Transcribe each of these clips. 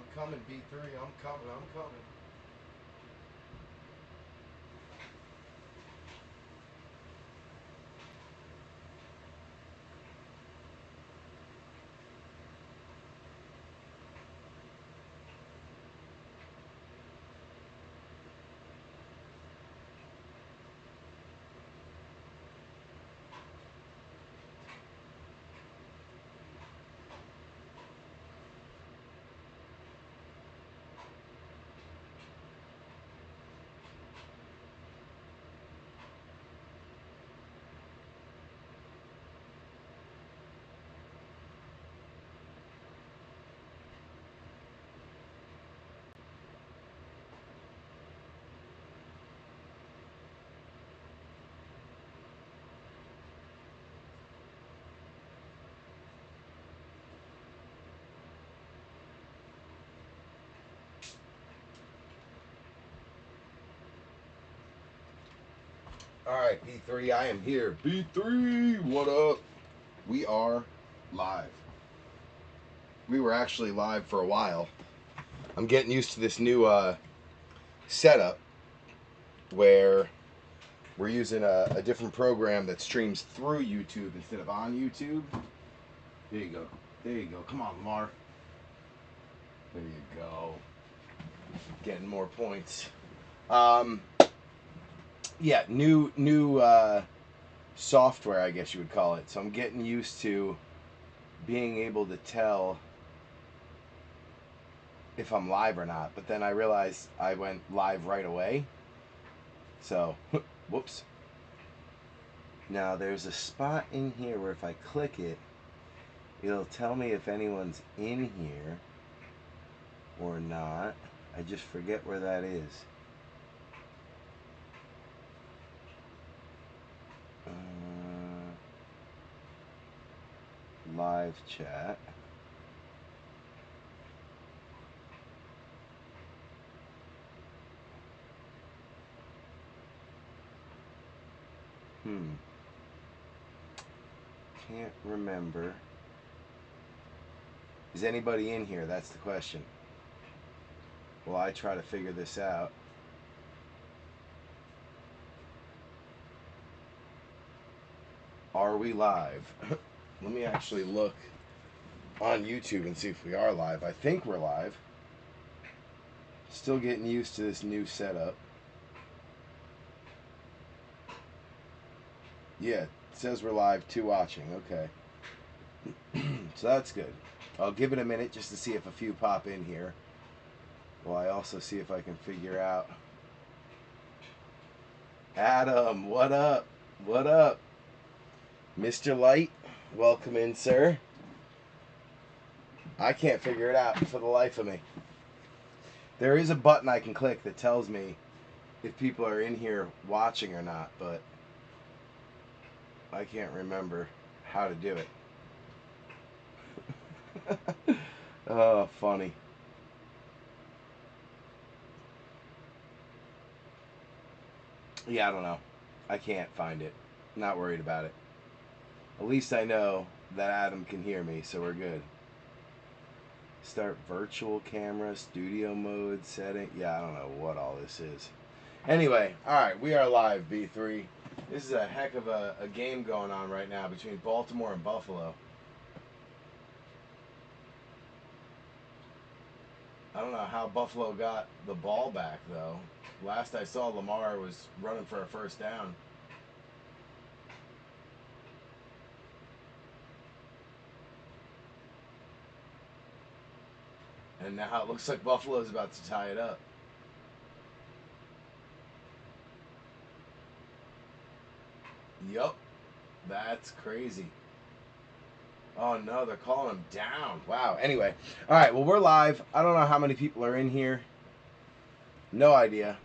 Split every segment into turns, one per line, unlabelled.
I'm coming, B3. I'm coming. I'm coming. All right, B3, I am here. B3, what up? We are live. We were actually live for a while. I'm getting used to this new setup where we're using a different program that streams through YouTube instead of on YouTube. There you go. There you go. Come on, Lamar. There you go. Getting more points. Yeah, new software, I guess you would call it. So I'm getting used to being able to tell if I'm live or not. But then I realized I went live right away. So, whoops. Now there's a spot in here where if I click it, it'll tell me if anyone's in here or not. I just forget where that is. Live chat. Can't remember. Is anybody in here? That's the question. Well, I try to figure this out. Are we live? Let me actually look on YouTube and see if we are live. I think we're live. Still getting used to this new setup. Yeah, it says we're live, 2 watching. Okay. So that's good. I'll give it a minute just to see if a few pop in here. Well, I also see if I can figure out. Adam, what up? What up? Mr. Light, welcome in, sir. I can't figure it out for the life of me. There is a button I can click that tells me if people are in here watching or not, but I can't remember how to do it. Oh, funny. Yeah, I don't know. I can't find it. Not worried about it. At least I know that Adam can hear me, so we're good. Start virtual camera, studio mode, setting. Yeah, I don't know what all this is. Anyway, alright, we are live, B3. This is a heck of a game going on right now between Baltimore and Buffalo. I don't know how Buffalo got the ball back, though. Last I saw, Lamar was running for a first down. And now it looks like Buffalo's about to tie it up. Yup. That's crazy. Oh no, they're calling him down. Wow. Anyway. Alright, well, we're live. I don't know how many people are in here. No idea.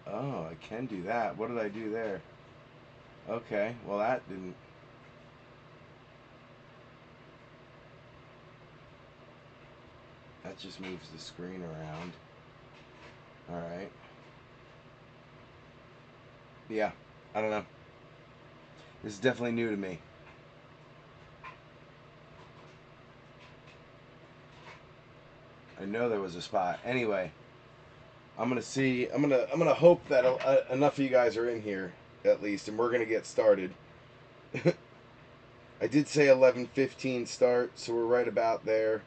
Oh, I can do that. What did I do there? Okay, well that didn't... That just moves the screen around. Alright. Yeah, I don't know. This is definitely new to me. I know there was a spot. Anyway, I'm gonna see. I'm gonna hope that enough of you guys are in here at least, and we're gonna get started. I did say 11:15 start, so we're right about there.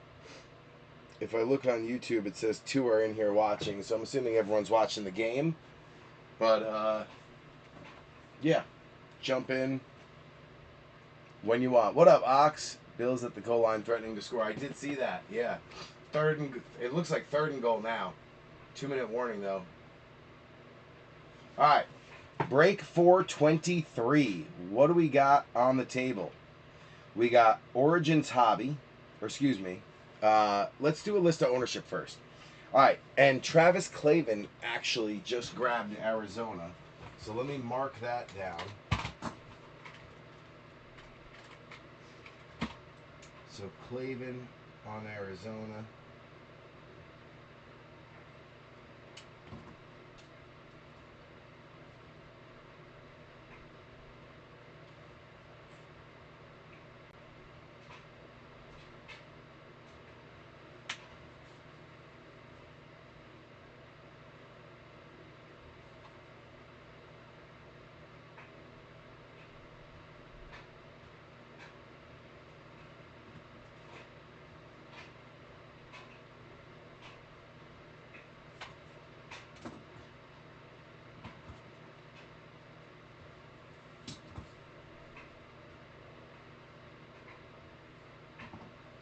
If I look on YouTube, it says 2 are in here watching, so I'm assuming everyone's watching the game. But yeah, jump in when you want. What up, Ox? Bill's at the goal line threatening to score. I did see that. Yeah, it looks like 3rd and goal now. 2-minute warning though. All right, break 423. What do we got on the table? We got Origins Hobby, or excuse me. Let's do a list of ownership first. All right, and Travis Clavin actually just grabbed Arizona, so let me mark that down. So Clavin on Arizona.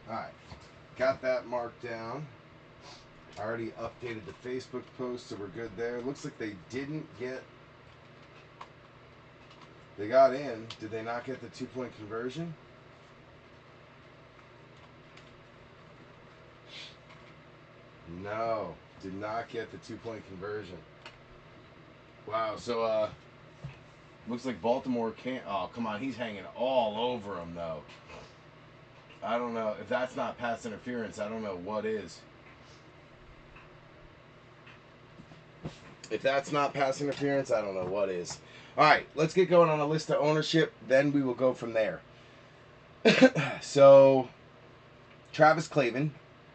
Alright, got that marked down. I already updated the Facebook post, so we're good there. Looks like they didn't get... They got in. Did they not get the 2-point conversion? No, did not get the 2-point conversion. Wow, so, looks like Baltimore can't... Oh, come on, he's hanging all over him, though. I don't know. If that's not pass interference, I don't know what is. If that's not pass interference, I don't know what is. All right, let's get going on a list of ownership. Then we will go from there. So, Travis Clavin,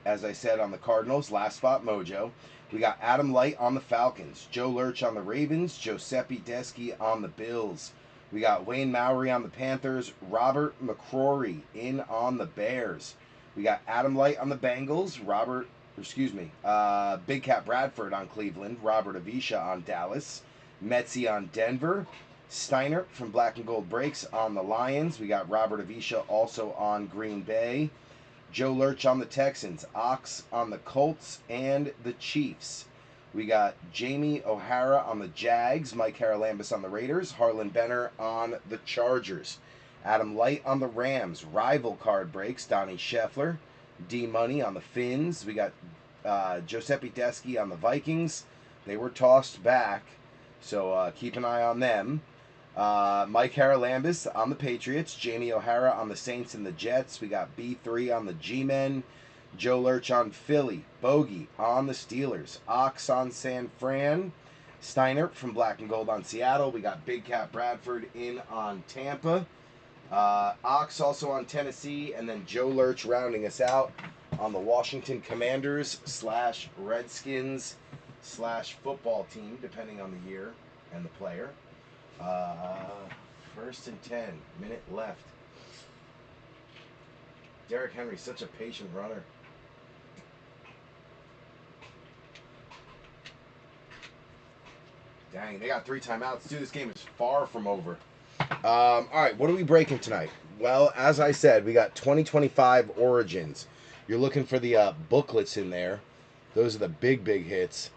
as I said, on the Cardinals, last spot mojo. We got Adam Light on the Falcons, Joe Lurch on the Ravens, Giuseppe Deschi on the Bills. We got Wayne Maury on the Panthers, Robert McCrory in on the Bears. We got Adam Light on the Bengals, Big Cat Bradford on Cleveland, Robert Avisha on Dallas, Metzi on Denver, Steiner from Black and Gold Breaks on the Lions. We got Robert Avisha also on Green Bay, Joe Lurch on the Texans, Ox on the Colts and the Chiefs. We got Jamie O'Hara on the Jags, Mike Haralambis on the Raiders, Harlan Benner on the Chargers, Adam Light on the Rams, rival card breaks, Donnie Scheffler, D Money on the Finns. We got Giuseppe Deschi on the Vikings. They were tossed back, so keep an eye on them. Mike Haralambis on the Patriots, Jamie O'Hara on the Saints and the Jets. We got B3 on the G-Men, Joe Lurch on Philly, Bogey on the Steelers, Ox on San Fran, Steiner from Black and Gold on Seattle. We got Big Cat Bradford in on Tampa, Ox also on Tennessee, and then Joe Lurch rounding us out on the Washington Commanders / Redskins / football team, depending on the year and the player. 1st and 10, minute left. Derrick Henry, such a patient runner. Dang, they got 3 timeouts. Dude, this game is far from over. All right, what are we breaking tonight? Well, as I said, we got 2025 Origins. You're looking for the booklets in there. Those are the big hits.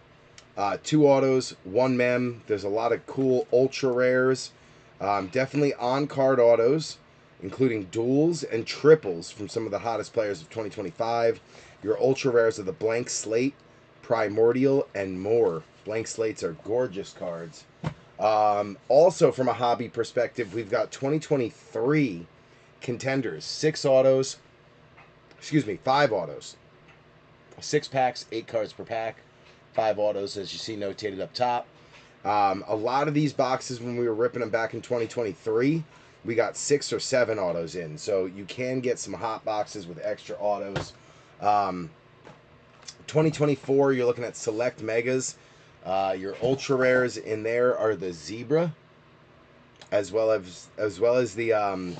2 autos, 1 mem. There's a lot of cool ultra rares. Definitely on-card autos, including duals and triples from some of the hottest players of 2025. Your ultra rares are the Blank Slate, Primordial, and more. Blank Slates are gorgeous cards. Also, from a hobby perspective, we've got 2023 Contenders. 5 autos. 6 packs, 8 cards per pack. 5 autos, as you see notated up top. A lot of these boxes, when we were ripping them back in 2023, we got 6 or 7 autos in. So you can get some hot boxes with extra autos. 2024, you're looking at select megas. Your ultra rares in there are the zebra, as well as the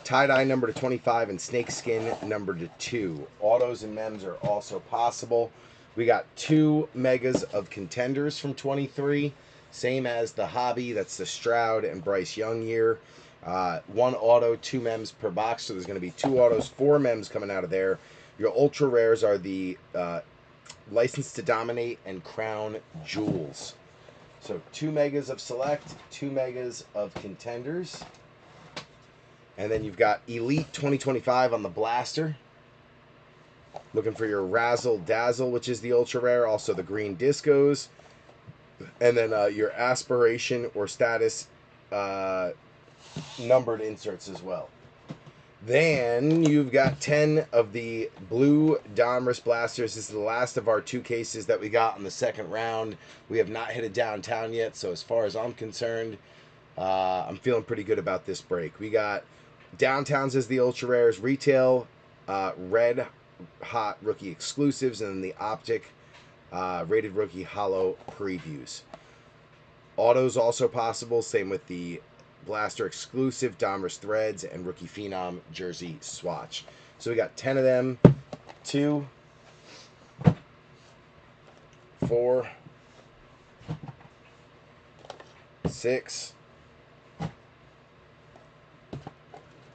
tie-dye number to 25 and snakeskin number to 2. Autos and mems are also possible. We got 2 megas of contenders from 23, same as the hobby. That's the Stroud and Bryce Young year. 1 auto, 2 mems per box, so there's going to be 2 autos, 4 mems coming out of there. Your ultra rares are the License to Dominate and Crown Jewels. So 2 megas of select, 2 megas of contenders. And then you've got Elite 2025 on the blaster. Looking for your Razzle Dazzle, which is the ultra rare. Also the green discos. And then your Aspiration or Status numbered inserts as well. Then you've got 10 of the blue Donruss blasters. This is the last of our 2 cases that we got in the second round. We have not hit a downtown yet, so as far as I'm concerned, I'm feeling pretty good about this break. We got downtowns as the ultra rares, retail, red hot rookie exclusives, and then the optic rated rookie hollow previews. Autos also possible, same with the blaster exclusive Donruss threads and rookie phenom jersey swatch. So we got 10 of them. 2, 4, 6,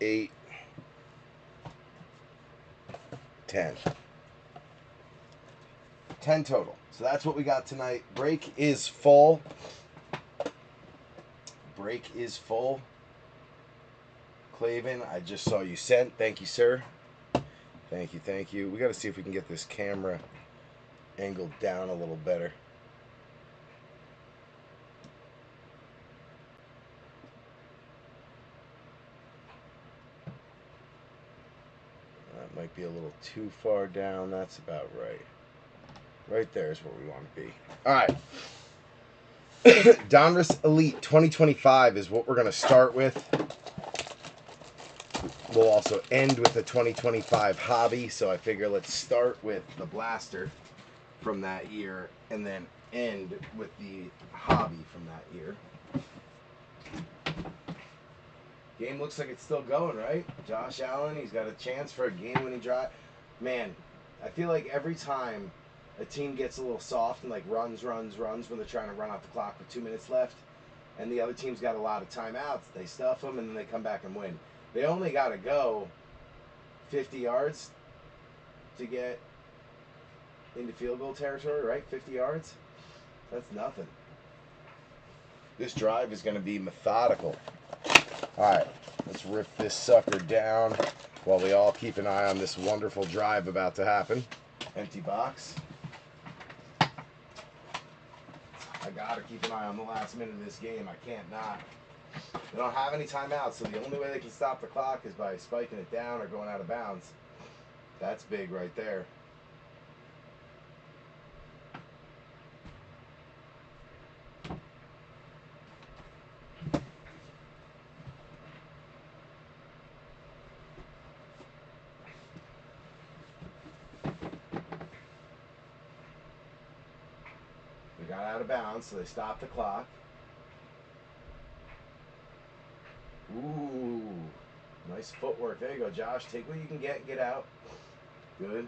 8, 10. 10 total. So that's what we got tonight. Break is full. Break is full. Claven, I just saw you sent. Thank you, sir. Thank you, thank you. We got to see if we can get this camera angled down a little better. That might be a little too far down. That's about right. Right there is where we want to be. All right. Donruss Elite 2025 is what we're going to start with. We'll also end with the 2025 hobby, so I figure let's start with the blaster from that year and then end with the hobby from that year. Game looks like it's still going, right? Josh Allen, he's got a chance for a game-winning drive. Man, I feel like every time a team gets a little soft and like runs when they're trying to run out the clock with 2 minutes left, and the other team's got a lot of timeouts, they stuff them and then they come back and win. They only got to go 50 yards to get into field goal territory, right? 50 yards? That's nothing. This drive is going to be methodical. All right, let's rip this sucker down while we all keep an eye on this wonderful drive about to happen. Empty box. I got to keep an eye on the last minute of this game. I can't not. They don't have any timeouts, so the only way they can stop the clock is by spiking it down or going out of bounds. That's big right there. They got out of bounds, so they stopped the clock. Ooh, nice footwork. There you go, Josh. Take what you can get and get out. Good.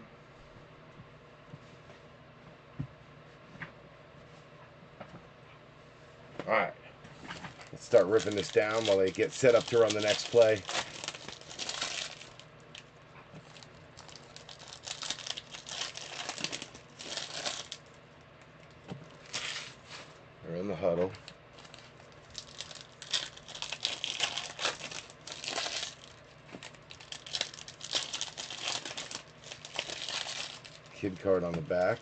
All right. Let's start ripping this down while they get set up to run the next play. They're in the huddle. Kid card on the back.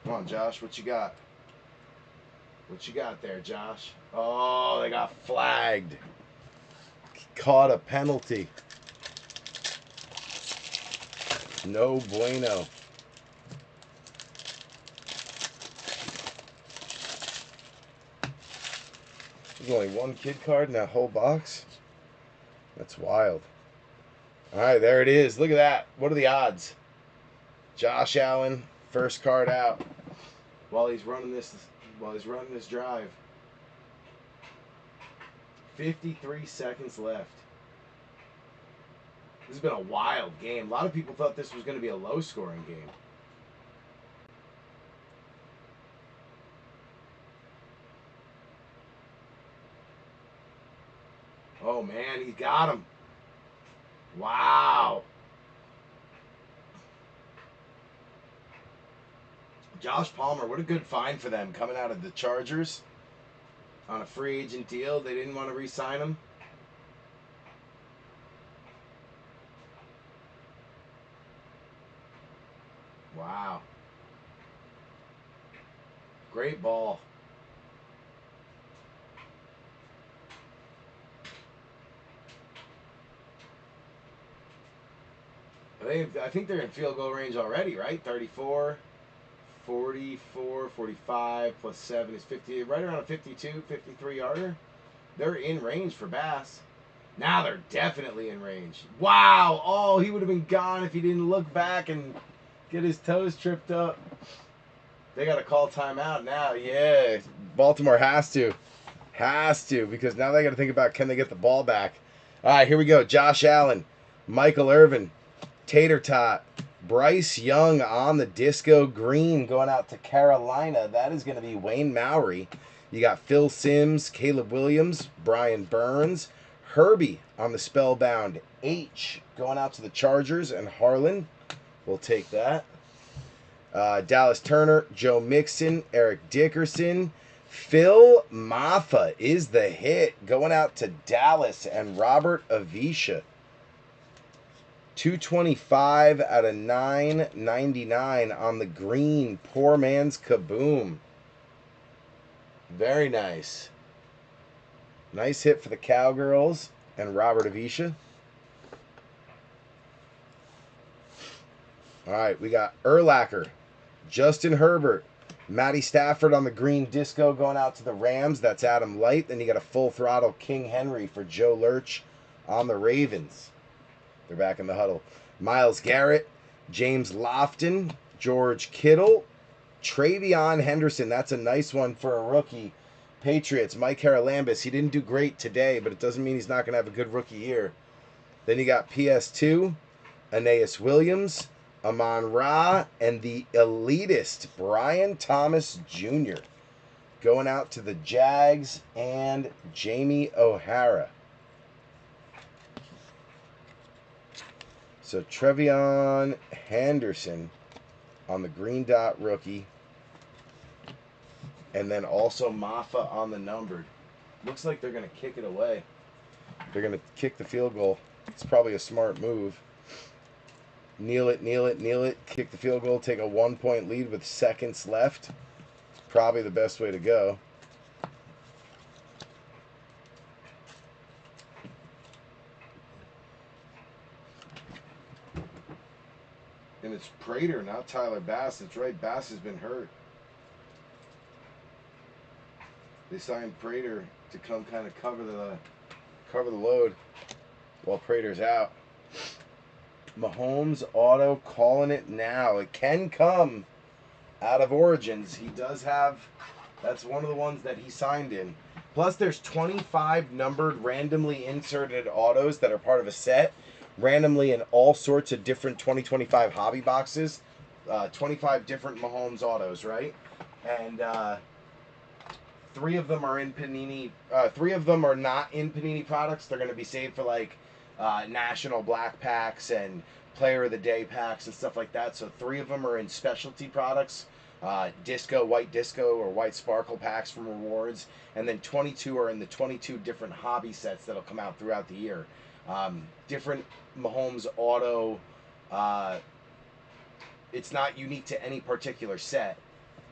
Come on, Josh. What you got? What you got there, Josh? Oh, they got flagged. Caught a penalty. No bueno. There's only one kid card in that whole box. That's wild. All right, there it is. Look at that. What are the odds? Josh Allen, first card out. While he's running this drive. 53 seconds left. This has been a wild game. A lot of people thought this was going to be a low-scoring game. Oh, man, he got him. Wow. Josh Palmer, what a good find for them coming out of the Chargers on a free agent deal. They didn't want to re-sign him. Wow. Great ball. I think they're in field goal range already, right? 34, 44, 45 plus 7 is 50. Right around a 52, 53 yarder. They're in range for Bass. Now they're definitely in range. Wow. Oh, he would have been gone if he didn't look back and get his toes tripped up. They got to call timeout now. Yeah. Baltimore has to. Because now they got to think about, can they get the ball back? All right, here we go. Josh Allen, Michael Irvin, Tater Tot, Bryce Young on the disco green going out to Carolina. That is going to be Wayne Mowry. You got Phil Simms, Caleb Williams, Brian Burns, Herbie on the spellbound H going out to the Chargers, and Harlan will take that. Dallas Turner, Joe Mixon, Eric Dickerson, Phil Maffa is the hit going out to Dallas, and Robert Avisha. 225 out of 999 on the green. Poor man's Kaboom. Very nice. Nice hit for the Cowgirls and Robert Avisha. All right, we got Urlacher, Justin Herbert, Matty Stafford on the green disco going out to the Rams. That's Adam Light. Then you got a full throttle King Henry for Joe Lurch on the Ravens. They're back in the huddle. Myles Garrett, James Lofton, George Kittle, Travion Henderson. That's a nice one for a rookie. Patriots, Mike Haralambis. He didn't do great today, but it doesn't mean he's not going to have a good rookie year. Then you got PS2, Aeneas Williams, Amon Ra, and the elitist Brian Thomas Jr. going out to the Jags and Jamie O'Hara. So Trevion Henderson on the green dot rookie. And then also Maffa on the numbered. Looks like they're going to kick it away. They're going to kick the field goal. It's probably a smart move. Kneel it, kneel it, kneel it. Kick the field goal. Take a 1-point lead with seconds left. Probably the best way to go. And it's Prater, not Tyler Bass. That's right. Bass has been hurt. They signed Prater to come kind of cover the load while Prater's out. Mahomes auto calling it now. It can come out of Origins. He does have, that's one of the ones that he signed in. Plus there's 25 numbered randomly inserted autos that are part of a set, randomly in all sorts of different 2025 hobby boxes. 25 different Mahomes autos, right? And 3 of them are in Panini. 3 of them are not in Panini products. They're going to be saved for like National Black Packs and Player of the Day packs and stuff like that. So 3 of them are in specialty products. Disco, White Disco or White Sparkle packs from Rewards. And then 22 are in the 22 different hobby sets that'll come out throughout the year. Different Mahomes auto. It's not unique to any particular set.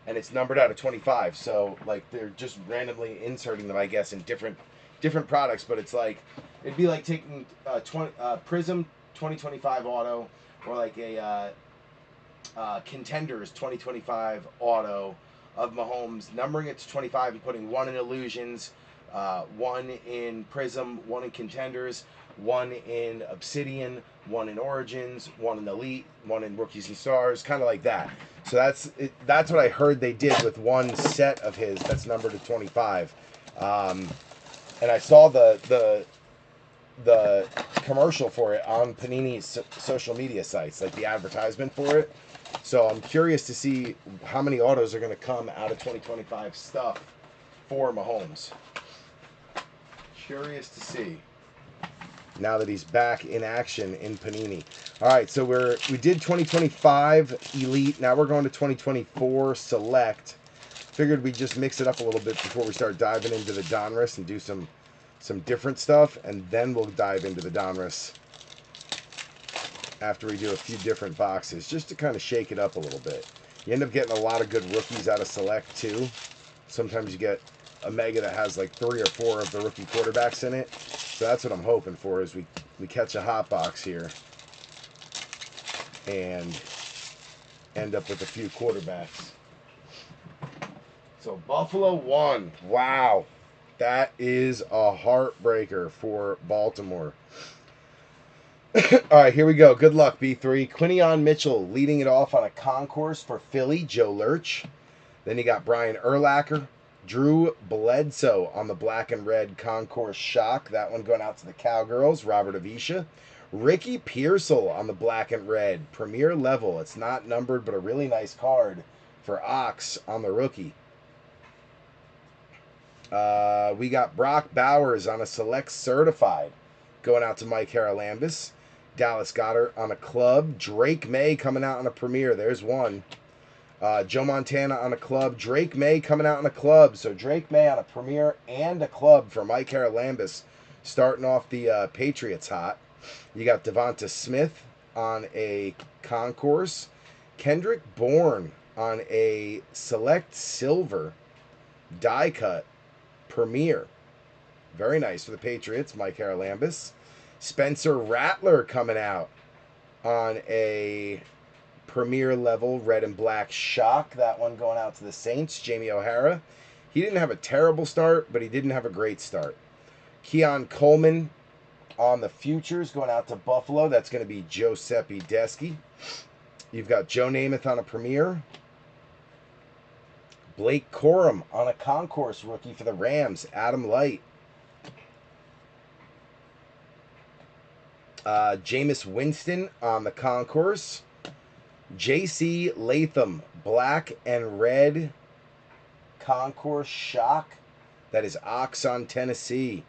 And it's numbered out of 25, so like they're just randomly inserting them, I guess, in different products. But it's like it'd be like taking Prism 2025 auto or like a Contenders 2025 auto of Mahomes, numbering it to 25 and putting 1 in Illusions, 1 in Prism, 1 in Contenders, one in Obsidian, one in Origins, one in Elite, one in Rookies and Stars, kind of like that. So that's what I heard they did with one set of his that's numbered to 25. And I saw the commercial for it on Panini's social media sites, like the advertisement for it. So I'm curious to see how many autos are going to come out of 2025 stuff for Mahomes. Curious to see now that he's back in action in Panini. All right, so we did 2025 Elite. Now we're going to 2024 Select. Figured we'd just mix it up a little bit before we start diving into the Donruss and do some different stuff, and then we'll dive into the Donruss after we do a few different boxes, just to kind of shake it up a little bit. You end up getting a lot of good rookies out of Select too. Sometimes you get a mega that has like 3 or 4 of the rookie quarterbacks in it. So that's what I'm hoping for, is we catch a hot box here and end up with a few quarterbacks. So Buffalo 1. Wow. That is a heartbreaker for Baltimore. All right, here we go. Good luck, B3. Quinion Mitchell leading it off on a concourse for Philly, Joe Lurch. Then you got Brian Urlacher. Drew Bledsoe on the black and red concourse shock. That one going out to the Cowgirls, Robert Avisha. Ricky Pearsall on the black and red, premier level. It's not numbered, but a really nice card for Ox on the rookie. We got Brock Bowers on a select certified going out to Mike Haralambis. Dallas Goedert on a club. Drake May coming out on a premier. There's one. Joe Montana on a club. Drake May coming out on a club. So Drake May on a premier and a club for Mike Haralambis, starting off the Patriots hot. You got Devonta Smith on a concourse. Kendrick Bourne on a select silver die cut premier. Very nice for the Patriots, Mike Haralambis. Spencer Rattler coming out on a premier level red and black shock. That one going out to the Saints, Jamie O'Hara. He didn't have a terrible start, but he didn't have a great start. Keon Coleman on the futures going out to Buffalo. That's going to be Giuseppe Deschi. You've got Joe Namath on a premier. Blake Corum on a concourse rookie for the Rams, Adam Light. Jameis Winston on the concourse. J.C. Latham, black and red concourse shock. That is Ox on Tennessee.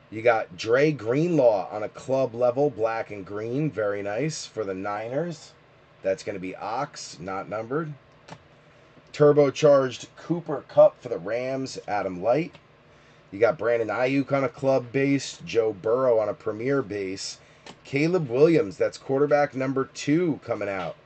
You got Dre Greenlaw on a club level, black and green. Very nice for the Niners. That's going to be Ox, not numbered. Turbocharged Cooper Kupp for the Rams, Adam Light. You got Brandon Ayuk on a club base, Joe Burrow on a premier base. Caleb Williams, that's quarterback number 2 coming out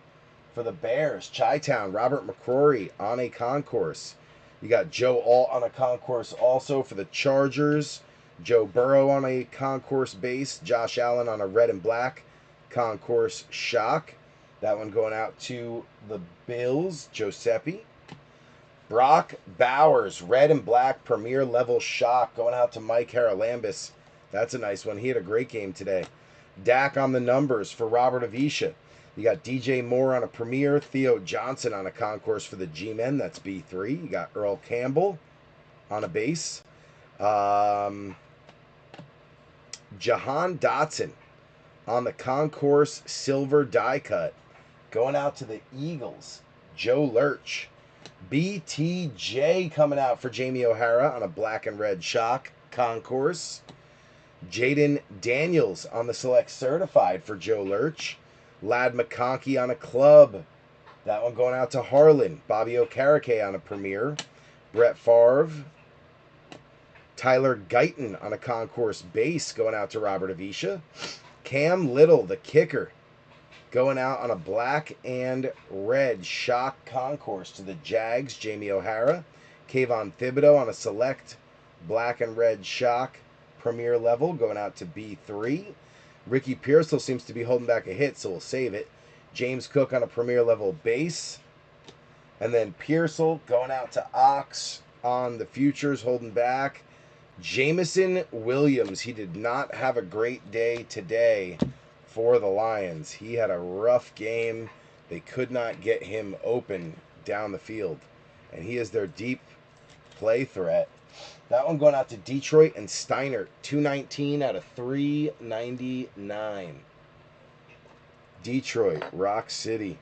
for the Bears. Chi-Town, Robert McCrory on a concourse. You got Joe Alt on a concourse also for the Chargers. Joe Burrow on a concourse base. Josh Allen on a red and black concourse shock. That one going out to the Bills, Giuseppe. Brock Bowers, red and black premier level shock going out to Mike Haralambis. That's a nice one. He had a great game today. Dak on the numbers for Robert Avisha. You got DJ Moore on a premier. Theo Johnson on a concourse for the G-Men. That's B3. You got Earl Campbell on a base. Jahan Dotson on the concourse silver die cut. Going out to the Eagles, Joe Lurch. BTJ coming out for Jamie O'Hara on a black and red shock concourse. Jaden Daniels on the select certified for Joe Lurch. Lad McConkey on a club. That one going out to Harlan. Bobby Okereke on a premier. Brett Favre. Tyler Guyton on a concourse base going out to Robert Avisha. Cam Little, the kicker, going out on a black and red shock concourse to the Jags, Jamie O'Hara. Kayvon Thibodeau on a select black and red shock premier level going out to B3. Ricky Pearsall seems to be holding back a hit, so we'll save it. James Cook on a premier level base. And then Pearsall going out to Ox on the futures, holding back. Jameson Williams. He did not have a great day today for the Lions. He had a rough game. They could not get him open down the field. And he is their deep play threat. That one going out to Detroit and Steiner. 219 out of 399. Detroit, Rock City.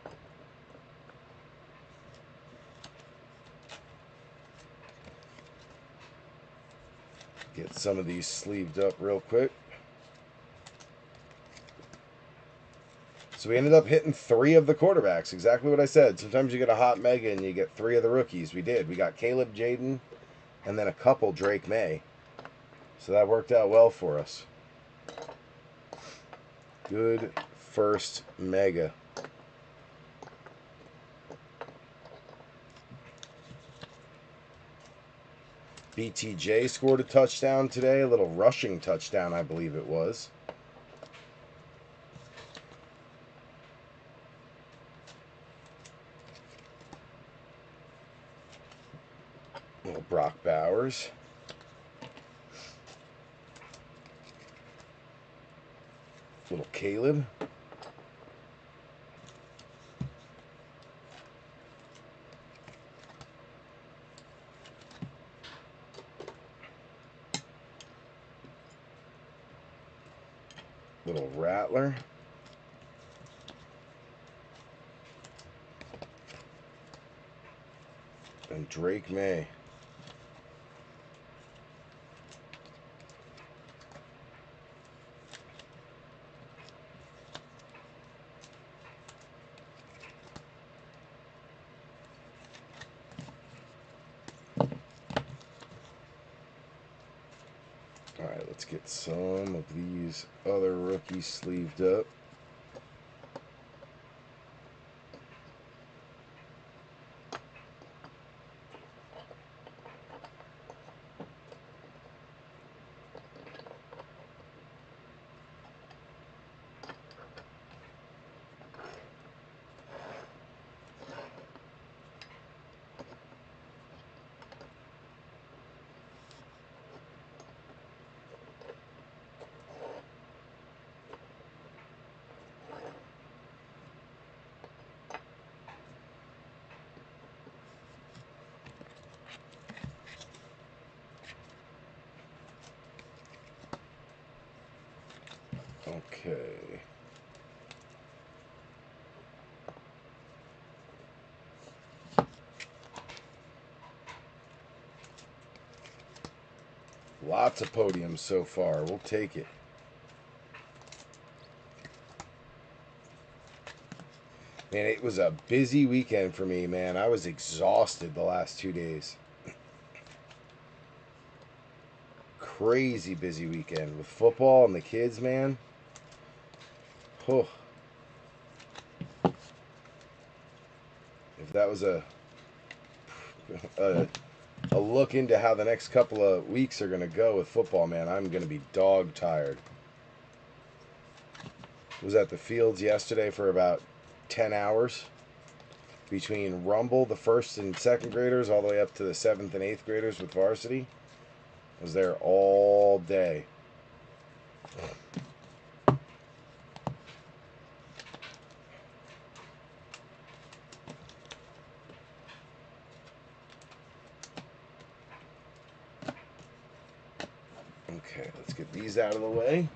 Get some of these sleeved up real quick. So we ended up hitting 3 of the quarterbacks. Exactly what I said. Sometimes you get a hot mega and you get 3 of the rookies. We did. We got Caleb Jaden and then a couple Drake May. So that worked out well for us. Good first mega. BTJ scored a touchdown today, a little rushing touchdown, I believe it was. Little Brock Bowers. Little Caleb. Little Rattler. And Drake May. Alright, let's get some of these other rookies sleeved up. Okay. Lots of podiums so far. We'll take it. Man, it was a busy weekend for me, man. I was exhausted the last 2 days. Crazy busy weekend with football and the kids, man. Oh. If that was a look into how the next couple of weeks are going to go with football, man, I'm going to be dog tired. Was at the fields yesterday for about 10 hours between Rumble, the first and second graders, all the way up to the 7th and 8th graders with varsity. I was there all day. Okay, let's get these out of the way.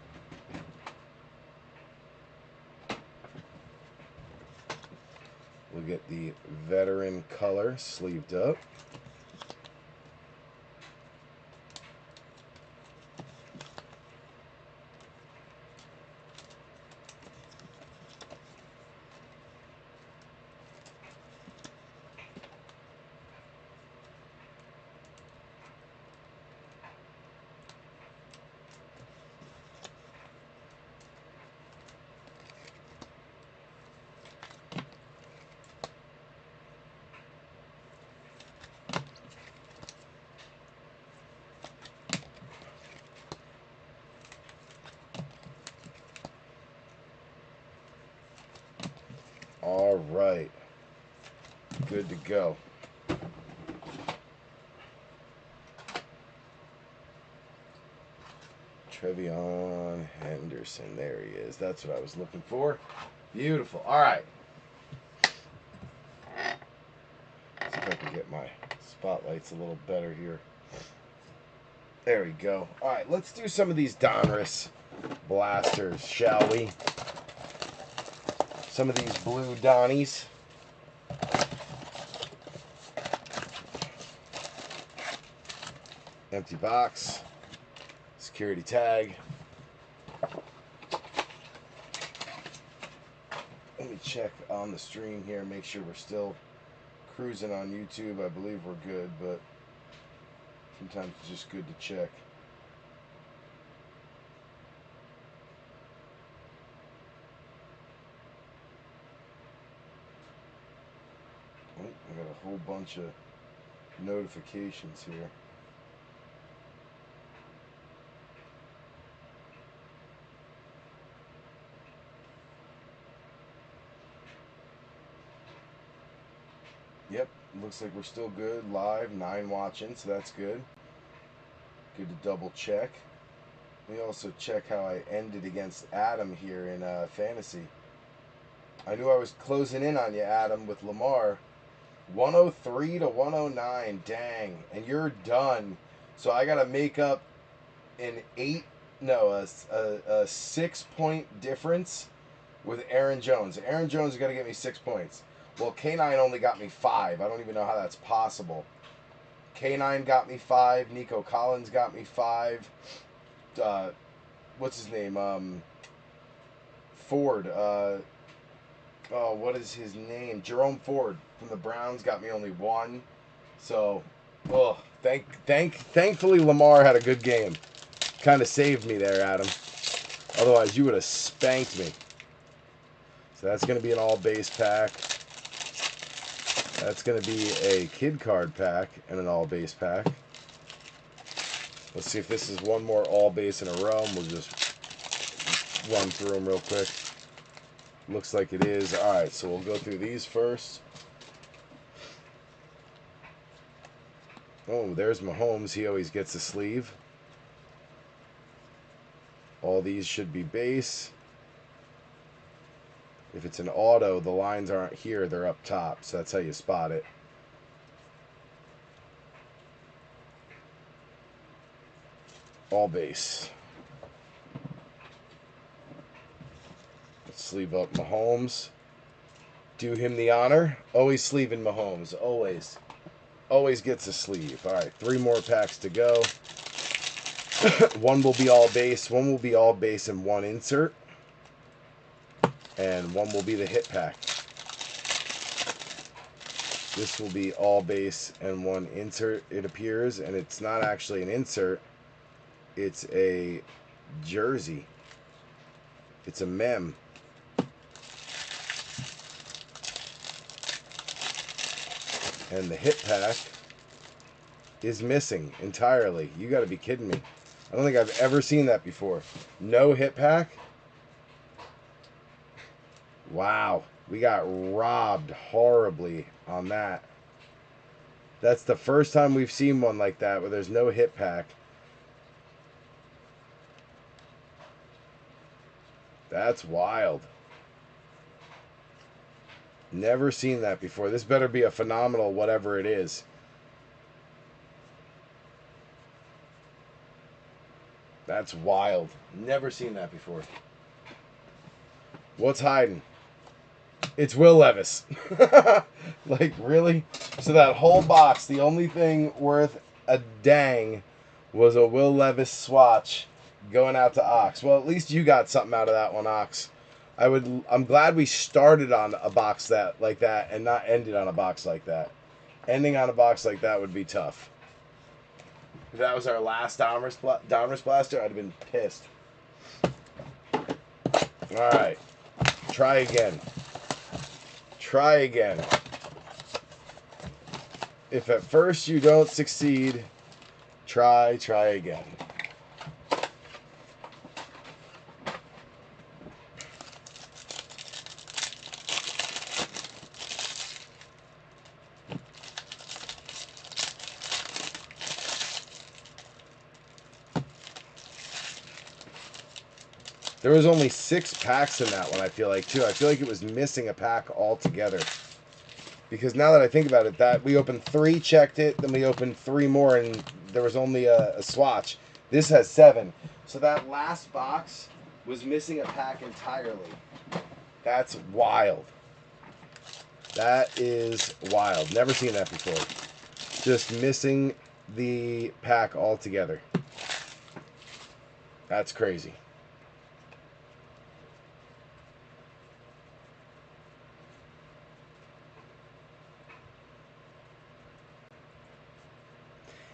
We'll get the veteran color sleeved up. All right. Good to go. Trevion Henderson. There he is. That's what I was looking for. Beautiful. All right. See if I can get my spotlights a little better here. There we go. All right, let's do some of these Donruss blasters, shall we? Some of these blue Donnies. Empty box. Security tag. Let me check on the stream here, make sure we're still cruising on YouTube. I believe we're good, but sometimes it's just good to check. Oh, I got a whole bunch of notifications here. Yep, looks like we're still good. Live, 9 watching, so that's good. Good to double check. Let me also check how I ended against Adam here in fantasy. I knew I was closing in on you, Adam, with Lamar. 103 to 109, dang. And you're done. So I got to make up a 6-point difference with Aaron Jones. Aaron Jones has got to get me 6 points. Well, K9 only got me 5. I don't even know how that's possible. K9 got me 5. Nico Collins got me 5. What's his name? Ford. What is his name? Jerome Ford from the Browns got me only 1. So, thankfully Lamar had a good game. Kind of saved me there, Adam. Otherwise, you would have spanked me. So that's going to be an all base pack. That's going to be a kid card pack and an all base pack. Let's see if this is one more all base in a row. We'll just run through them real quick. Looks like it is. All right, so we'll go through these first. Oh, there's Mahomes. He always gets a sleeve. All these should be base. If it's an auto, the lines aren't here, they're up top. So that's how you spot it. All base. Let's sleeve up Mahomes. Do him the honor. Always sleeving Mahomes. Always. Always gets a sleeve. All right, 3 more packs to go. One will be all base. One will be all base and 1 insert. And 1 will be the hit pack. This will be all base and 1 insert, it appears. And it's not actually an insert. It's a jersey. It's a mem. And the hit pack is missing entirely. You got to be kidding me. I don't think I've ever seen that before. No hit pack? Wow. We got robbed horribly on that. That's the first time we've seen one like that where there's no hit pack. That's wild. Never seen that before. This better be a phenomenal whatever it is. That's wild. Never seen that before. What's hiding? It's Will Levis. Like, really? So that whole box, the only thing worth a dang was a Will Levis swatch going out to Ox. Well, at least you got something out of that one, Ox. I'm glad we started on a box like that and not ended on a box like that. Ending on a box like that would be tough. If that was our last Donruss blaster, I'd have been pissed. All right. Try again. Try again. If at first you don't succeed, try again. There was only 6 packs in that one, I feel like, too. I feel like it was missing a pack altogether. Because now that I think about it, that we opened 3, checked it, then we opened 3 more, and there was only a swatch. This has 7. So that last box was missing a pack entirely. That's wild. That is wild. Never seen that before. Just missing the pack altogether. That's crazy.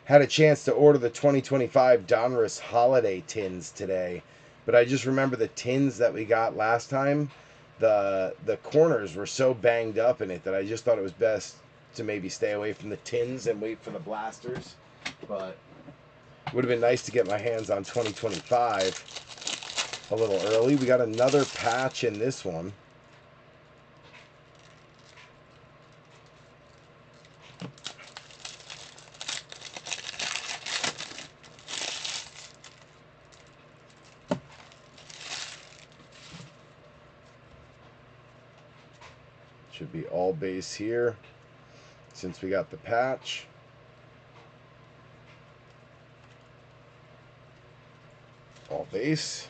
Had a chance to order the 2025 Donruss holiday tins today, but I just remember the tins that we got last time. The corners were so banged up in it that I just thought it was best to maybe stay away from the tins and wait for the blasters. But it would have been nice to get my hands on 2025 a little early. We got another patch in this one. Should be all base here since we got the patch. All base.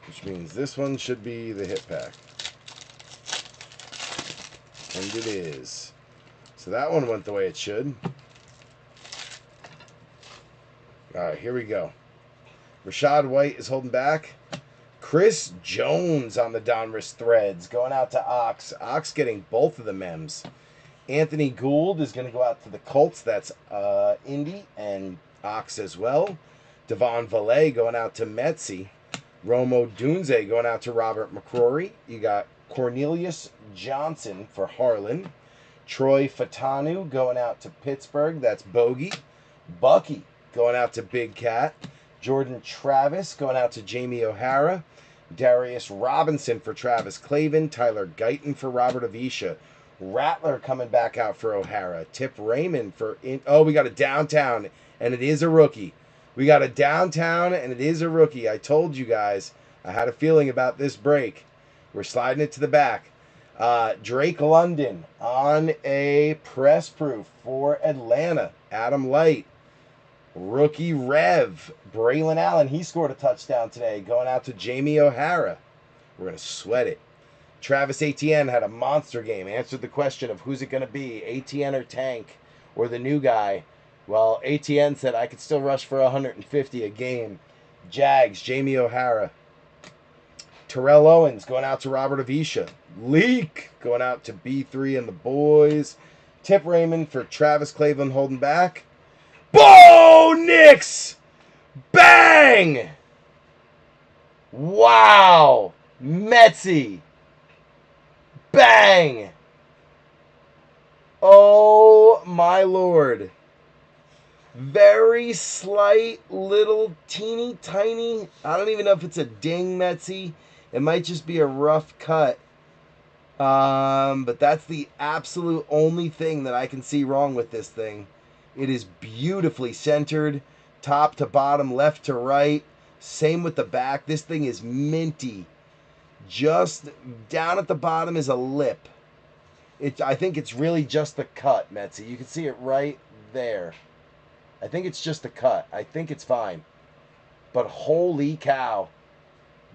Which means this one should be the hit pack. And it is. So that one went the way it should. Alright, here we go. Rashad White is holding back. Chris Jones on the Donruss threads, going out to Ox. Ox getting both of the mems. Anthony Gould is going to go out to the Colts. That's Indy and Ox as well. Devon Valet going out to Metzi. Romo Dunze going out to Robert McCrory. You got Cornelius Johnson for Harlan. Troy Fatanu going out to Pittsburgh. That's Bogey. Bucky going out to Big Cat. Jordan Travis going out to Jamie O'Hara. Darius Robinson for Travis Clavin. Tyler Guyton for Robert Avisha. Rattler coming back out for O'Hara. Tip Raymond for... Oh, we got a downtown, and it is a rookie. We got a downtown, and it is a rookie. I told you guys. I had a feeling about this break. We're sliding it to the back. Drake London on a press proof for Atlanta. Adam Light. Rookie Rev, Braylon Allen, he scored a touchdown today, going out to Jamie O'Hara. We're going to sweat it. Travis Etienne had a monster game, answered the question of who's it going to be, Etienne or Tank, or the new guy. Well, Etienne said I could still rush for 150 a game. Jags, Jamie O'Hara. Terrell Owens going out to Robert Avisha. Leak going out to B3 and the boys. Tip Raymond for Travis Cleveland holding back. Bo Nix! Bang! Wow! Metzi! Bang! Oh my lord. Very slight, little, teeny, tiny. I don't even know if it's a ding, Metzi. It might just be a rough cut. But that's the absolute only thing that I can see wrong with this thing. It is beautifully centered, top to bottom, left to right. Same with the back. This thing is minty. Just down at the bottom is a lip. I think it's really just the cut, Metzi. You can see it right there. I think it's just the cut. I think it's fine. But holy cow.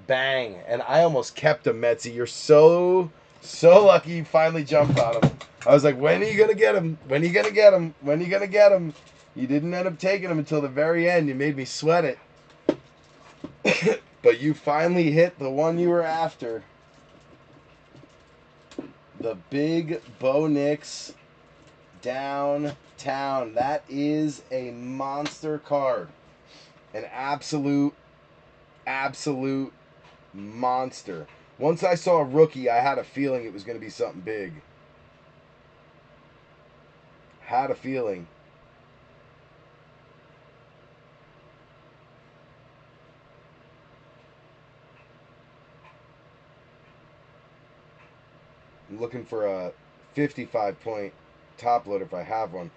Bang. And I almost kept him, Metzi. You're so lucky you finally jumped on him. I was like, when are you going to get him? When are you going to get him? When are you going to get him? You didn't end up taking him until the very end. You made me sweat it. But you finally hit the one you were after. The big Bo Nix downtown. That is a monster card. An absolute monster. Once I saw a rookie, I had a feeling it was going to be something big. Had a feeling. I'm looking for a 55-point top load if I have one.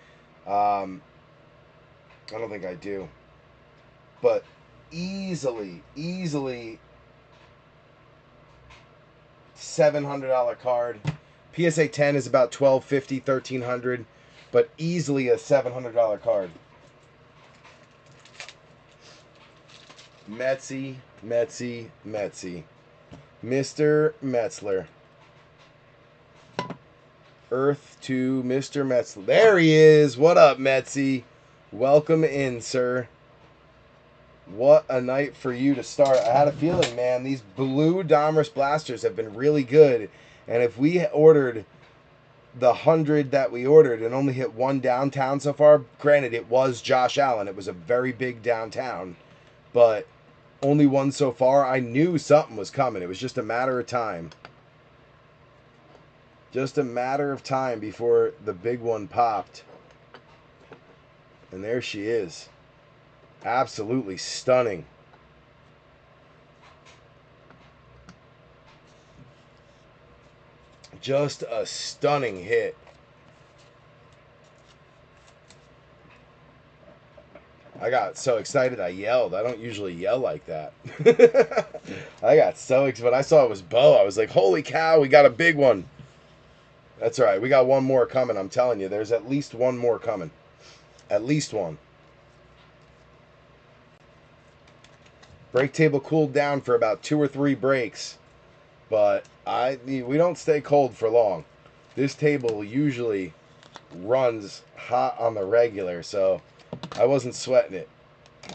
I don't think I do. But easily $700 card. PSA 10 is about $1,250, $1,300, but easily a $700 card. Metsy. Mr. Metzler. Earth to Mr. Metzler. There he is. What up, Metsy? Welcome in, sir. What a night for you to start. I had a feeling, man, these blue Donruss blasters have been really good. And if we ordered the 100 that we ordered and only hit one downtown so far, granted, it was Josh Allen. It was a very big downtown. But only one so far. I knew something was coming. It was just a matter of time. Just a matter of time before the big one popped. And there she is. Absolutely stunning. Just a stunning hit. I got so excited I yelled. I don't usually yell like that. I got so excited. When I saw it was Bo, I was like, holy cow, we got a big one. That's right. We got one more coming. I'm telling you, there's at least one more coming. At least one. Break table cooled down for about 2 or 3 breaks. But we don't stay cold for long. This table usually runs hot on the regular, so I wasn't sweating it.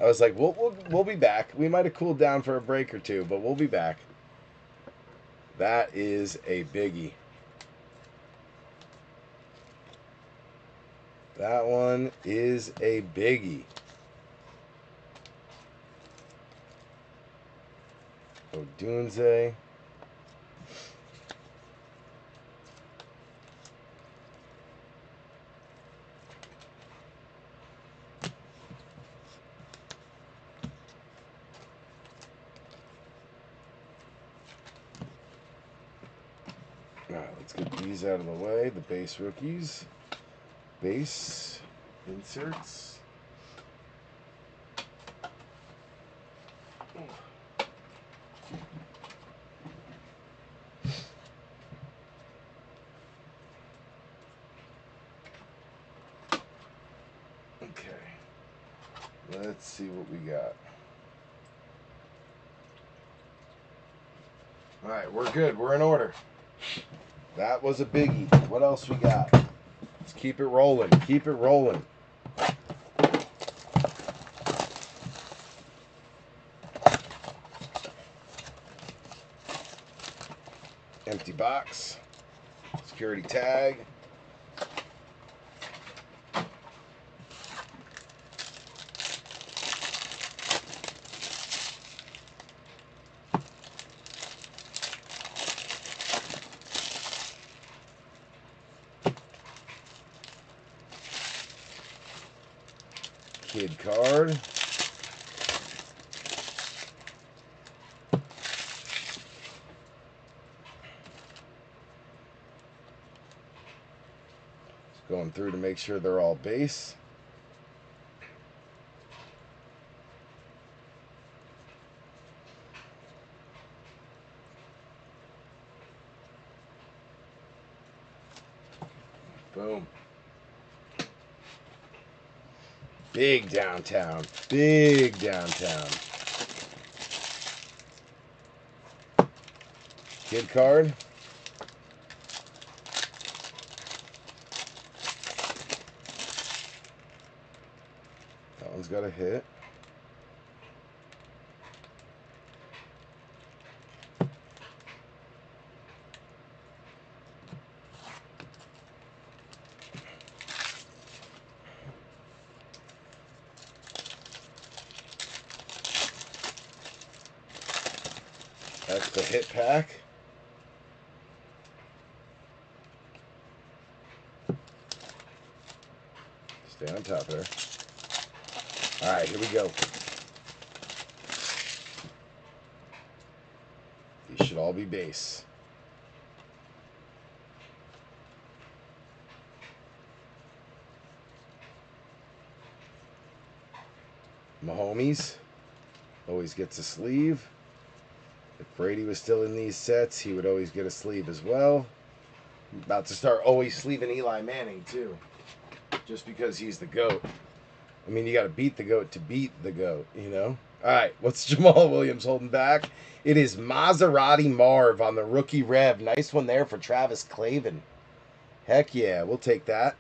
I was like, we'll be back. We might have cooled down for a break or two, but we'll be back. That is a biggie. That one is a biggie. Odunze. All right, let's get these out of the way. The base rookies. Base inserts. Okay. Let's see what we got. All right, we're good. We're in order. That was a biggie. What else we got? Let's keep it rolling. Keep it rolling. Empty box. Security tag. Kid card. Just going through to make sure they're all base. Boom. Big downtown. Big downtown. Kid card. That one's got a hit. That's the hit pack. Stay on top there. All right, here we go. These should all be base. Mahomes. Always gets a sleeve. If Brady was still in these sets, he would always get a sleeve as well. About to start always sleeving Eli Manning, too. Just because he's the GOAT. I mean, you got to beat the GOAT to beat the GOAT, you know? All right, what's Jamal Williams holding back? It is Maserati Marv on the rookie rev. Nice one there for Travis Clavin. Heck yeah, we'll take that.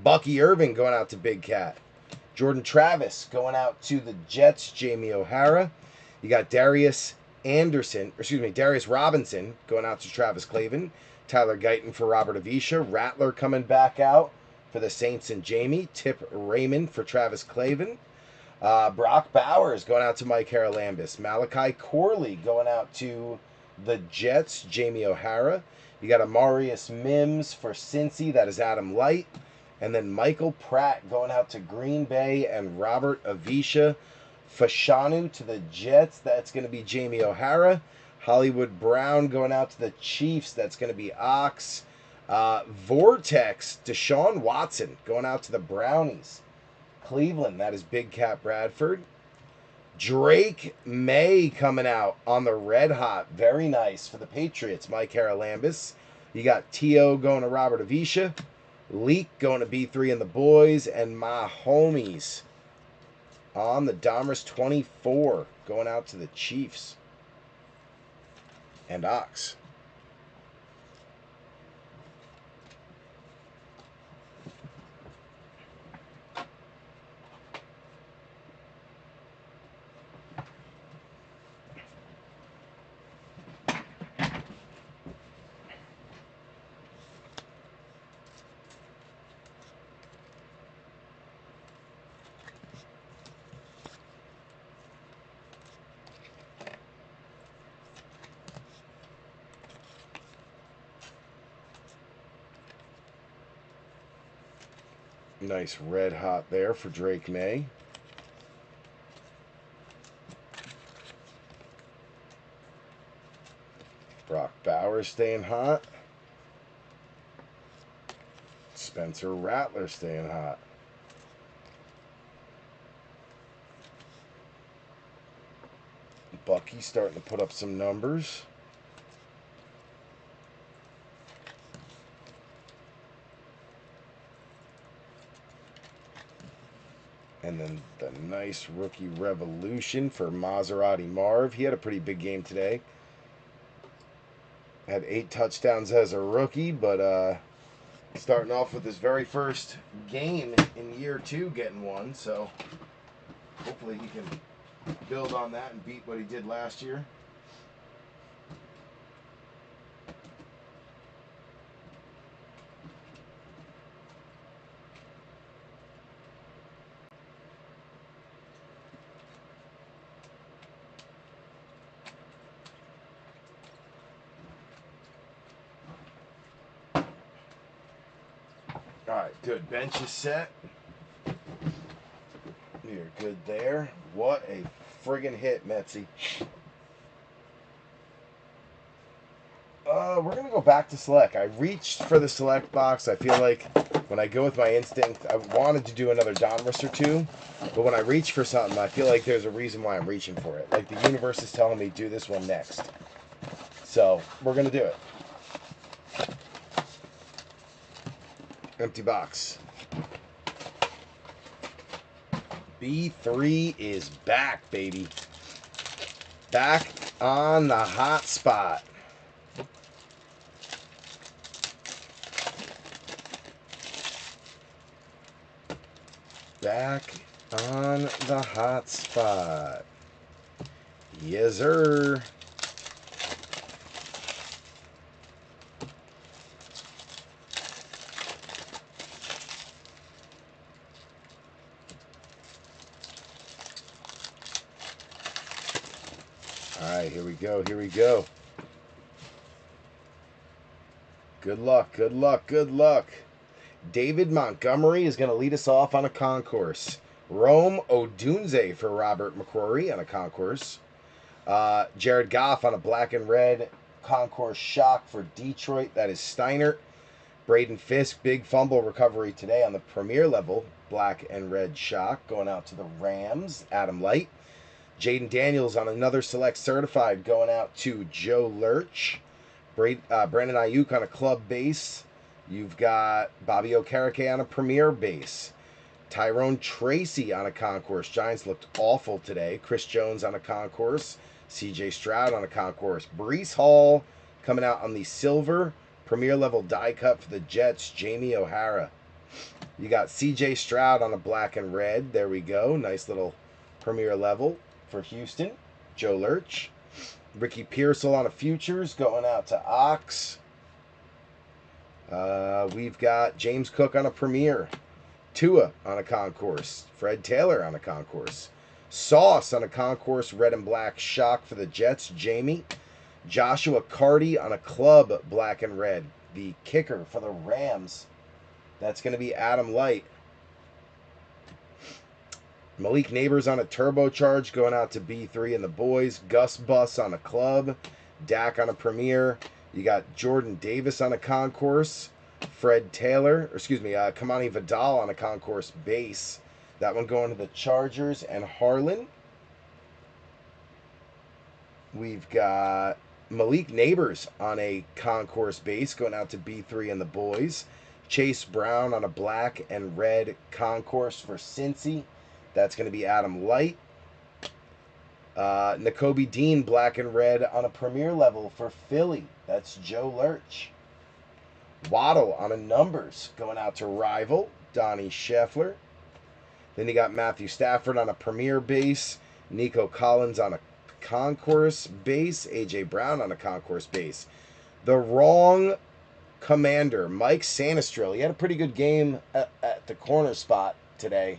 Bucky Irving going out to Big Cat. Jordan Travis going out to the Jets, Jamie O'Hara. You got Darius Robinson going out to Travis Clavin. Tyler Guyton for Robert Avisha. Rattler coming back out for the Saints and Jamie. Tip Raymond for Travis Clavin. Brock Bowers going out to Mike Haralambis. Malachi Corley going out to the Jets, Jamie O'Hara. You got Amarius Mims for Cincy. That is Adam Light. And then Michael Pratt going out to Green Bay and Robert Avisha. Fashanu to the Jets. That's going to be Jamie O'Hara. Hollywood Brown going out to the Chiefs. That's going to be Ox. Vortex, Deshaun Watson going out to the Brownies. Cleveland, that is Big Cat Bradford. Drake May coming out on the Red Hot. Very nice for the Patriots, Mike Haralambis. You got T.O. going to Robert Avisha. Leak going to B3 and the boys. And my homies on the Donruss 24 going out to the Chiefs. And Ox. Nice red hot there for Drake May. Brock Bowers staying hot. Spencer Rattler staying hot. Bucky starting to put up some numbers. And then the nice rookie revolution for Maserati Marv. He had a pretty big game today. Had 8 touchdowns as a rookie, but starting off with his very first game in year 2 getting one. So hopefully he can build on that and beat what he did last year. All right, good. Bench is set. You're good there. What a friggin' hit, Metsy. We're going to go back to select. I reached for the select box. I feel like when I go with my instinct, I wanted to do another Donruss or 2. But when I reach for something, I feel like there's a reason why I'm reaching for it. Like the universe is telling me, do this one next. So, we're going to do it. Empty box. B3 is back, baby. Back on the hot spot. Back on the hot spot. Yes, sir. All right, here we go, here we go. Good luck, good luck, good luck. David Montgomery is going to lead us off on a concourse. Rome Odunze for Robert McCrory on a concourse. Jared Goff on a black and red concourse shock for Detroit. That is Steinert. Braden Fisk, big fumble recovery today on the premier level. Black and red shock going out to the Rams. Adam Light. Jaden Daniels on another select certified going out to Joe Lurch. Brandon Ayuk on a club base. You've got Bobby Okereke on a premier base. Tyrone Tracy on a concourse. Giants looked awful today. Chris Jones on a concourse. CJ Stroud on a concourse. Breece Hall coming out on the silver premier level die cut for the Jets. Jamie O'Hara. You got CJ Stroud on a black and red. There we go. Nice little premier level for Houston. Joe Lurch. Ricky Pearsall on a futures going out to Ox. We've got James Cook on a premier. Tua on a concourse. Fred Taylor on a concourse. Sauce on a concourse red and black shock for the Jets. Jamie. Joshua Carty on a club black and red. The kicker for the Rams. That's going to be Adam Light. Malik Neighbors on a turbocharge going out to B3 and the boys. Gus Bus on a club. Dak on a premier. You got Jordan Davis on a concourse. Fred Taylor, Kamani Vidal on a concourse base. That one going to the Chargers and Harlan. We've got Malik Neighbors on a concourse base going out to B3 and the boys. Chase Brown on a black and red concourse for Cincy. That's going to be Adam Light. Nakobe Dean, black and red on a premier level for Philly. That's Joe Lurch. Waddle on a numbers going out to Rival. Donnie Scheffler. Then you got Matthew Stafford on a premier base. Nico Collins on a concourse base. AJ Brown on a concourse base. The wrong commander, Mike Sanistril. He had a pretty good game at the corner spot today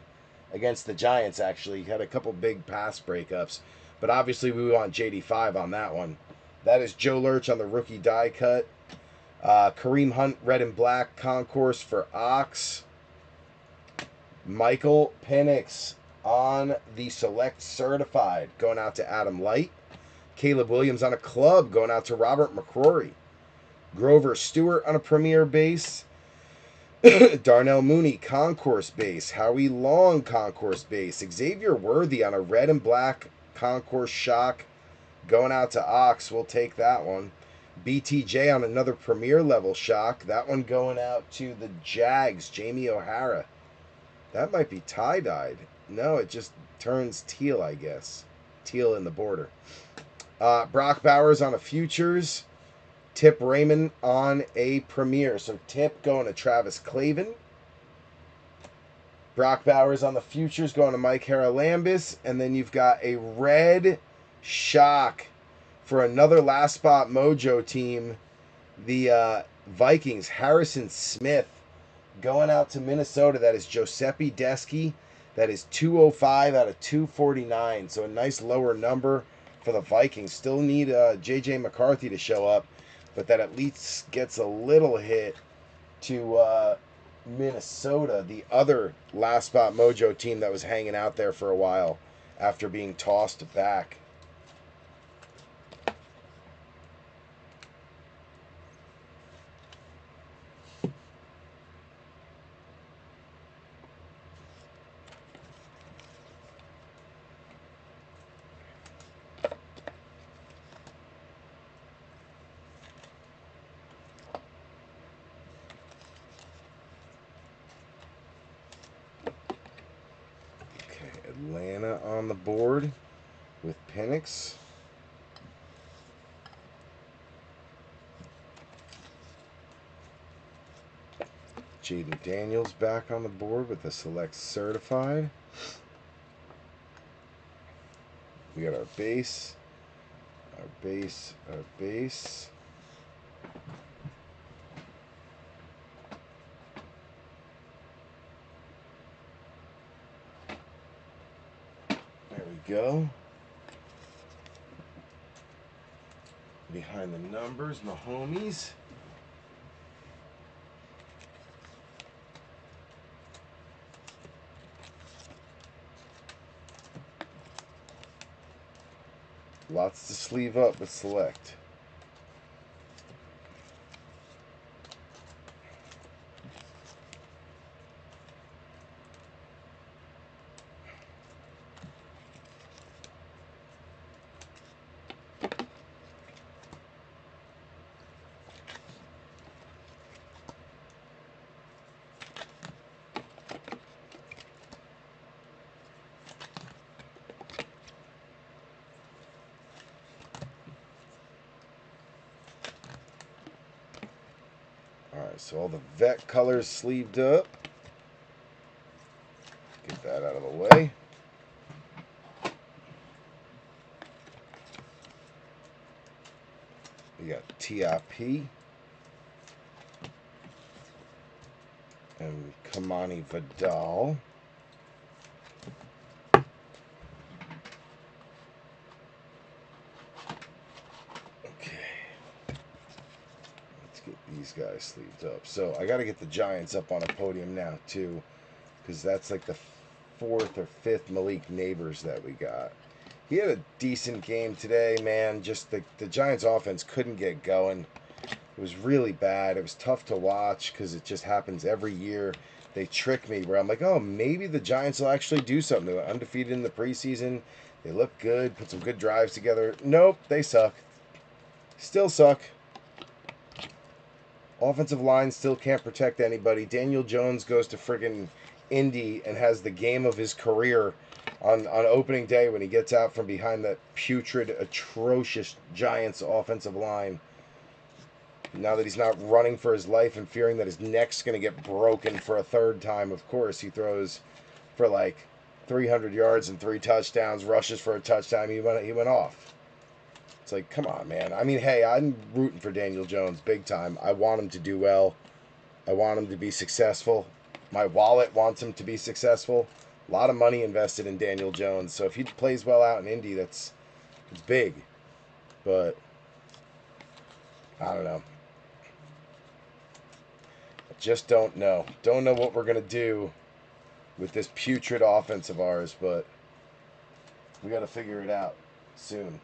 against the Giants, actually. He had a couple big pass breakups. But obviously we want JD5 on that one. That is Joe Lurch on the rookie die cut. Kareem Hunt, red and black concourse for Ox. Michael Penix on the select certified going out to Adam Light. Caleb Williams on a club going out to Robert McCrory. Grover Stewart on a premier base. Darnell Mooney concourse base. Howie Long concourse base. Xavier Worthy on a red and black concourse shock going out to Ox. We'll take that one. BTJ on another premier level shock. That one going out to the Jags. Jamie O'Hara. That might be tie-dyed. No, it just turns teal, I guess. Teal in the border. Brock Bowers on a futures. Tip Raymond on a premier. So Tip going to Travis Clavin. Brock Bowers on the futures going to Mike Haralambis. And then you've got a red shock for another last spot mojo team. The Vikings. Harrison Smith going out to Minnesota. That is Giuseppe Deschi. That is 205 out of 249. So a nice lower number for the Vikings. Still need J.J. McCarthy to show up. But that at least gets a little hit to Minnesota, the other last spot mojo team that was hanging out there for a while after being tossed back. Atlanta on the board with Penix. Jaden Daniels back on the board with the select certified. We got our base, our base, our base. Go. Behind the numbers, my homies. Lots to sleeve up with select. So all the vet colors sleeved up. Get that out of the way. We got TIP and Kamani Vidal. These guys sleeved up. So I got to get the Giants up on a podium now too, because that's like the 4th or 5th Malik Neighbors that we got. He had a decent game today, man. Just the Giants offense couldn't get going. It was really bad. It was tough to watch because it just happens every year. They trick me where I'm like, oh, maybe the Giants will actually do something. They were undefeated in the preseason. They look good, put some good drives together. Nope, they suck. Still suck. Offensive line still can't protect anybody. Daniel Jones goes to friggin' Indy and has the game of his career on opening day when he gets out from behind that putrid, atrocious Giants offensive line. Now that he's not running for his life and fearing that his neck's going to get broken for a 3rd time, of course, he throws for like 300 yards and 3 touchdowns, rushes for a touchdown. He went off. It's like, come on, man. I mean, hey, I'm rooting for Daniel Jones big time. I want him to do well. I want him to be successful. My wallet wants him to be successful. A lot of money invested in Daniel Jones. So if he plays well out in Indy, it's big. But I don't know. I just don't know. Don't know what we're going to do with this putrid offense of ours, but we got to figure it out soon.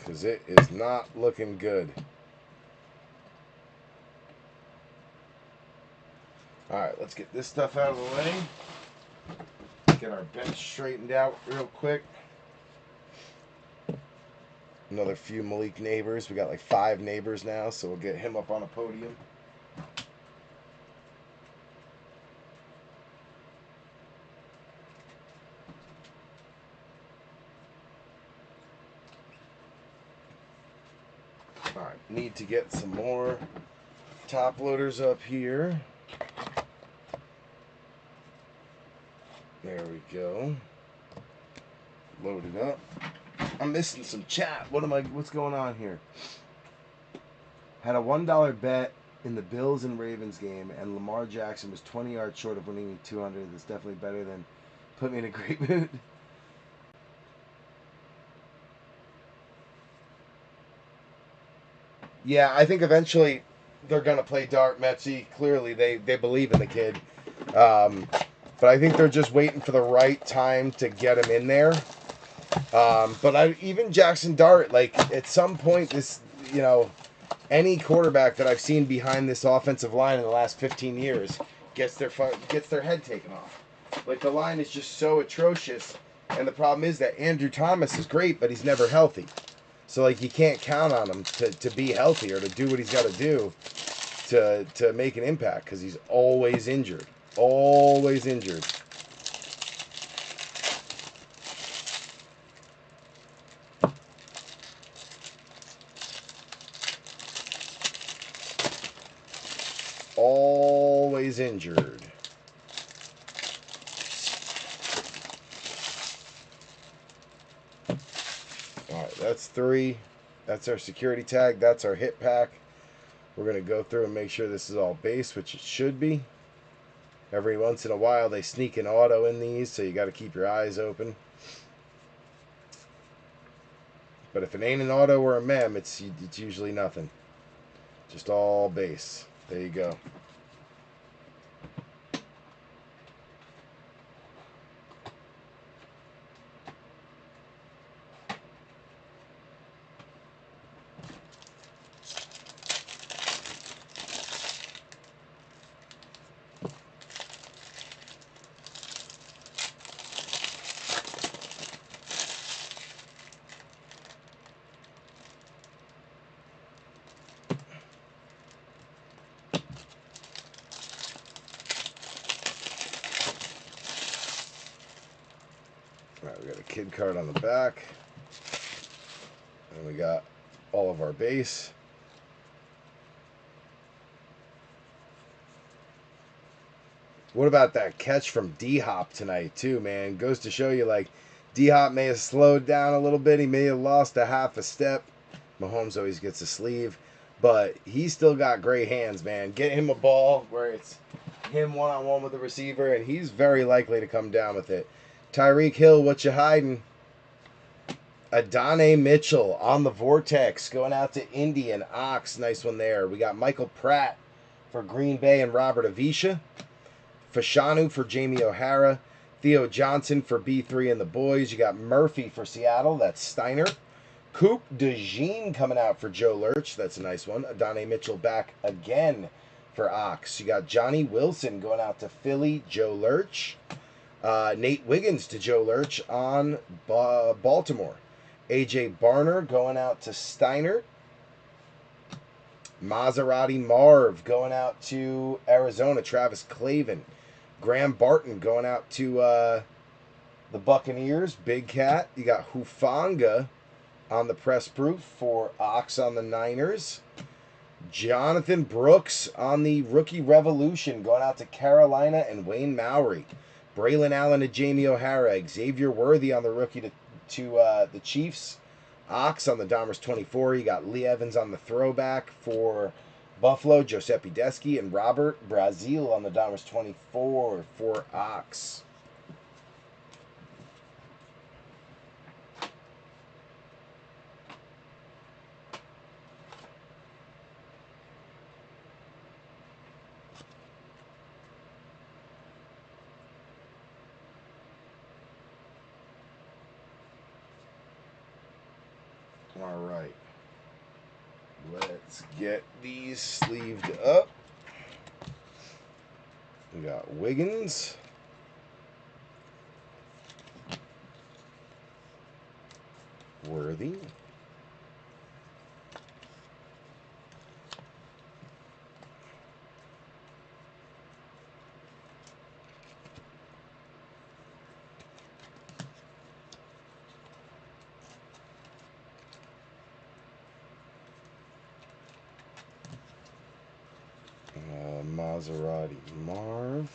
Because it is not looking good. Alright, let's get this stuff out of the way. Get our bench straightened out real quick. Another few Malik Neighbors. We got like 5 Neighbors now, so we'll get him up on a podium. Alright, need to get some more top loaders up here. There we go. Load it up. I'm missing some chat. What's going on here? Had a $1 bet in the Bills and Ravens game, and Lamar Jackson was 20 yards short of winning 200. That's definitely better than put me in a great mood. Yeah, I think eventually they're going to play Dart Metsy. Clearly, they believe in the kid. But I think they're just waiting for the right time to get him in there. But even Jackson Dart, like, at some point, this, any quarterback that I've seen behind this offensive line in the last 15 years gets their head taken off. Like, the line is just so atrocious. And the problem is that Andrew Thomas is great, but he's never healthy. So, like, you can't count on him to be healthy or to do what he's got to do to make an impact because he's always injured. Always injured. Always injured. Alright, that's 3. That's our security tag. That's our hit pack. We're going to go through and make sure this is all base, which it should be. Every once in a while, they sneak an auto in these, so you got to keep your eyes open. But if it ain't an auto or a mem, it's usually nothing. Just all base. There you go. Alright, we got a kid card on the back. And we got all of our base. What about that catch from D-Hop tonight, too, man? Goes to show you, like, D-Hop may have slowed down a little bit. He may have lost a half a step. Mahomes always gets a sleeve. But he's still got great hands, man. Get him a ball where it's him one-on-one with the receiver, and he's very likely to come down with it. Tyreek Hill, what you hiding? Adonai Mitchell on the Vortex going out to Indy and Ox. Nice one there. We got Michael Pratt for Green Bay and Robert Avisha. Fashanu for Jamie O'Hara. Theo Johnson for B3 and the boys. You got Murphy for Seattle. That's Steiner. Coop DeJean coming out for Joe Lurch. That's a nice one. Adonai Mitchell back again for Ox. You got Johnny Wilson going out to Philly. Joe Lurch. Nate Wiggins to Joe Lurch on Baltimore. AJ Barner going out to Steiner. Maserati Marv going out to Arizona. Travis Clavin. Graham Barton going out to the Buccaneers. Big Cat. You got Hufanga on the press proof for Ox on the Niners. Jonathan Brooks on the Rookie Revolution going out to Carolina and Wayne Mowry. Braylon Allen to Jamie O'Hara. Xavier Worthy on the rookie to the Chiefs. Ox on the Donruss 24. You got Lee Evans on the throwback for Buffalo. Giuseppe Deschi and Robert Brazil on the Donruss 24 for Ox. All right. Let's get these sleeved up. We got Wiggins. Worthy. Maserati Marv.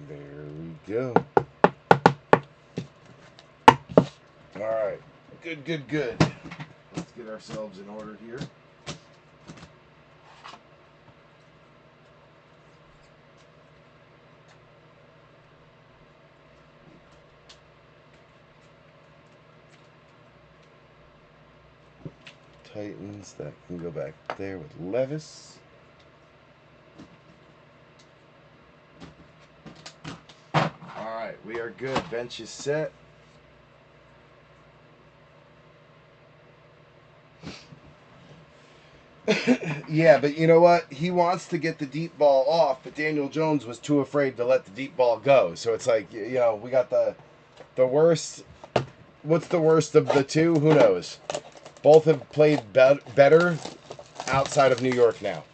There we go. All right. Good. Let's get ourselves in order here. Titans, that can go back there with Levis. Alright, we are good. Bench is set. Yeah, but you know what? He wants to get the deep ball off, but Daniel Jones was too afraid to let the deep ball go. So it's like, you know, we got the worst. What's the worst of the two? Who knows? Both have played better outside of New York now.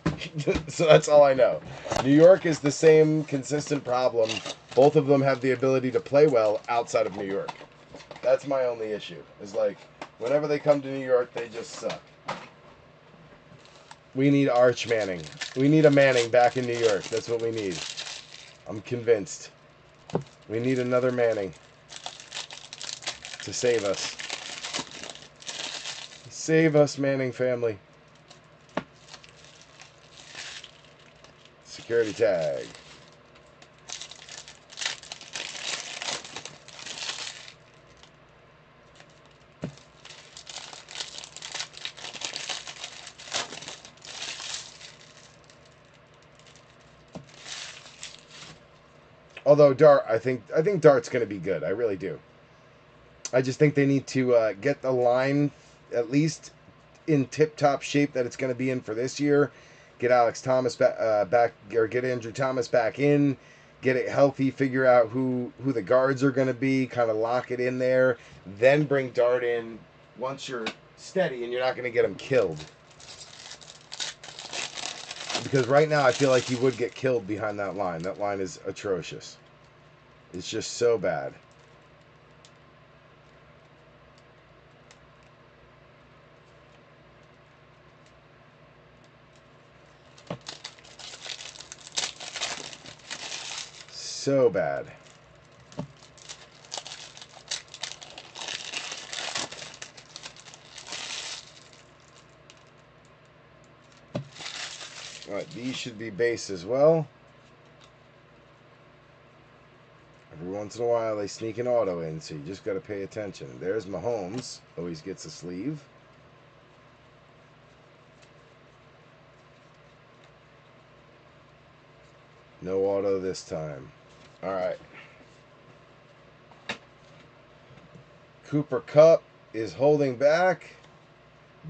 So that's all I know. New York is the same consistent problem. Both of them have the ability to play well outside of New York. That's my only issue. Is like, whenever they come to New York, they just suck. We need Arch Manning. We need a Manning back in New York. That's what we need. I'm convinced. We need another Manning to save us. Save us, Manning family. Security tag. Although Dart, I think Dart's going to be good. I really do. I just think they need to get the line at least in tip-top shape that it's going to be in for this year. Get Alex Thomas back, or get Andrew Thomas back in. Get it healthy. Figure out who the guards are going to be. Kind of lock it in there. Then bring Dart in once you're steady and you're not going to get him killed. Because right now I feel like he would get killed behind that line. That line is atrocious. It's just so bad. So bad. Alright, these should be base as well. Every once in a while they sneak an auto in, so you just got to pay attention. There's Mahomes. Always gets a sleeve. No auto this time. Alright. Cooper Kupp is holding back.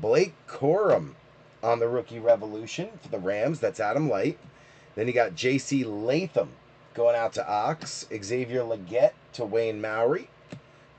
Blake Corum on the rookie revolution for the Rams. That's Adam Light. Then you got J.C. Latham going out to Ox. Xavier Legette to Wayne Mowry.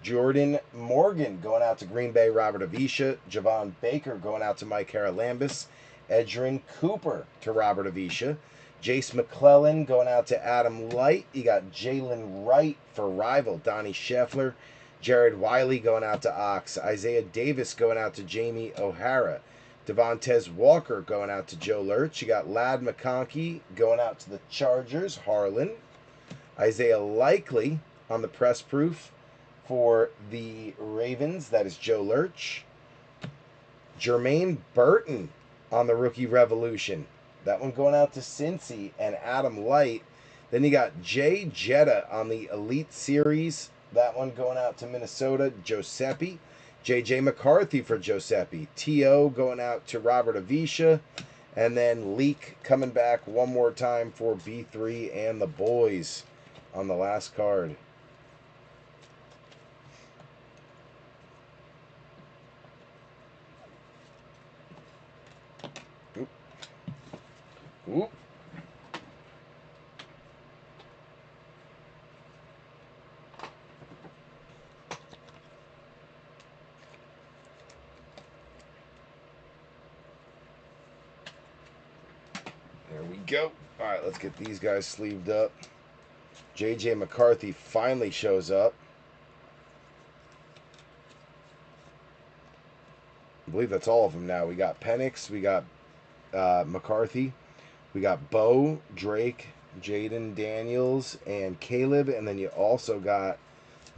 Jordan Morgan going out to Green Bay, Robert Avisha. Javon Baker going out to Mike Haralambis. Edgerrin Cooper to Robert Avisha. Jace McClellan going out to Adam Light. You got Jalen Wright for rival Donnie Scheffler. Jared Wiley going out to Ox. Isaiah Davis going out to Jamie O'Hara. Devontae Walker going out to Joe Lurch. You got Ladd McConkey going out to the Chargers, Harlan. Isaiah Likely on the press proof for the Ravens. That is Joe Lurch. Jermaine Burton on the rookie revolution. That one going out to Cincy and Adam Light. Then you got Jay Jetta on the Elite Series. That one going out to Minnesota, Giuseppe. J.J. McCarthy for Giuseppe. T.O. going out to Robert Avisha. And then Leak coming back one more time for B3 and the boys on the last card. Oop. Oop. There we go. All right, let's get these guys sleeved up. J.J. McCarthy finally shows up. I believe that's all of them now. We got Penix, we got McCarthy, we got Bo, Drake, Jaden Daniels, and Caleb, and then you also got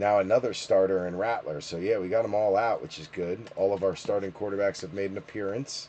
now another starter in Rattler. So yeah, we got them all out, which is good. All of our starting quarterbacks have made an appearance.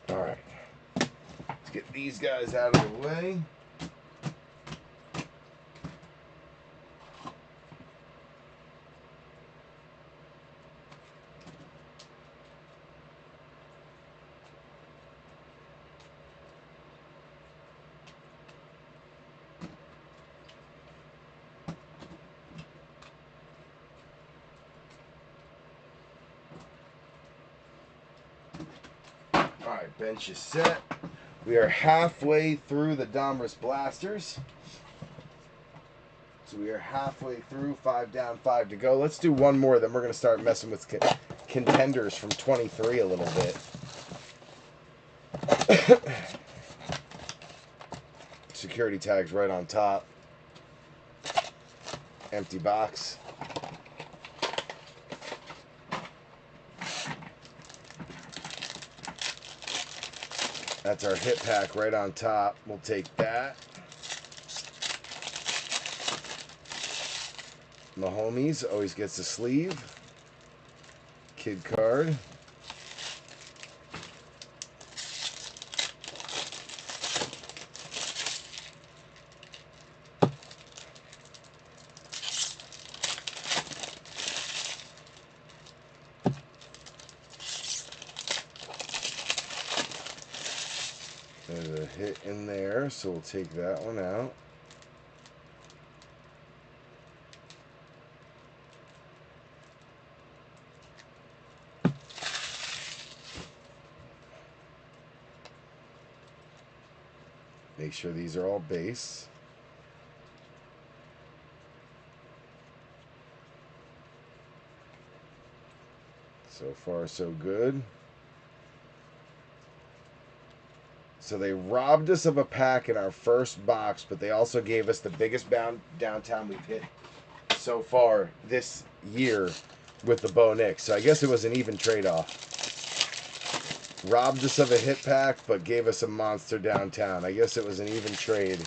All right, let's get these guys out of the way. All right, bench is set. We are halfway through the Donruss Blasters. So we are halfway through, 5 down, 5 to go. Let's do one more, then we're going to start messing with Contenders from 23 a little bit. Security tags right on top. Empty box. That's our hit pack right on top. We'll take that. Mahomes always gets a sleeve. Kid card. There's a hit in there, so we'll take that one out. Make sure these are all base. So far, so good. So they robbed us of a pack in our first box, but they also gave us the biggest downtown we've hit so far this year with the Bo Nix. So I guess it was an even trade-off. Robbed us of a hit pack, but gave us a monster downtown. I guess it was an even trade.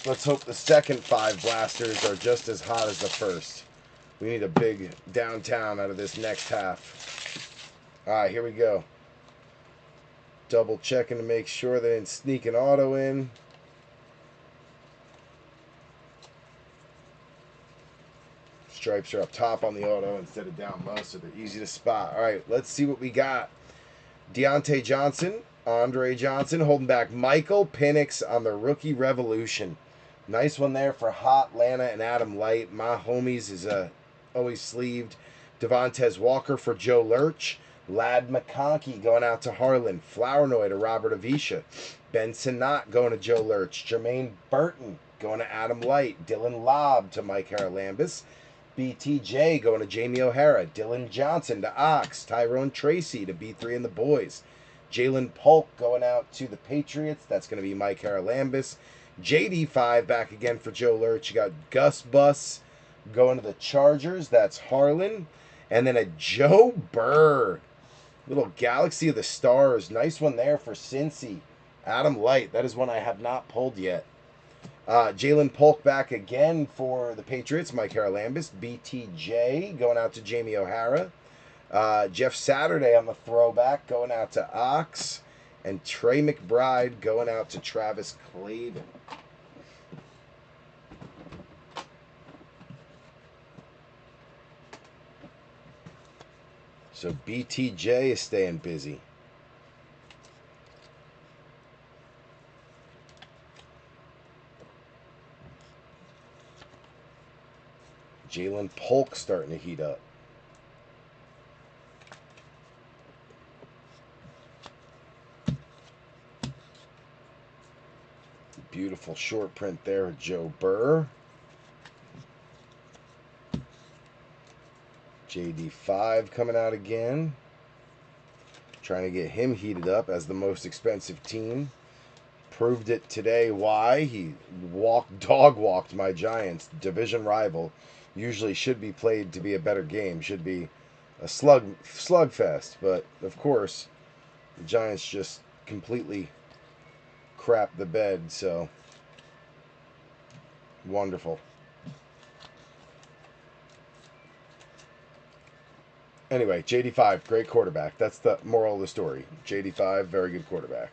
Let's hope the second 5 blasters are just as hot as the first. We need a big downtown out of this next half. All right, here we go. Double checking to make sure they didn't sneak an auto in. Stripes are up top on the auto instead of down low, so they're easy to spot. All right, let's see what we got. Deontay Johnson, Andre Johnson, holding back Michael Penix on the rookie revolution. Nice one there for Hot, Lana, and Adam Light. My homies is always sleeved. Devontae Walker for Joe Lurch. Lad McConkey going out to Harlan. Flournoy to Robert Avisha. Benson Knott going to Joe Lurch. Jermaine Burton going to Adam Light. Dylan Lobb to Mike Haralambis. BTJ going to Jamie O'Hara. Dylan Johnson to Ox. Tyrone Tracy to B3 and the boys. Jalen Polk going out to the Patriots. That's going to be Mike Haralambis. JD5 back again for Joe Lurch. You got Gus Bus going to the Chargers. That's Harlan. And then a Joe Burr. Little Galaxy of the Stars. Nice one there for Cincy. Adam Light. That is one I have not pulled yet. Jalen Polk back again for the Patriots. Mike Haralambis. BTJ going out to Jamie O'Hara. Jeff Saturday on the throwback going out to Ox. And Trey McBride going out to Travis Clavin. So BTJ is staying busy. Jalen Polk starting to heat up. Beautiful short print there with Joe Burr. JD5 coming out again. Trying to get him heated up as the most expensive team. Proved it today why. He dog walked my Giants. Division rival. Usually should be played to be a better game. Should be a slugfest. But, of course, the Giants just completely crap the bed. So, wonderful. Anyway, JD5, great quarterback. That's the moral of the story. JD5, very good quarterback.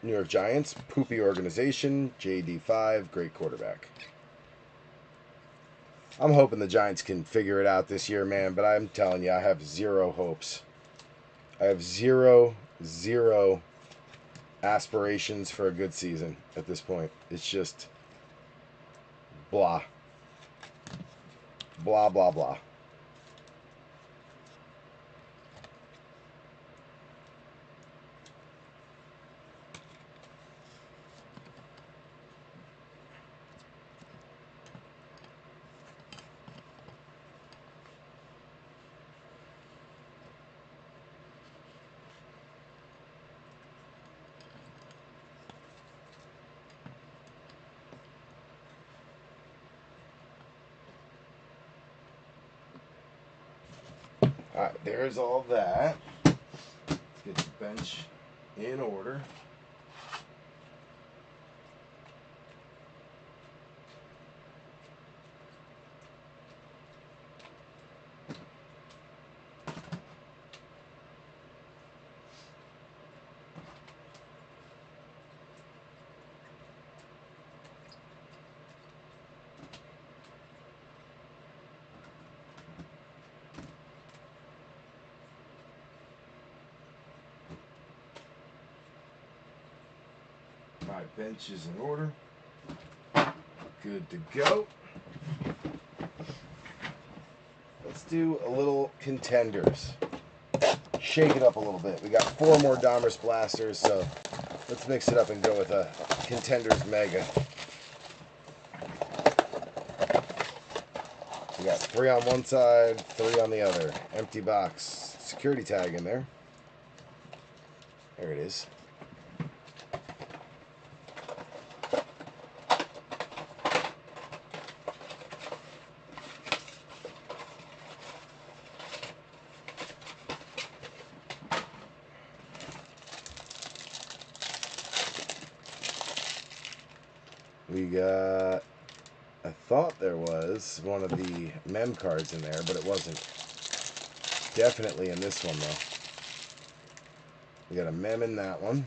New York Giants, poopy organization. JD5, great quarterback. I'm hoping the Giants can figure it out this year, man, but I'm telling you, I have zero hopes. I have zero aspirations for a good season at this point. It's just blah. Blah, blah, blah. All right, there's all that. Get the bench in order. My bench is in order. Good to go. Let's do a little Contenders. Shake it up a little bit. We got 4 more Donruss blasters, so let's mix it up and go with a Contenders Mega. We got 3 on one side, 3 on the other. Empty box. Security tag in there. There it is. We got, I thought there was one of the mem cards in there, but it wasn't. Definitely in this one, though. We got a mem in that one.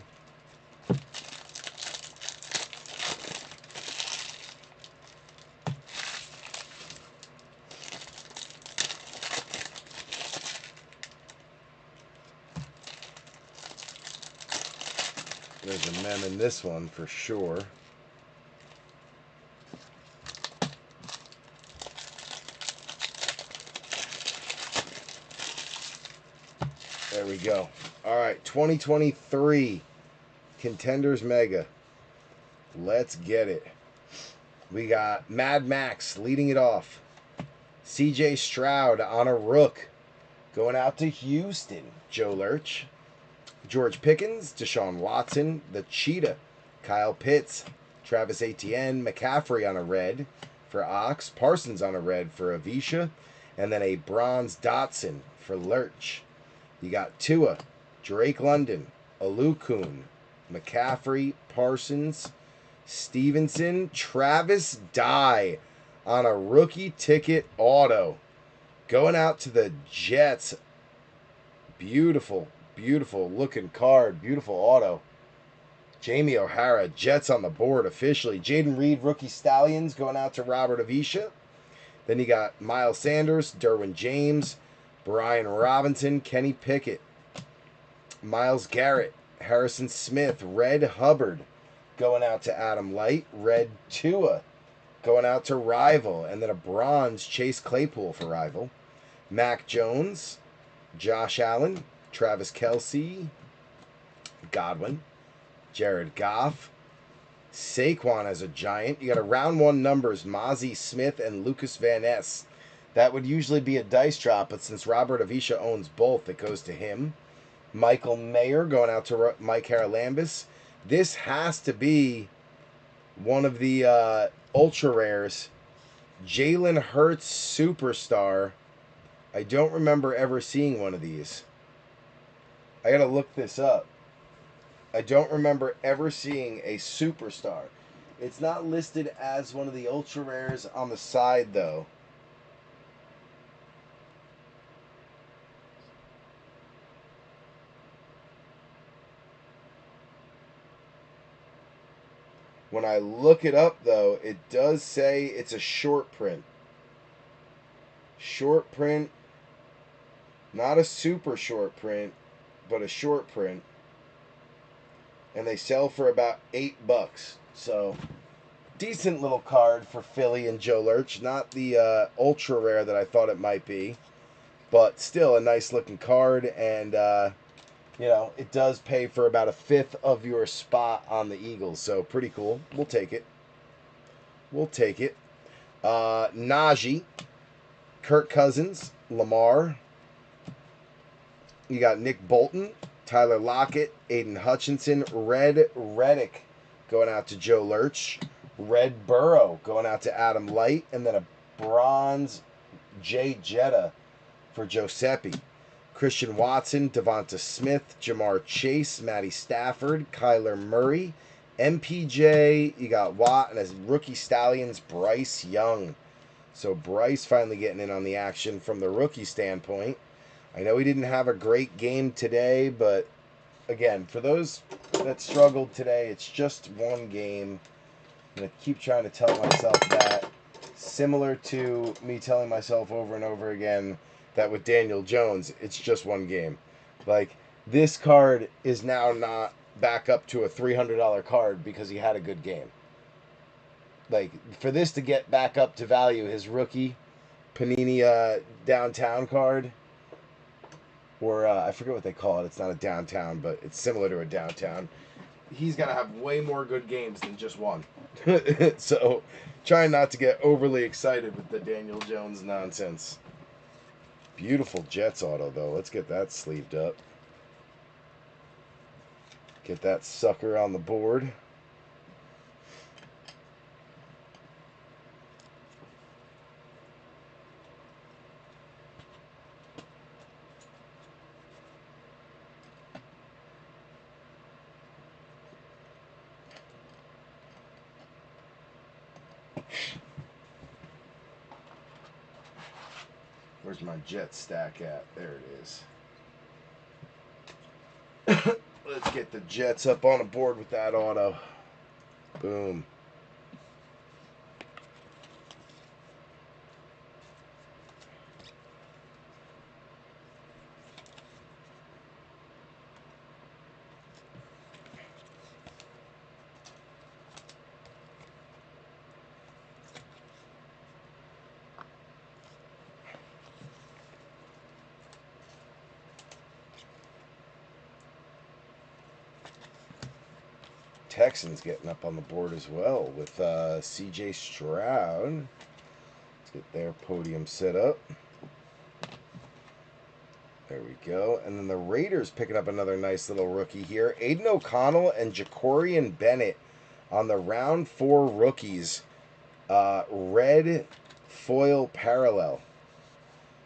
There's a mem in this one for sure. There we go. All right, 2023 Contenders Mega. Let's get it. We got Mad Max leading it off. CJ Stroud on a rook. Going out to Houston. Joe Lurch. George Pickens, Deshaun Watson, the Cheetah, Kyle Pitts, Travis Etienne, McCaffrey on a red for Ox, Parsons on a red for Avisha, and then a bronze Dotson for Lurch. You got Tua, Drake London, Alukun, McCaffrey, Parsons, Stevenson, Travis Dye on a rookie ticket auto. Going out to the Jets. Beautiful, beautiful looking card. Beautiful auto. Jamie O'Hara, Jets on the board officially. Jaden Reed, rookie Stallions, going out to Robert Avisha. Then you got Miles Sanders, Derwin James, Brian Robinson, Kenny Pickett, Myles Garrett, Harrison Smith, Red Hubbard, going out to Adam Light, Red Tua, going out to Rival, and then a bronze Chase Claypool for Rival. Mac Jones, Josh Allen, Travis Kelce, Godwin, Jared Goff, Saquon as a Giant. You got a round 1 numbers, Mozzie Smith and Lucas Van Ness. That would usually be a dice drop, but since Robert Avisha owns both, it goes to him. Michael Mayer going out to Mike Haralambis. This has to be one of the ultra rares. Jalen Hurts Superstar. I don't remember ever seeing one of these. I gotta look this up. I don't remember ever seeing a Superstar. It's not listed as one of the ultra rares on the side, though. When I look it up, though, it does say it's a short print. Short print. Not a super short print, but a short print. And they sell for about $8. So, decent little card for Philly and Joe Lurch. Not the ultra rare that I thought it might be. But still a nice looking card. And, you know, it does pay for about 1/5 of your spot on the Eagles. So, pretty cool. We'll take it. We'll take it. Najee, Kirk Cousins, Lamar. You got Nick Bolton, Tyler Lockett, Aiden Hutchinson, Red Reddick going out to Joe Lurch, Red Burrow going out to Adam Light, and then a bronze Jay Jetta for Giuseppe. Christian Watson, Devonta Smith, Jamar Chase, Matty Stafford, Kyler Murray, MPJ. You got Watt, and as rookie Stallions, Bryce Young. So Bryce finally getting in on the action from the rookie standpoint. I know he didn't have a great game today, but again, for those that struggled today, it's just one game. I'm going to keep trying to tell myself that. Similar to me telling myself over and over again that with Daniel Jones, it's just one game. Like, this card is now not back up to a $300 card because he had a good game. Like, for this to get back up to value, his rookie Panini downtown card, or I forget what they call it. It's not a downtown, but it's similar to a downtown. He's got to have way more good games than just one. So, trying not to get overly excited with the Daniel Jones nonsense. Beautiful Jets auto, though. Let's get that sleeved up. Get that sucker on the board. Where's my jet stack at? There it is. Let's get the Jets up on a board with that auto. Boom. Texans getting up on the board as well with C.J. Stroud. Let's get their podium set up. There we go. And then the Raiders picking up another nice little rookie here. Aiden O'Connell and Jacorian Bennett on the round 4 rookies. Red foil parallel.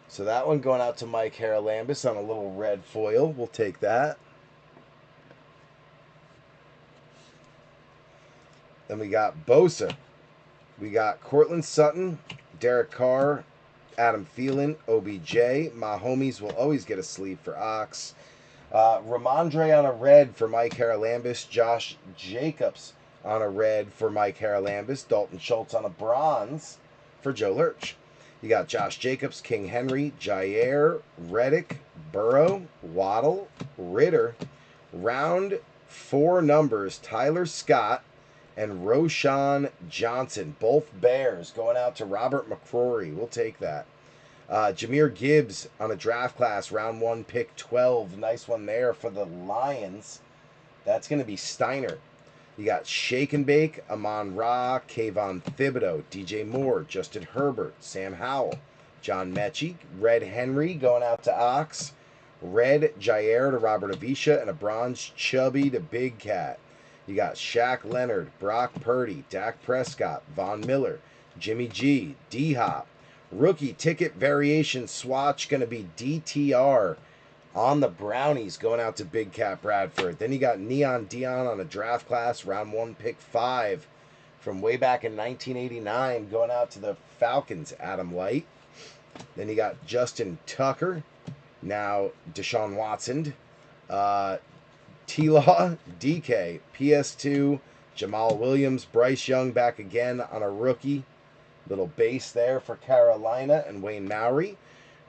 So that one going out to Mike Haralambis on a little red foil. We'll take that. Then we got Bosa. We got Cortland Sutton, Derek Carr, Adam Thielen, OBJ. My homies will always get a sleeve for Ox. Ramondre on a red for Mike Haralambis. Josh Jacobs on a red for Mike Haralambis. Dalton Schultz on a bronze for Joe Lurch. You got Josh Jacobs, King Henry, Jair, Reddick, Burrow, Waddle, Ritter. Round 4 numbers, Tyler Scott and Roshan Johnson, both Bears, going out to Robert McCrory. We'll take that. Jahmyr Gibbs on a draft class, round 1, pick 12. Nice one there for the Lions. That's going to be Steiner. You got Shake and Bake, Amon Ra, Kayvon Thibodeau, DJ Moore, Justin Herbert, Sam Howell, John Mechie, Red Henry going out to Ox, Red Jair to Robert Avisha, and a bronze Chubby to Big Cat. You got Shaq Leonard, Brock Purdy, Dak Prescott, Von Miller, Jimmy G, D-Hop. Rookie ticket variation swatch going to be DTR on the Brownies going out to Big Cat Bradford. Then you got Neon Dion on a draft class, round 1, pick 5 from way back in 1989 going out to the Falcons, Adam Light. Then you got Justin Tucker, now Deshaun Watson. T-Law, DK, PS2, Jamal Williams, Bryce Young back again on a rookie. Little base there for Carolina and Wayne Maury.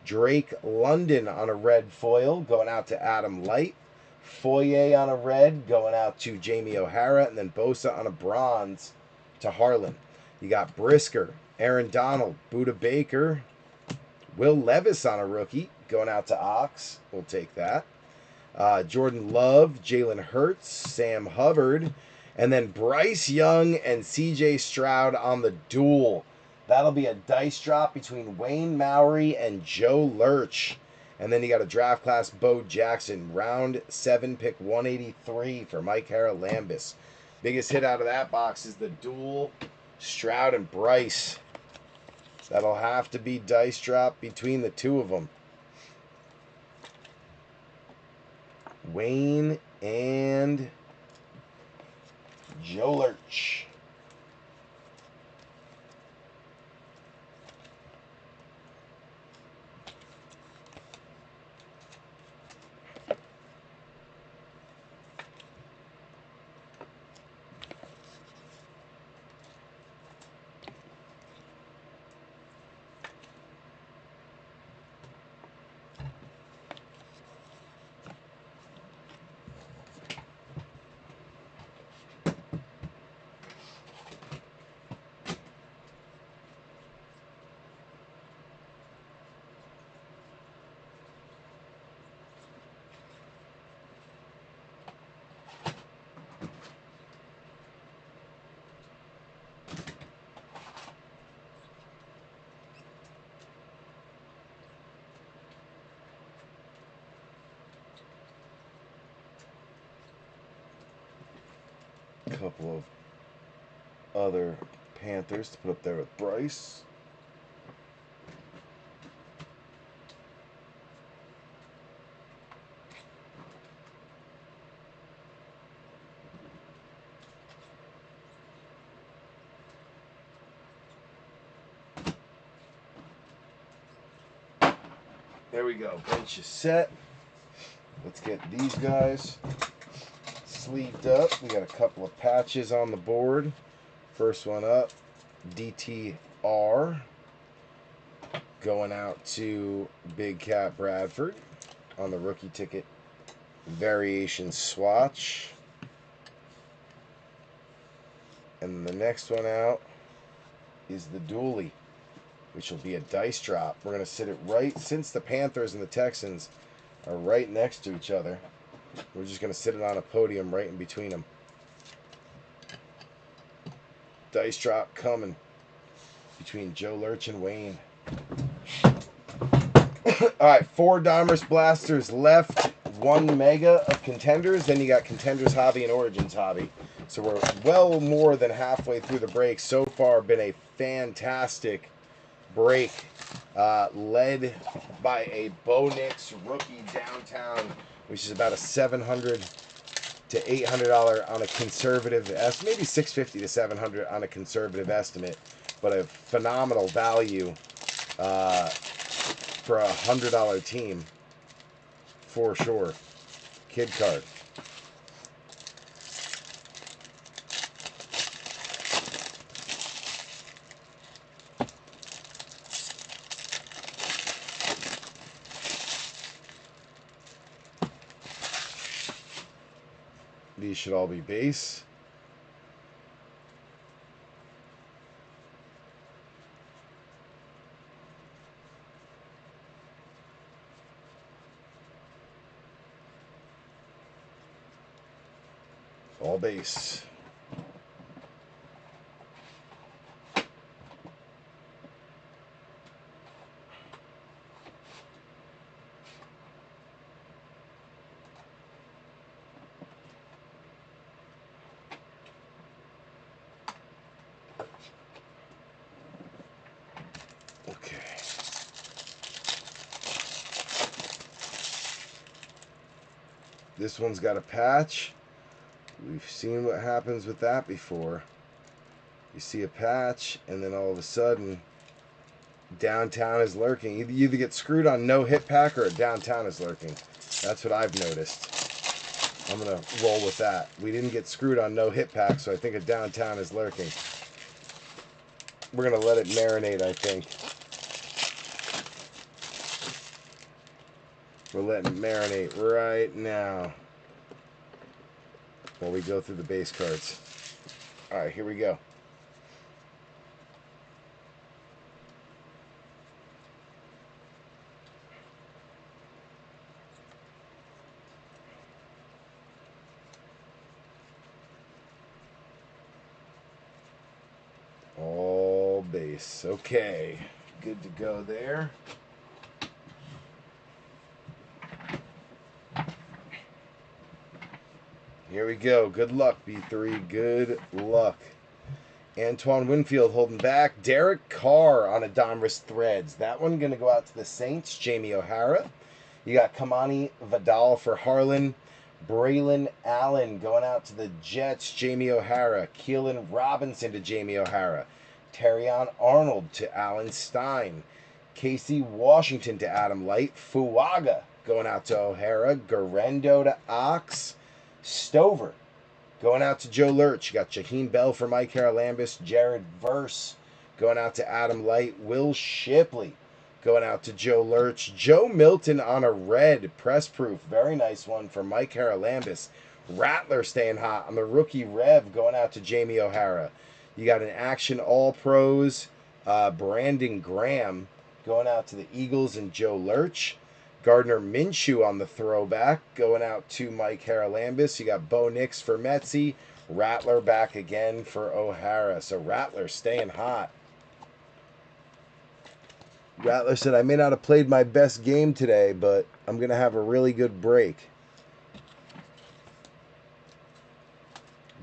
Drake London on a red foil going out to Adam Light. Foye on a red going out to Jamie O'Hara. And then Bosa on a bronze to Harlan. You got Brisker, Aaron Donald, Buda Baker. Will Levis on a rookie going out to Ox. We'll take that. Jordan Love, Jalen Hurts, Sam Hubbard, and then Bryce Young and C.J. Stroud on the duel. That'll be a dice drop between Wayne Maury and Joe Lurch. And then you got a draft class Bo Jackson, round 7, pick 183 for Mike Haralambis. Biggest hit out of that box is the duel Stroud and Bryce. That'll have to be dice drop between the two of them. Wayne and Joe Lurch. Couple of other Panthers to put up there with Bryce. There we go. Bench is set. Let's get these guys sleeved up. We got a couple of patches on the board. First one up, DTR. Going out to Big Cat Bradford on the rookie ticket variation swatch. And the next one out is the dually, which will be a dice drop. We're going to sit it right, since the Panthers and the Texans are right next to each other, we're just going to sit it on a podium right in between them. Dice drop coming between Joe Lurch and Wayne. Alright, 4 Donruss blasters left, 1 mega of Contenders, then you got Contenders Hobby and Origins Hobby. So we're well more than halfway through the break. So far, been a fantastic break, led by a Bo Nix rookie downtown, which is about a $700 to $800 on a conservative estimate, maybe $650 to $700 on a conservative estimate, but a phenomenal value for a $100 team for sure. Kid card. These should all be base. All base. Okay. This one's got a patch. We've seen what happens with that before. You see a patch, and then all of a sudden, downtown is lurking. You either get screwed on no hit pack or a downtown is lurking. That's what I've noticed. I'm going to roll with that. We didn't get screwed on no hit pack, so I think a downtown is lurking. We're going to let it marinate, I think. We're letting it marinate right now while we go through the base cards. Alright, here we go. All base. Okay. Good to go there. Here we go. Good luck, B3. Good luck. Antoine Winfield holding back. Derek Carr on a Donruss Threads. That one going to go out to the Saints. Jamie O'Hara. You got Kamani Vidal for Harlan. Braylon Allen going out to the Jets, Jamie O'Hara. Keelan Robinson to Jamie O'Hara. Terrion Arnold to Alan Stein. Casey Washington to Adam Light. Fuaga going out to O'Hara. Garendo to Ox. Stover going out to Joe Lurch. You got Jaheim Bell for Mike Haralambis. Jared Verse going out to Adam Light. Will Shipley going out to Joe Lurch. Joe Milton on a red press proof. Very nice one for Mike Haralambis. Rattler staying hot on the rookie Rev going out to Jamie O'Hara. You got an Action All-Pros, Brandon Graham going out to the Eagles and Joe Lurch. Gardner Minshew on the throwback going out to Mike Haralambis. You got Bo Nix for Metzi. Rattler back again for O'Hara. So Rattler staying hot. Rattler said, I may not have played my best game today, but I'm going to have a really good break.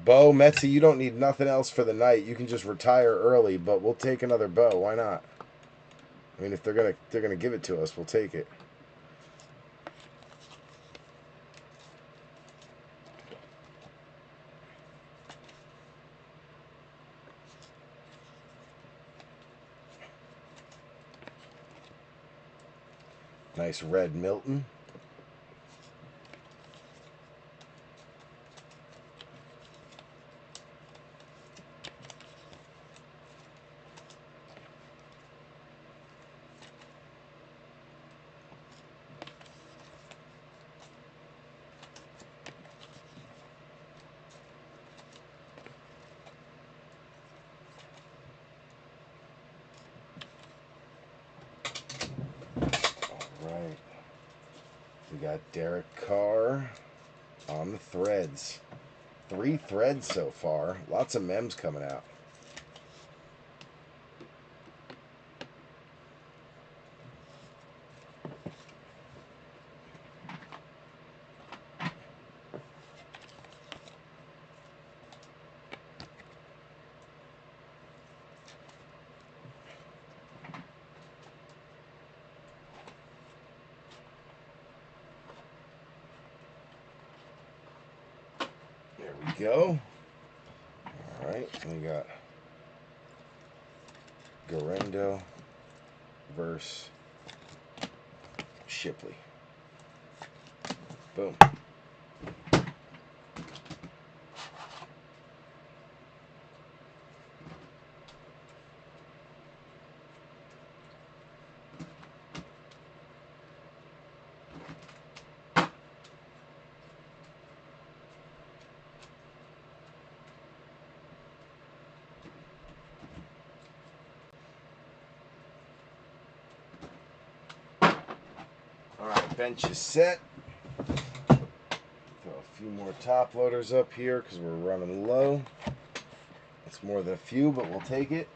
Bo, Metzi, you don't need nothing else for the night. You can just retire early, but we'll take another Bo. Why not? I mean, if they're gonna give it to us, we'll take it. Nice red Milton. Right. We got Derek Carr on the threads. 3 threads so far. Lots of mems coming out. There we go. All right, we got Garendo versus Shipley. Boom. Alright, bench is set. Throw a few more top loaders up here because we're running low. It's more than a few, but we'll take it.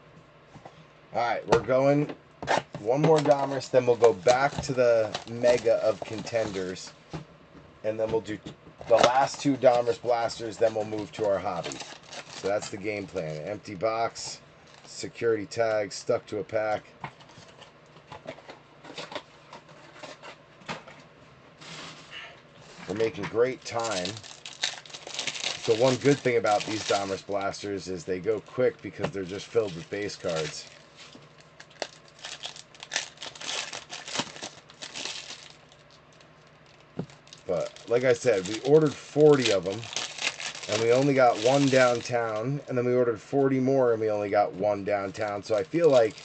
Alright, we're going one more Donruss, then we'll go back to the Mega of Contenders. And then we'll do the last 2 Donruss blasters, then we'll move to our hobby. So that's the game plan. Empty box, security tag, stuck to a pack. We're making great time. The one good thing about these Donruss blasters is they go quick because they're just filled with base cards. But like I said, we ordered 40 of them and we only got 1 downtown, and then we ordered 40 more and we only got 1 downtown. So I feel like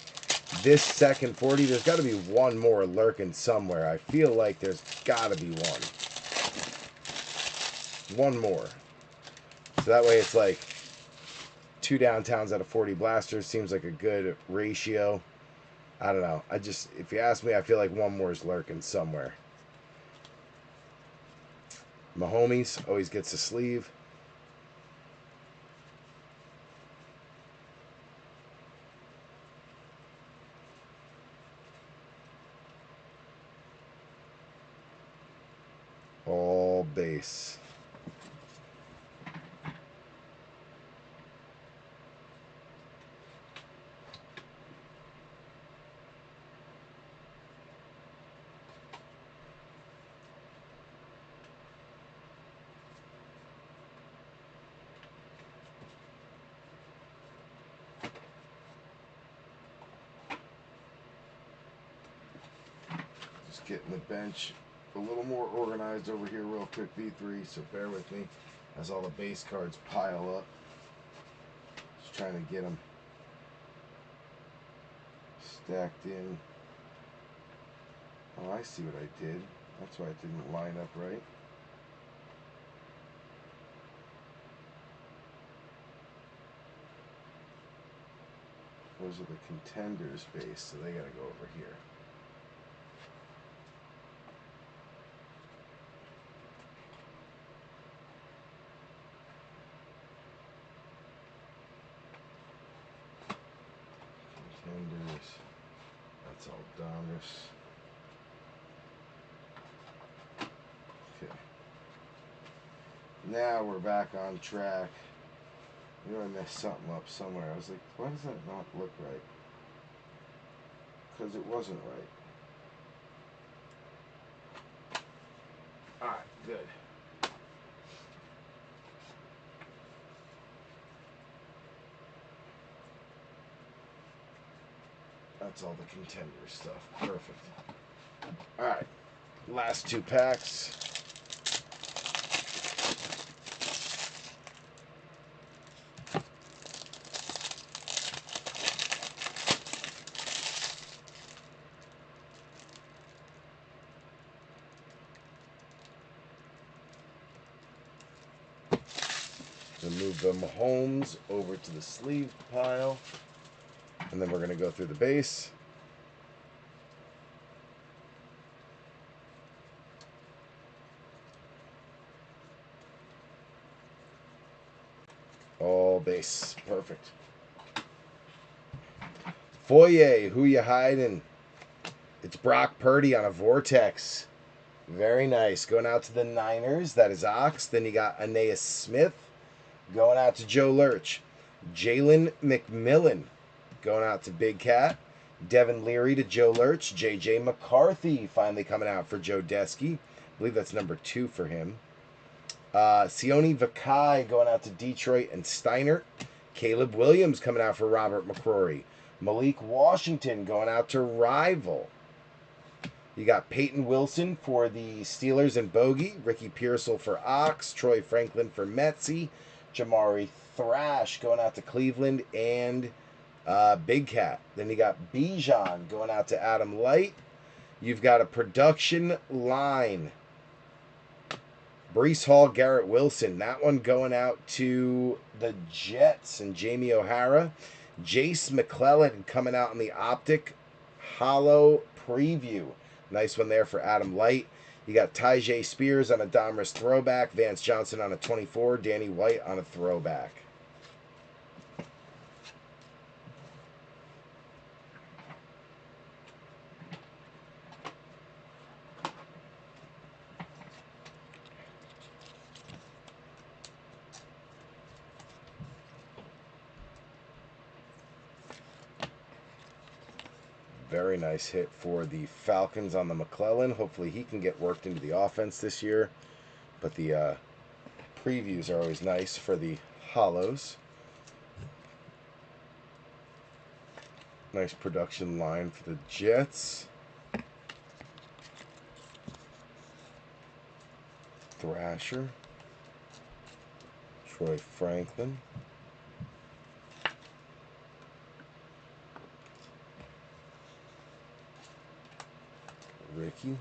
this second 40, there's got to be 1 more lurking somewhere. I feel like there's got to be one more. So that way it's like 2 downtowns out of 40 blasters seems like a good ratio. I don't know. If you ask me, I feel like 1 more is lurking somewhere. Mahomes always gets a sleeve. All base. getting the bench a little more organized over here real quick, V3, so bear with me as all the base cards pile up. Just trying to get them stacked in. Oh, I see what I did. That's why it didn't line up right. Those are the Contenders base, so they gotta go over here. Contenders. That's all Donruss. Okay. Now we're back on track. I knew I messed something up somewhere. I was like, why does that not look right? Because it wasn't right. Alright, good. That's all the Contender stuff. Perfect. Alright. Last two packs. So move the Mahomes over to the sleeve pile. And then we're going to go through the base. All base. Perfect. Foyer, who you hiding? It's Brock Purdy on a Vortex. Very nice. Going out to the Niners. That is Ox. Then you got Aeneas Smith. Going out to Joe Lurch. Jalen McMillan. Going out to Big Cat. Devin Leary to Joe Lurch. J.J. McCarthy finally coming out for Joe Desky. I believe that's number 2 for him. Sione Vakai going out to Detroit and Steiner. Caleb Williams coming out for Robert McCrory. Malik Washington going out to Rival. You got Peyton Wilson for the Steelers and Bogey. Ricky Pearsall for Ox. Troy Franklin for Metsy. Jamari Thrash going out to Cleveland and Big Cat. Then you got Bijan going out to Adam Light. You've got a production line. Breece Hall, Garrett Wilson. That one going out to the Jets and Jamie O'Hara. Jace McClellan coming out in the Optic Hollow Preview. Nice one there for Adam Light. You got Tyjae Spears on a Donruss throwback. Vance Johnson on a 24. Danny White on a throwback. Very nice hit for the Falcons on the McClellan. Hopefully he can get worked into the offense this year. But the previews are always nice for the hollows. Nice production line for the Jets. Thrasher. Troy Franklin. Ricky.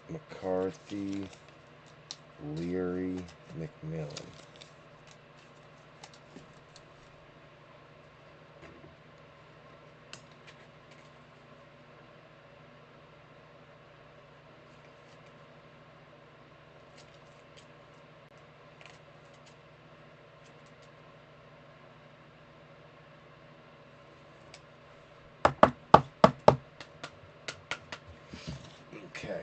McCarthy, Leary, McMillan. Okay.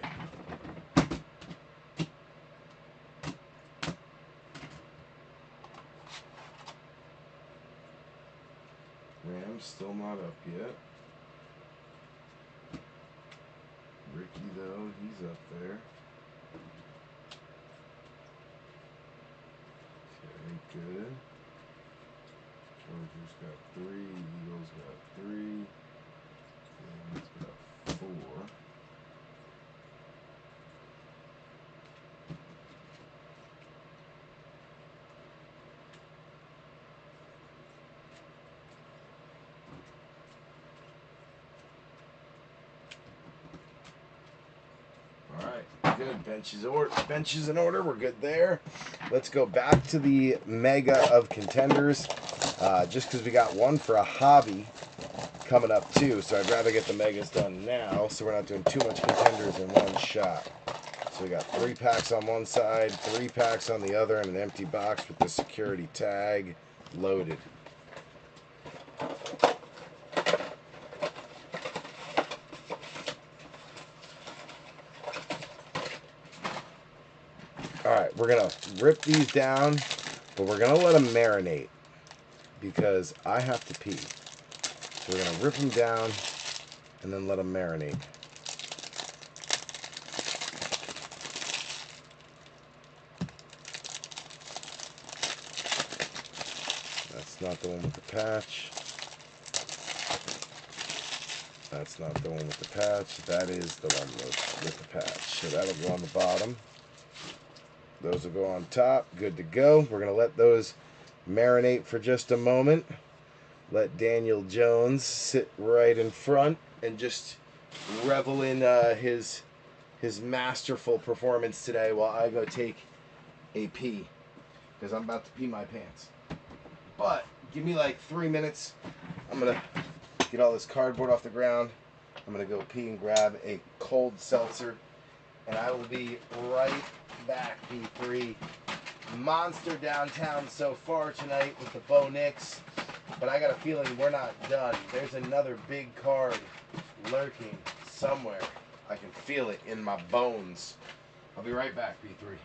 Ram's still not up yet. Ricky, though, he's up there. Okay, good. Chargers got 3. Eagles got 3. Rams got 4. Alright, good. Bench is in order. We're good there. Let's go back to the mega of contenders. Just because we got one for a hobby coming up too, so I'd rather get the megas done now so we're not doing too much contenders in one shot. So we got 3 packs on one side, 3 packs on the other, and an empty box with the security tag loaded. Alright, we're going to rip these down, but we're going to let them marinate because I have to pee. So we're going to rip them down and then let them marinate. That's not the one with the patch. That's not the one with the patch. That is the one with the patch. So that'll go on the bottom. Those will go on top. Good to go. We're going to let those marinate for just a moment. Let Daniel Jones sit right in front and just revel in his masterful performance today while I go take a pee. Because I'm about to pee my pants. But give me like 3 minutes. I'm going to get all this cardboard off the ground. I'm going to go pee and grab a cold seltzer. And I will be right back, B3. Monster downtown so far tonight with the Bo Nix. But I got a feeling we're not done. There's another big card lurking somewhere. I can feel it in my bones. I'll be right back, B3.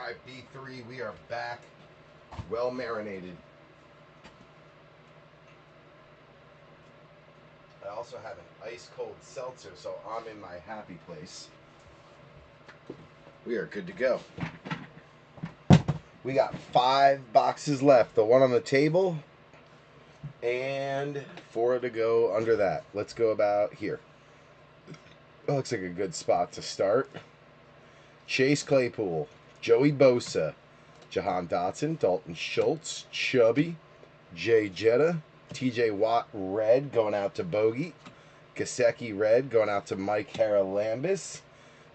Alright, B3, we are back. Well marinated. I also have an ice cold seltzer, so I'm in my happy place. We are good to go. We got 5 boxes left. The one on the table and 4 to go under that. Let's go about here. That looks like a good spot to start. Chase Claypool, Joey Bosa, Jahan Dotson, Dalton Schultz, Chubby, Jay Jetta, TJ Watt red going out to Bogey, Gasecki red going out to Mike Haralambis,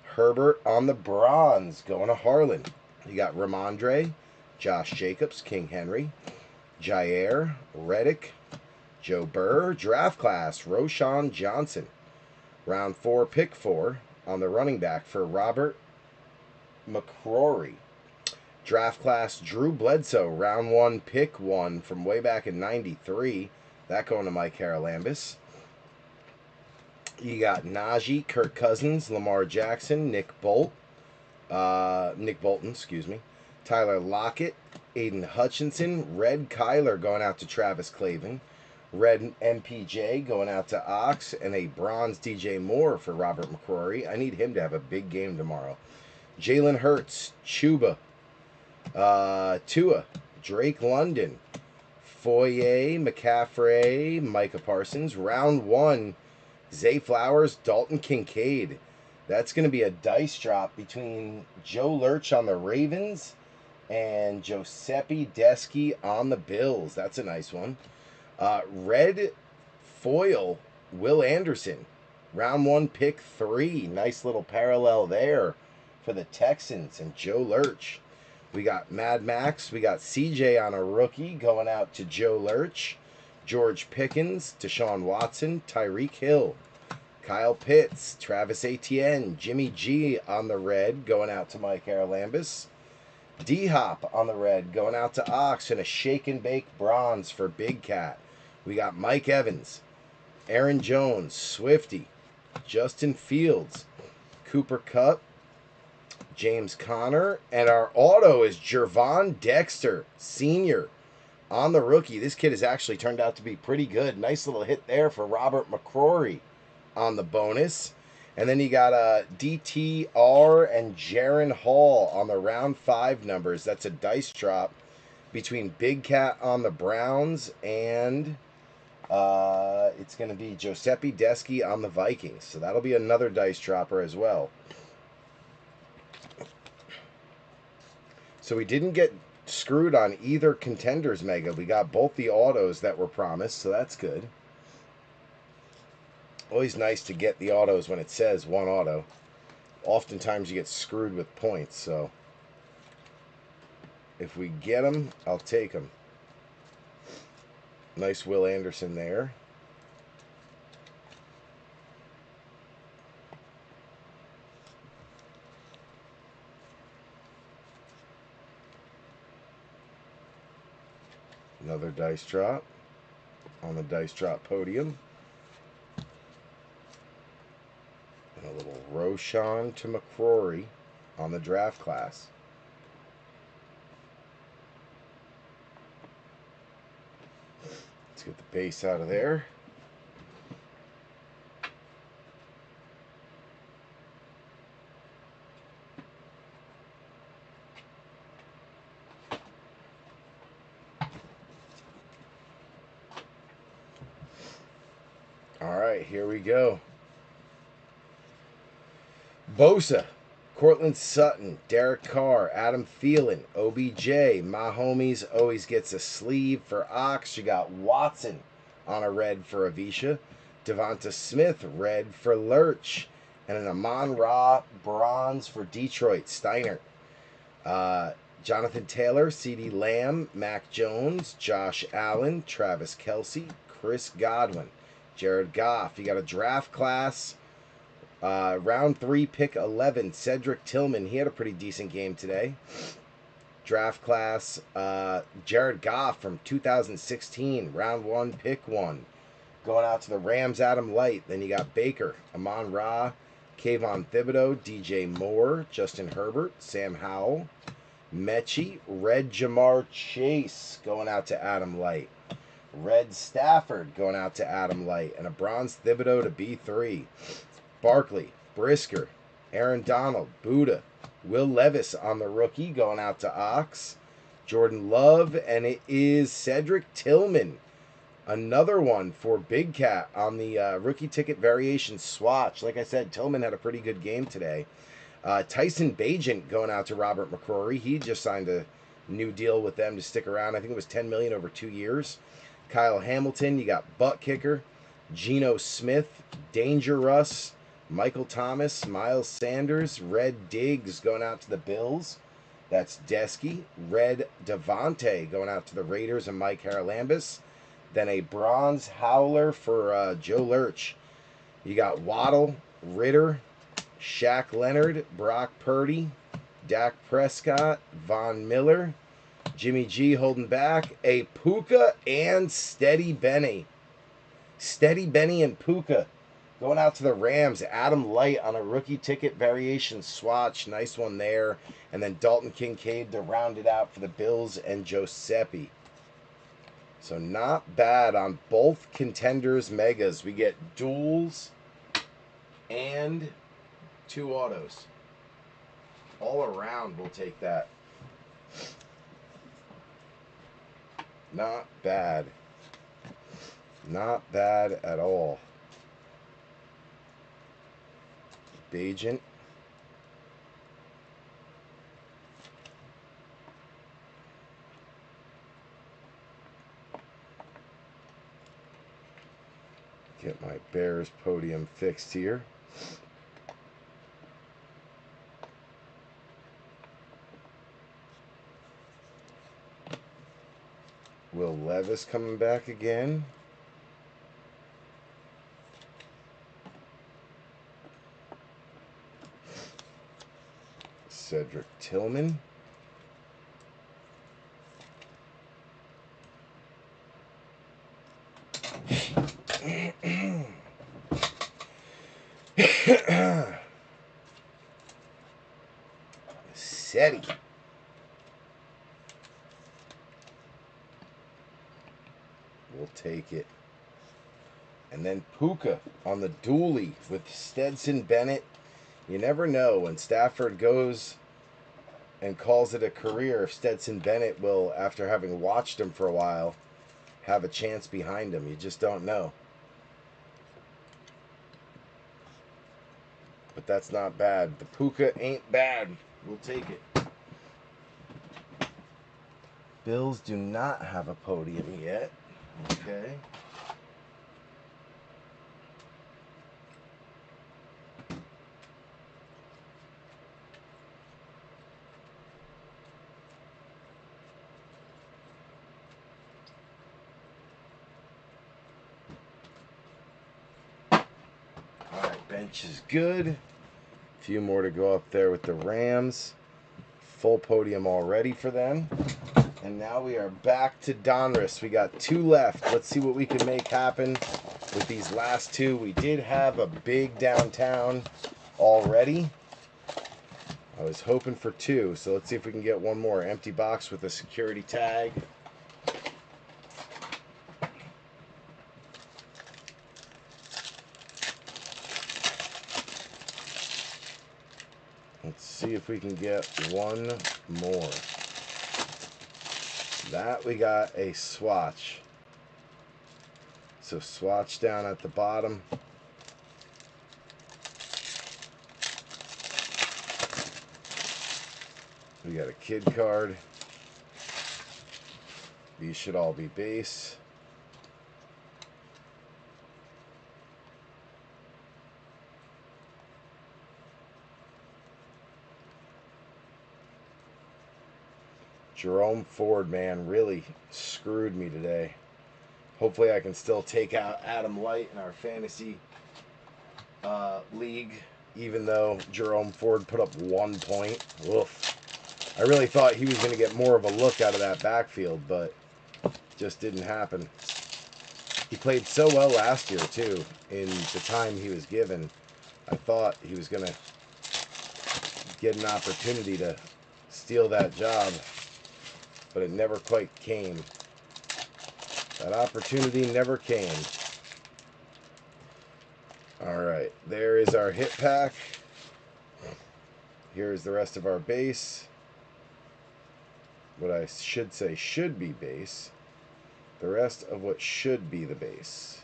Herbert on the bronze going to Harlan. You got Ramondre, Josh Jacobs, King Henry, Jair, Reddick, Joe Burr, draft class, Roshan Johnson. Round 4, pick 4 on the running back for Robert McCrory. Draft class, Drew Bledsoe. Round 1, pick 1 from way back in '93. That going to Mike Haralambis. You got Najee, Kirk Cousins, Lamar Jackson, Nick Bolton, excuse me. Tyler Lockett, Aiden Hutchinson, Red Kyler going out to Travis Clavin. Red MPJ going out to Ox, and a bronze DJ Moore for Robert McCrory. I need him to have a big game tomorrow. Jalen Hurts, Chuba, Tua, Drake London, Foye, McCaffrey, Micah Parsons. Round 1, Zay Flowers, Dalton Kincaid. That's going to be a dice drop between Joe Lurch on the Ravens and Giuseppe Deschi on the Bills. That's a nice one. Red foil, Will Anderson. Round 1, pick 3. Nice little parallel there for the Texans and Joe Lurch. We got Mad Max. We got CJ on a rookie going out to Joe Lurch. George Pickens, Deshaun Watson, Tyreek Hill. Kyle Pitts, Travis Etienne, Jimmy G on the red going out to Mike Haralambis. D-Hop on the red going out to Ox, and a shake and bake bronze for Big Cat. We got Mike Evans, Aaron Jones, Swifty, Justin Fields, Cooper Kupp, James Conner, and our auto is Jervon Dexter, senior, on the rookie. This kid has actually turned out to be pretty good. Nice little hit there for Robert McCrory on the bonus. And then you got DTR and Jaron Hall on the round 5 numbers. That's a dice drop between Big Cat on the Browns and it's going to be Giuseppe Deschi on the Vikings. So that'll be another dice dropper as well. So we didn't get screwed on either Contenders Mega. We got both the autos that were promised, so that's good. Always nice to get the autos when it says one auto. Oftentimes you get screwed with points, so if we get them, I'll take them. Nice Will Anderson there. Another dice drop on the dice drop podium. And a little Roshan to McCrory on the draft class. Let's get the base out of there. All right, here we go. Bosa, Cortland Sutton, Derek Carr, Adam Thielen, OBJ. My homies always gets a sleeve for Ox. You got Watson on a red for Avisha. Devonta Smith, red for Lurch. And an Amon-Ra bronze for Detroit, Steiner. Jonathan Taylor, CeeDee Lamb, Mac Jones, Josh Allen, Travis Kelce, Chris Godwin, Jared Goff. You got a draft class. Round 3, pick 11, Cedric Tillman. He had a pretty decent game today. Draft class, Jared Goff from 2016. Round 1, pick 1. Going out to the Rams, Adam Light. Then you got Baker, Amon-Ra, Kayvon Thibodeau, DJ Moore, Justin Herbert, Sam Howell, Mechie, red Jamar Chase going out to Adam Light. Red Stafford going out to Adam Light. And a bronze Thibodeau to B3. Barkley, Brisker, Aaron Donald, Buddha, Will Levis on the rookie going out to Ox. Jordan Love, and it is Cedric Tillman. Another one for Big Cat on the rookie ticket variation swatch. Like I said, Tillman had a pretty good game today. Tyson Bagent going out to Robert McCrory. He just signed a new deal with them to stick around. I think it was $10 million over 2 years. Kyle Hamilton, you got Butt Kicker, Geno Smith, Danger Russ, Michael Thomas, Miles Sanders, Red Diggs going out to the Bills. That's Desky. Red Devontae going out to the Raiders and Mike Haralambis. Then a bronze howler for Joe Lurch. You got Waddle, Ritter, Shaq Leonard, Brock Purdy, Dak Prescott, Von Miller, Jimmy G holding back, a Puka and Steady Benny. Steady Benny and Puka going out to the Rams. Adam Light on a rookie ticket variation swatch. Nice one there. And then Dalton Kincaid to round it out for the Bills and Giuseppe. So not bad on both Contenders megas. We get duels and 2 autos. All around, we'll take that. Not bad. Not bad at all. Bagent. Get my Bears podium fixed here. Will Levis coming back again. Cedric Tillman. Seti. We'll take it. And then Puka on the dually with Stetson Bennett. You never know when Stafford goes and calls it a career if Stetson Bennett will, after having watched him for a while, have a chance behind him. You just don't know. But that's not bad. The Puka ain't bad. We'll take it. Bills do not have a podium yet. Okay. Alright, bench is good. A few more to go up there with the Rams. Full podium already for them. And now we are back to Donruss. We got 2 left. Let's see what we can make happen with these last 2. We did have a big downtown already. I was hoping for 2, so let's see if we can get one more. Empty box with a security tag. Let's see if we can get one more. That we got a swatch. So swatch down at the bottom. We got a kid card. These should all be base. Jerome Ford, man, really screwed me today. Hopefully I can still take out Adam Light in our fantasy league, even though Jerome Ford put up 1 point. Oof. I really thought he was going to get more of a look out of that backfield, but just didn't happen. He played so well last year, too, in the time he was given. I thought he was going to get an opportunity to steal that job, but it never quite came. That opportunity never came. All right, there is our hit pack. Here's the rest of our base. What I should say should be base. The rest of what should be the base.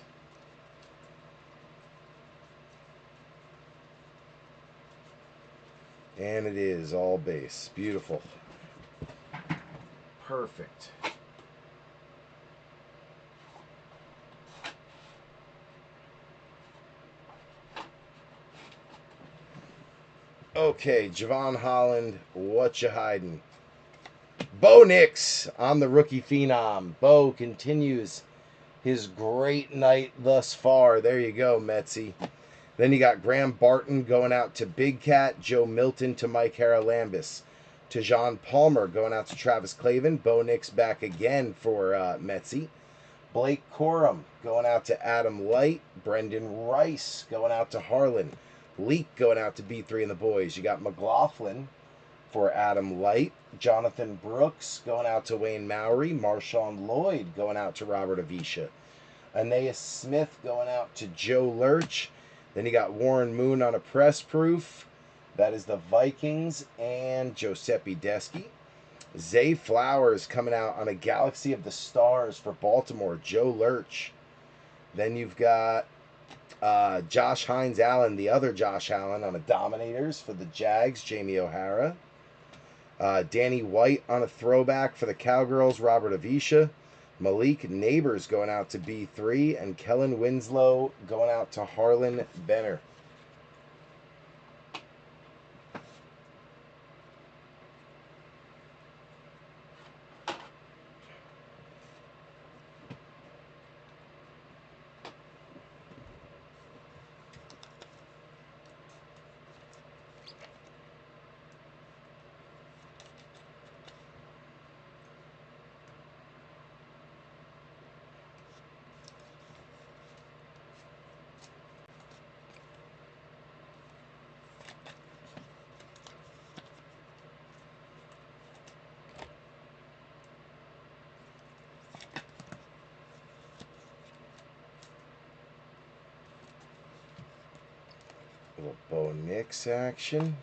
And it is all base. Beautiful. Perfect. Okay, Javon Holland, what you hiding? Bo Nix on the rookie phenom. Bo continues his great night thus far. There you go, Metsy. Then you got Graham Barton going out to Big Cat, Joe Milton to Mike Haralambis, to John Palmer going out to Travis Clavin, Bo Nix back again for Metsy, Blake Corum going out to Adam Light, Brendan Rice going out to Harlan, Leak going out to B3 and the boys. You got McLaughlin for Adam Light, Jonathan Brooks going out to Wayne Mowry, Marshawn Lloyd going out to Robert Avisha, Aeneas Smith going out to Joe Lurch. Then you got Warren Moon on a press proof. That is the Vikings and Giuseppe Deschi. Zay Flowers coming out on a Galaxy of the Stars for Baltimore, Joe Lurch. Then you've got Josh Hines Allen, the other Josh Allen, on a Dominators for the Jags, Jamie O'Hara. Danny White on a throwback for the Cowgirls, Robert Avisha. Malik Neighbors going out to B3, and Kellen Winslow going out to Harlan Benner. Little Bo Nix action.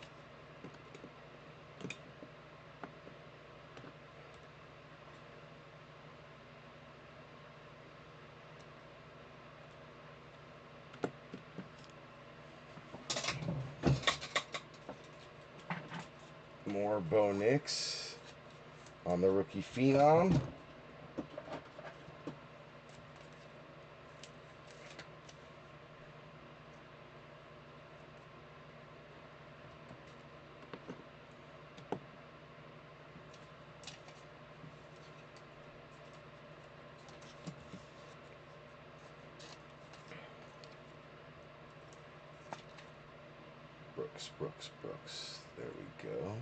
More Bo Nix on the rookie phenom. Brooks. There we go.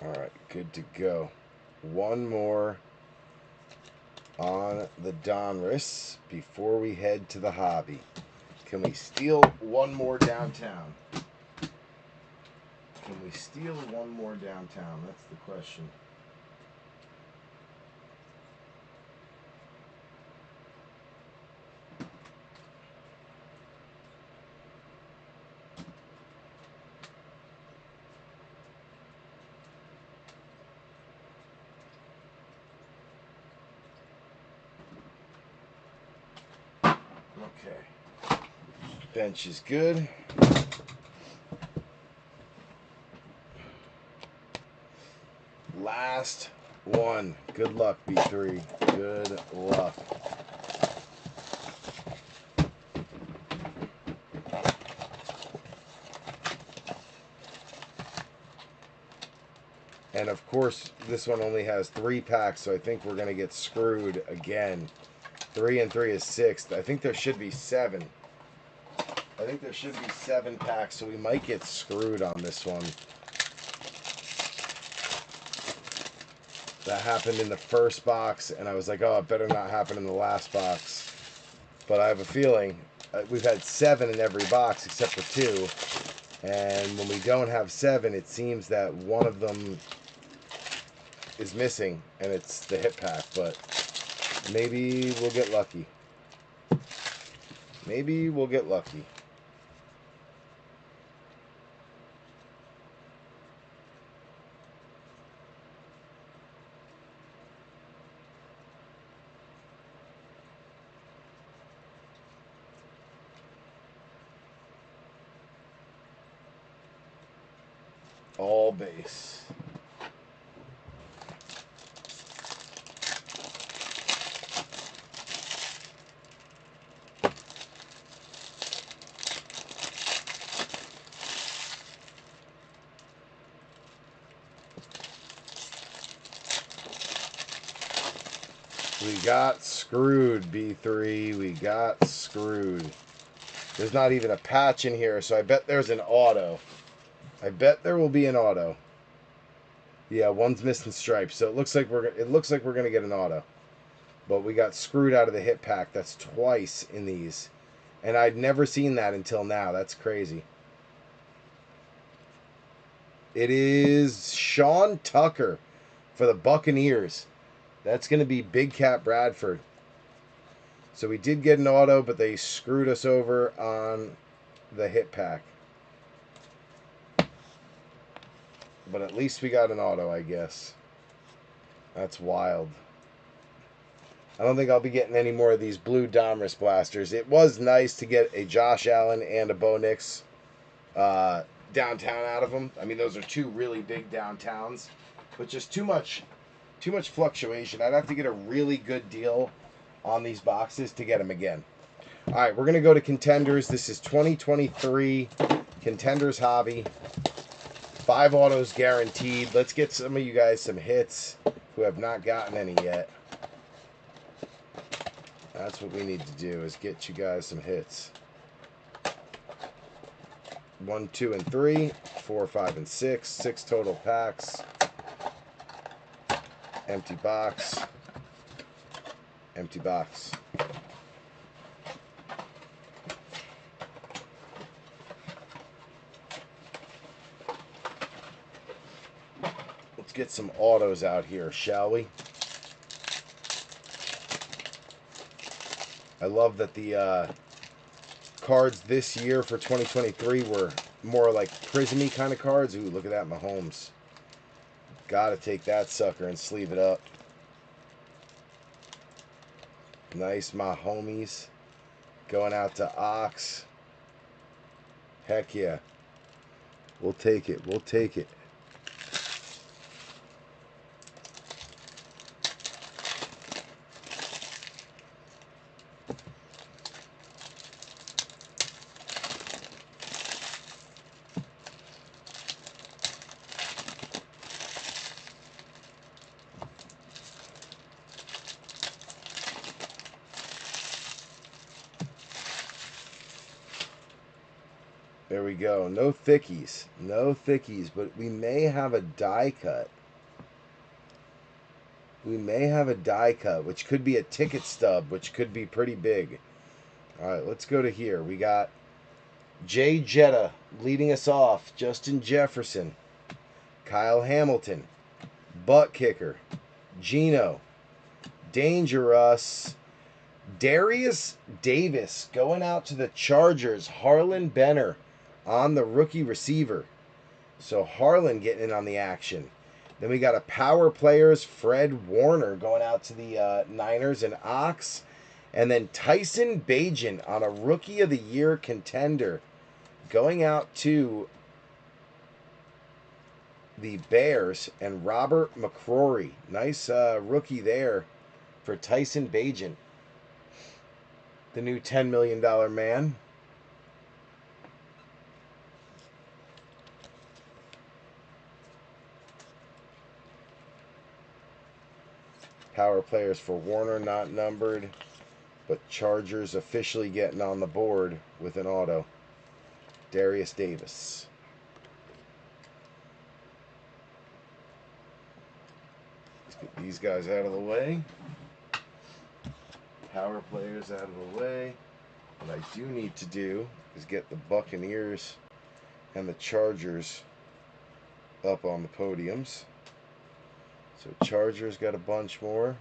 All right, good to go. One more on the Donruss before we head to the hobby. Can we steal one more downtown? Can we steal one more downtown? That's the question. Okay. Bench is good. Last 1. Good luck, B3. Good luck. And of course, this one only has 3 packs, so I think we're going to get screwed again. 3 and 3 is 6. I think there should be 7. I think there should be 7 packs, so we might get screwed on this one. That happened in the first box, and I was like, oh, it better not happen in the last box. But I have a feeling we've had 7 in every box except for 2. And when we don't have 7, it seems that one of them is missing, and it's the hit pack. But maybe we'll get lucky. Maybe we'll get lucky. All base. We got screwed, B3. We got screwed. There's not even a patch in here, so I bet there's an auto. I bet there will be an auto. Yeah, one's missing stripes, so it looks like we're gonna get an auto. But we got screwed out of the hit pack. That's twice in these, and I'd never seen that until now. That's crazy. It is Sean Tucker for the Buccaneers. That's gonna be Big Cat Bradford. So we did get an auto, but they screwed us over on the hit pack. But at least we got an auto, I guess. That's wild. I don't think I'll be getting any more of these blue Donruss blasters. It was nice to get a Josh Allen and a Bo Nix downtown out of them. I mean, those are 2 really big downtowns, but just too much fluctuation. I'd have to get a really good deal on these boxes to get them again. All right, we're going to go to Contenders. This is 2023 Contenders Hobby. 5 autos guaranteed. Let's get some of you guys some hits who have not gotten any yet. That's what we need to do, is get you guys some hits. 1, 2, and 3. 4, 5, and 6. 6 total packs. Empty box. Empty box. Let's get some autos out here, shall we? I love that the cards this year for 2023 were more like prismy kind of cards. Ooh, look at that, Mahomes. Gotta take that sucker and sleeve it up. Nice, my homies. Going out to Ox. Heck yeah. We'll take it. We'll take it. There we go. No thickies. No thickies, but we may have a die cut. We may have a die cut, which could be a ticket stub, which could be pretty big. All right, let's go to here. We got Jay Jetta leading us off. Justin Jefferson. Kyle Hamilton. Butt Kicker. Gino. Dangerous. Darius Davis going out to the Chargers. Harlan Benner on the rookie receiver. So Harlan getting in on the action. Then we got a power players, Fred Warner going out to the Niners and Ox. And then Tyson Bagent on a rookie of the year contender going out to the Bears, and Robert McCrory. Nice rookie there for Tyson Bagent, the new $10 million man. Power players for Warner, not numbered, but Chargers officially getting on the board with an auto. Darius Davis. Let's get these guys out of the way. Power players out of the way. What I do need to do is get the Buccaneers and the Chargers up on the podiums. So Chargers got a bunch more.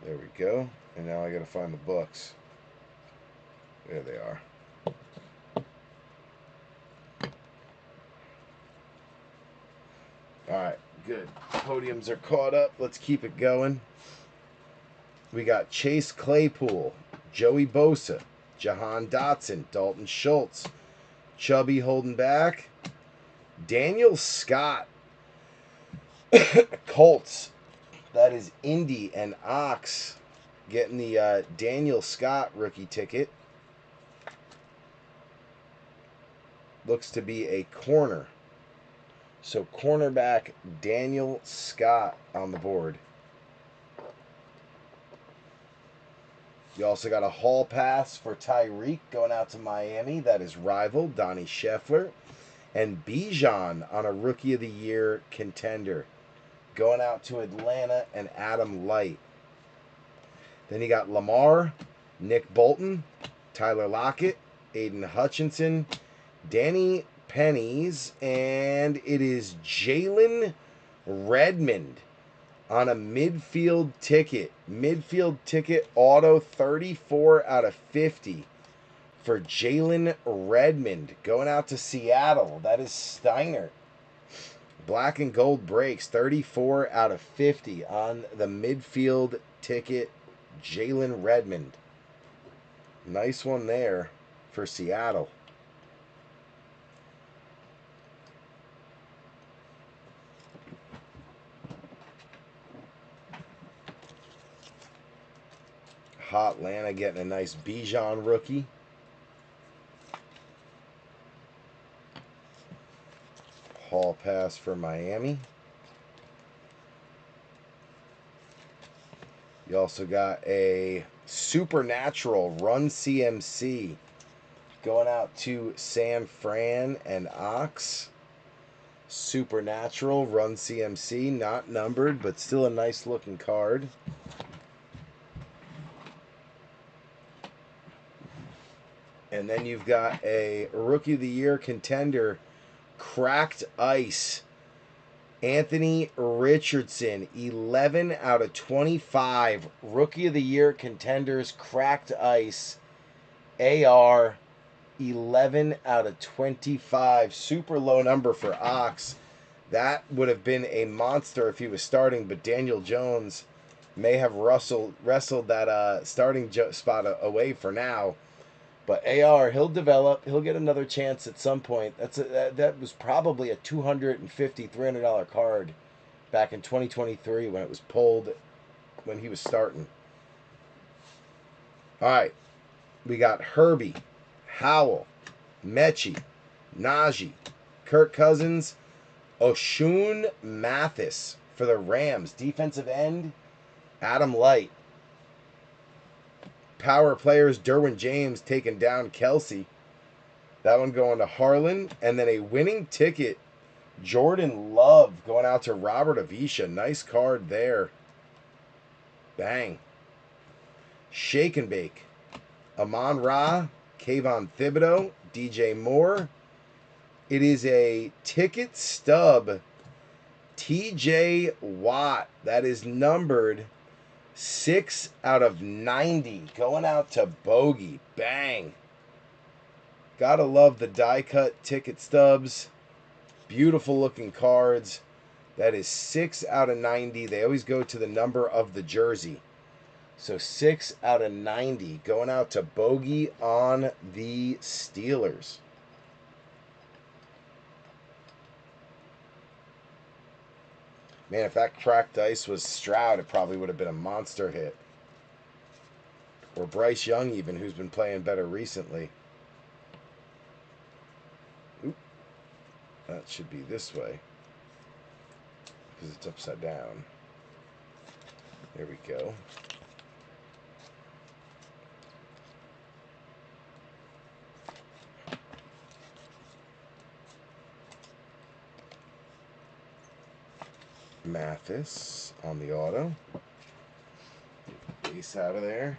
There we go. And now I got to find the Bucks. There they are. All right, good. Podiums are caught up. Let's keep it going. We got Chase Claypool, Joey Bosa, Jahan Dotson, Dalton Schultz, Chubby holding back, Daniel Scott, Colts. That is Indy and Ox getting the Daniel Scott rookie ticket. Looks to be a corner. So cornerback Daniel Scott on the board. You also got a hall pass for Tyreek going out to Miami. That is rival Donnie Scheffler. And Bijan on a Rookie of the Year contender. Going out to Atlanta and Adam Light. Then you got Lamar, Nick Bolton, Tyler Lockett, Aiden Hutchinson, Danny Pennies, and it is Jalen Redmond on a midfield ticket. Midfield ticket auto 34 out of 50 for Jalen Redmond. Going out to Seattle. That is Steiner. Black and gold breaks 34 out of 50 on the midfield ticket. Jalen Redmond. Nice one there for Seattle. Hot Atlanta getting a nice Bijan rookie. Hall pass for Miami. You also got a Supernatural Run CMC going out to San Fran and Ox. Supernatural Run CMC, not numbered, but still a nice looking card. And then you've got a Rookie of the Year contender, Cracked Ice. Anthony Richardson, 11 out of 25. Rookie of the Year contenders, Cracked Ice. AR, 11 out of 25. Super low number for Ox. That would have been a monster if he was starting, but Daniel Jones may have wrestled that starting spot away for now. But AR, he'll develop. He'll get another chance at some point. That was probably a $250, $300 card back in 2023 when it was pulled when he was starting. All right. We got Herbie, Howell, Mechie, Najee, Kirk Cousins, Oshun Mathis for the Rams. Defensive end, Adam Light. Power players, Derwin James taking down Kelsey. That one going to Harlan. And then a winning ticket, Jordan Love going out to Robert Avisha. Nice card there. Bang. Shake and Bake. Amon Ra, Kayvon Thibodeau, DJ Moore. It is a ticket stub, TJ Watt. That is numbered 6 out of 90. Going out to Bogey. Bang. Gotta love the die cut ticket stubs. Beautiful looking cards. That is 6 out of 90. They always go to the number of the jersey. So 6 out of 90. Going out to Bogey on the Steelers. Man, if that cracked ice was Stroud, it probably would have been a monster hit. Or Bryce Young even, who's been playing better recently. Oop. That should be this way. Because it's upside down. There we go. Mathis on the auto. Base out of there.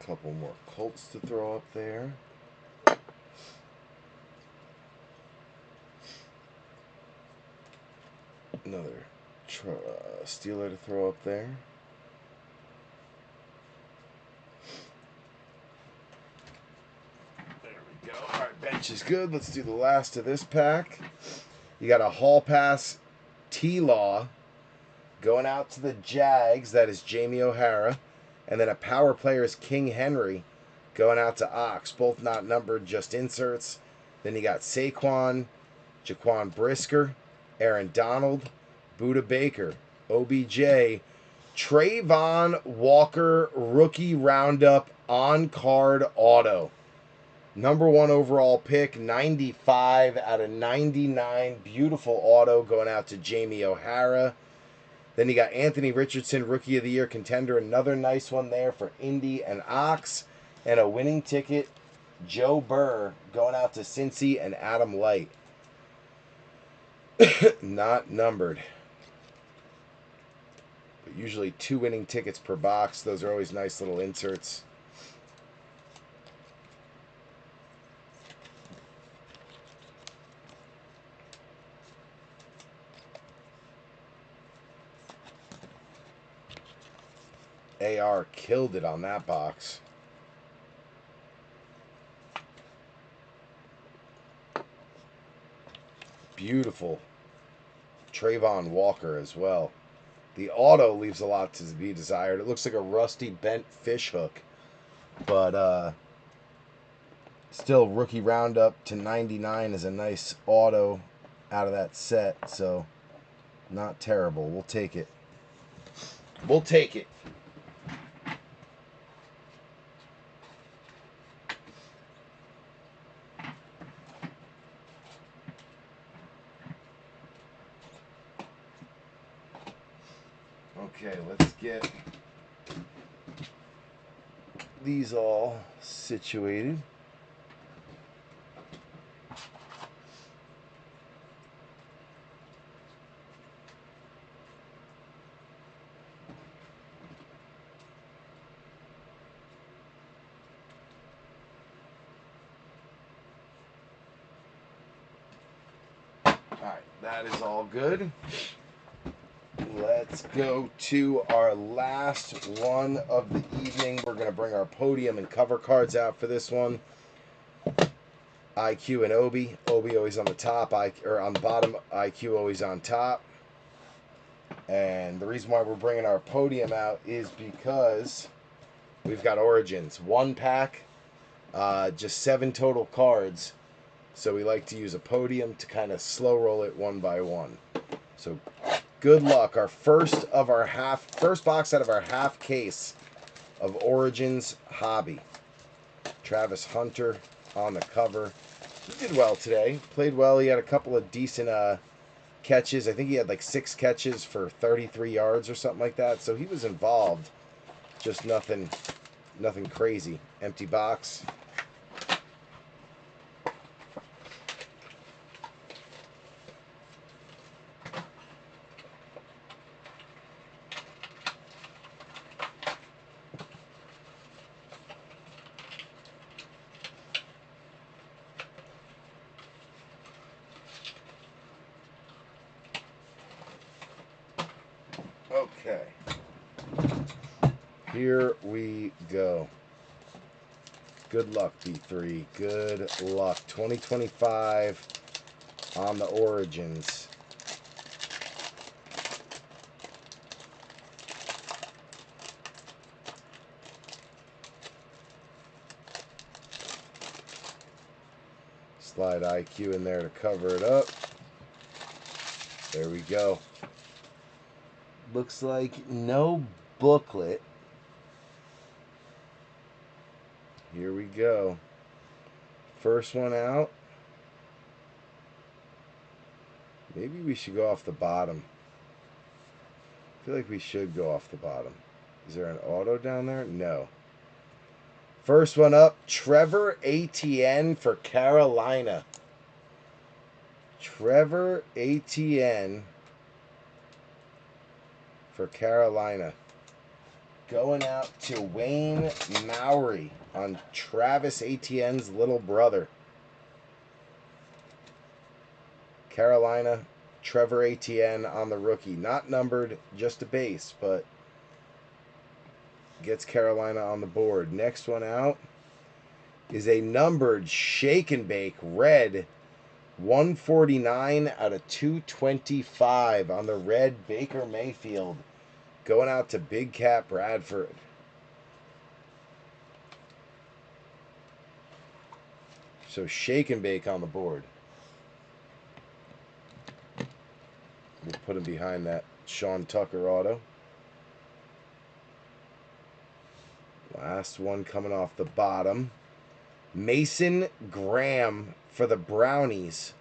Couple more Colts to throw up there. Another Steeler to throw up there. There we go. All right, bench is good. Let's do the last of this pack. You got a Hall Pass T-Law going out to the Jags. That is Jamie O'Hara. And then a Power Players King Henry going out to Ox. Both not numbered, just inserts. Then you got Saquon, Jaquan Brisker, Aaron Donald, Budda Baker, OBJ, Trayvon Walker rookie roundup on card auto. Number 1 overall pick, 95 out of 99. Beautiful auto going out to Jamie O'Hara. Then you got Anthony Richardson, Rookie of the Year contender. Another nice one there for Indy and Ox. And a winning ticket, Joe Burr, going out to Cincy and Adam Light. Not numbered. But usually 2 winning tickets per box. Those are always nice little inserts. AR killed it on that box. Beautiful Trayvon Walker as well. The auto leaves a lot to be desired. It looks like a rusty bent fish hook. But still, rookie roundup to 99 is a nice auto out of that set. So not terrible. We'll take it. We'll take it. Okay, let's get these all situated. All right, that is all good. Let's go to our last one of the evening. We're going to bring our podium and cover cards out for this one. IQ and Obi. Obi always on the top, or on the bottom. IQ always on top. And the reason why we're bringing our podium out is because we've got Origins. 1 pack, just 7 total cards. So we like to use a podium to kind of slow roll it one by one. So good luck. Our first box out of our half case of Origins Hobby. Travis Hunter on the cover. He did well today. Played well. He had a couple of decent catches. I think he had like 6 catches for 33 yards or something like that. So he was involved. Just nothing crazy. Empty box. Okay, here we go. Good luck, B3. Good luck. 2025 on the Origins. Slide IQ in there to cover it up. There we go. Looks like no booklet. Here we go. First one out. Maybe we should go off the bottom. I feel like we should go off the bottom. Is there an auto down there? No. First one up, Trevor Etienne for Carolina. Trevor Etienne for Carolina. Going out to Wayne Mowry on Travis Etienne's little brother. Carolina, Trevor Etienne on the rookie. Not numbered, just a base, but gets Carolina on the board. Next one out is a numbered shake and bake red 149 out of 225 on the red Baker Mayfield. Going out to Big Cat Bradford. So shake and bake on the board. We'll put him behind that Sean Tucker auto. Last one coming off the bottom. Mason Graham for the Brownies.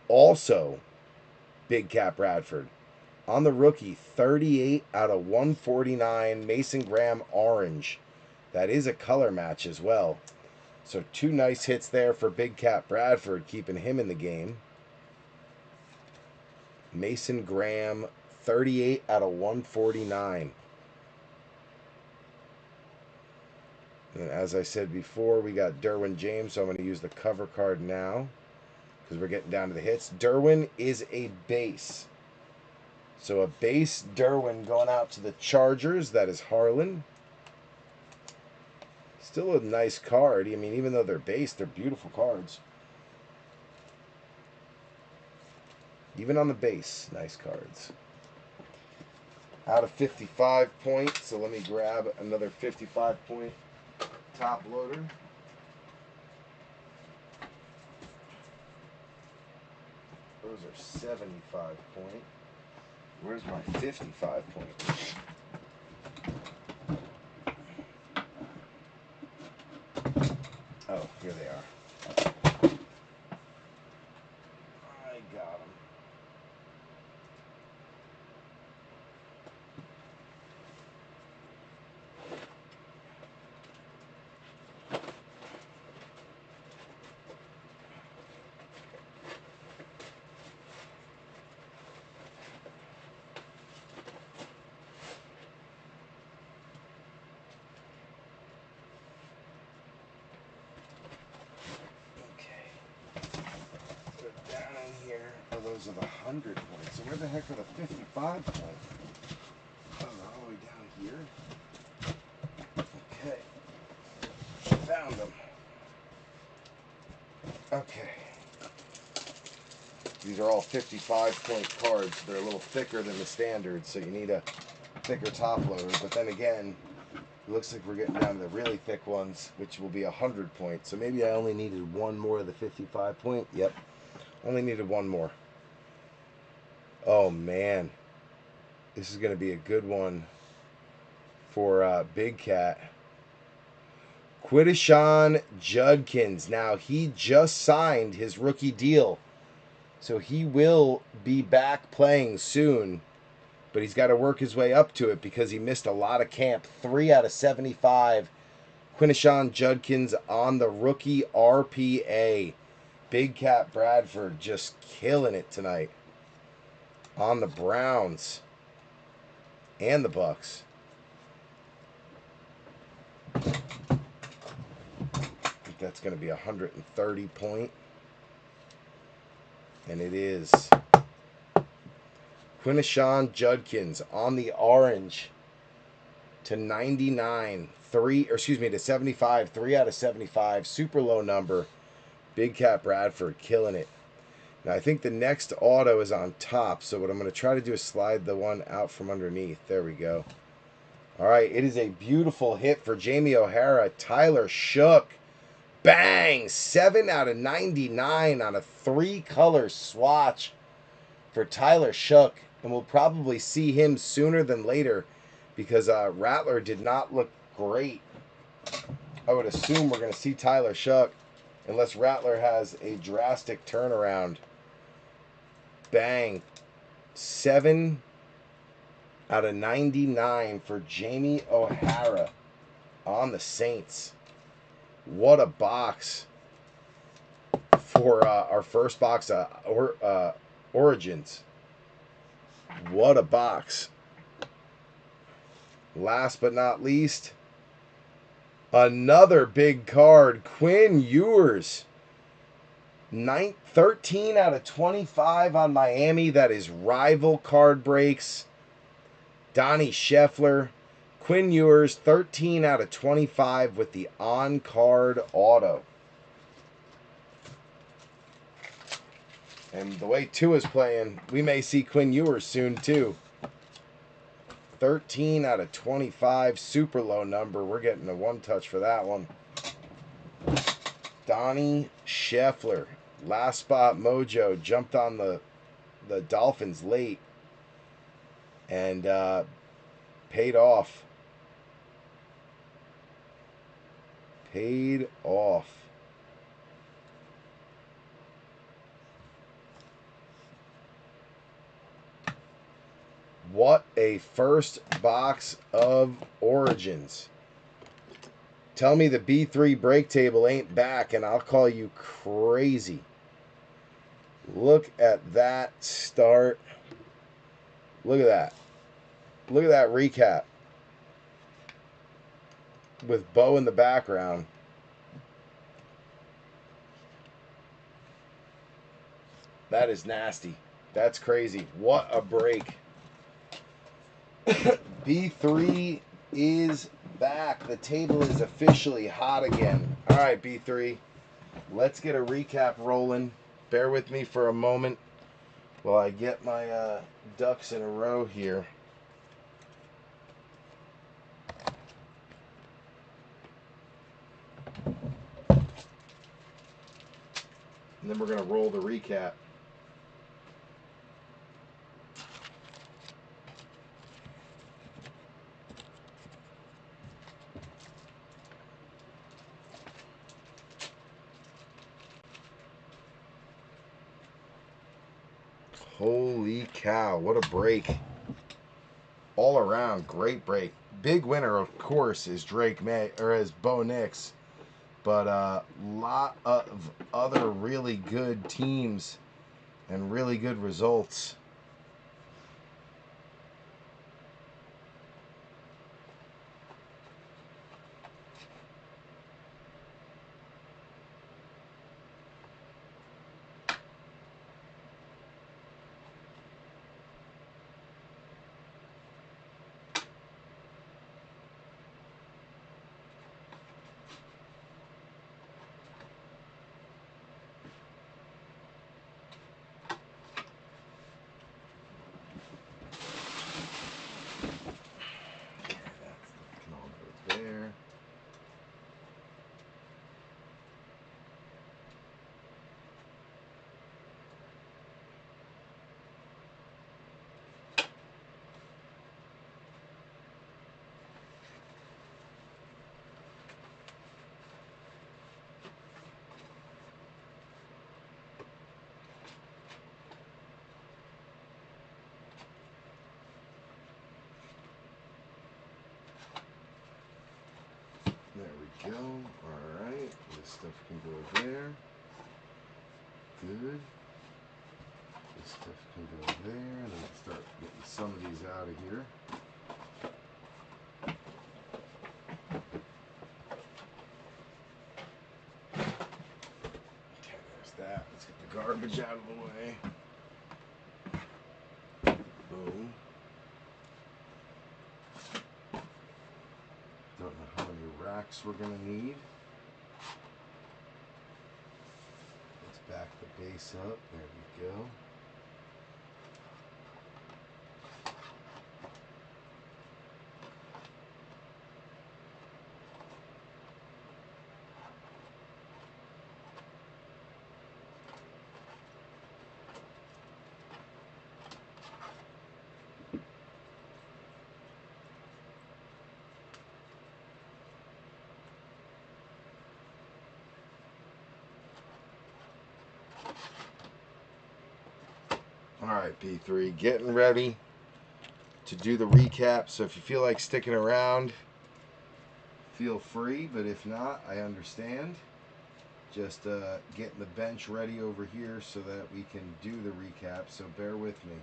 Also, Big Cat Bradford. On the rookie, 38 out of 149. Mason Graham orange. That is a color match as well. So 2 nice hits there for Big Cat Bradford, keeping him in the game. Mason Graham, 38 out of 149. And as I said before, we got Derwin James, so I'm going to use the cover card now because we're getting down to the hits. Derwin is a base. So a base Derwin going out to the Chargers. That is Harlan. Still a nice card. I mean, even though they're base, they're beautiful cards. Even on the base, nice cards. Out of 55 points, so let me grab another 55-point top loader. Those are 75 point. Where's my 55 point? Oh, here they are. I got them. Those are the 100 points. So where the heck are the 55 points? Oh, they're all the way down here. Okay. Found them. Okay. These are all 55-point cards. They're a little thicker than the standard, so you need a thicker top loader. But then again, it looks like we're getting down to the really thick ones, which will be 100 points. So maybe I only needed one more of the 55 point. Yep. Only needed one more. Oh, man. This is going to be a good one for Big Cat. Quidishon Judkins. Now, he just signed his rookie deal. So he will be back playing soon. But he's got to work his way up to it because he missed a lot of camp. 3 out of 75. Quidishon Judkins on the rookie RPA. Big Cat Bradford just killing it tonight. On the Browns and the Bucks. I think that's going to be 130 point. And it is. Quidishon Judkins on the orange to 99. To 75. 3 out of 75. Super low number. Big Cat Bradford killing it. Now, I think the next auto is on top, so what I'm going to try to do is slide the one out from underneath. There we go. All right, it is a beautiful hit for Jamie O'Hara. Tyler Shook. Bang! 7 out of 99 on a 3-color swatch for Tyler Shook. And we'll probably see him sooner than later because Rattler did not look great. I would assume we're going to see Tyler Shook unless Rattler has a drastic turnaround. Bang. 7 out of 99 for Jamie O'Hara on the Saints. What a box for our first box Origins. What a box. Last but not least, another big card, Quinn Ewers. 13 out of 25 on Miami. That is rival card breaks. Donnie Scheffler. Quinn Ewers, 13 out of 25 with the on-card auto. And the way Tua's playing, we may see Quinn Ewers soon too. 13 out of 25, super low number. We're getting a one-touch for that one. Donnie Scheffler, last spot mojo, jumped on the Dolphins late and paid off. Paid off. What a first box of Origins. Tell me the B3 break table ain't back and I'll call you crazy. Look at that start. Look at that. Look at that recap. With Bo in the background. That is nasty. That's crazy. What a break. B3 is back. The table is officially hot again. All right, B3. Let's get a recap rolling. Bear with me for a moment while I get my ducks in a row here. And then we're going to roll the recap. Holy cow, what a break. All around, great break. Big winner, of course, is Bo Nix. But a lot of other really good teams and really good results. There. There we go. All right. This stuff can go there. Good. This stuff can go there. And then start getting some of these out of here. Okay, there's that. Let's get the garbage out of the way. Boom. Don't know how many racks we're going to need. Let's back back the base up. There we go. Alright, P3, getting ready to do the recap. So if you feel like sticking around, feel free, but if not, I understand. Just getting the bench ready over here so that we can do the recap, so bear with me.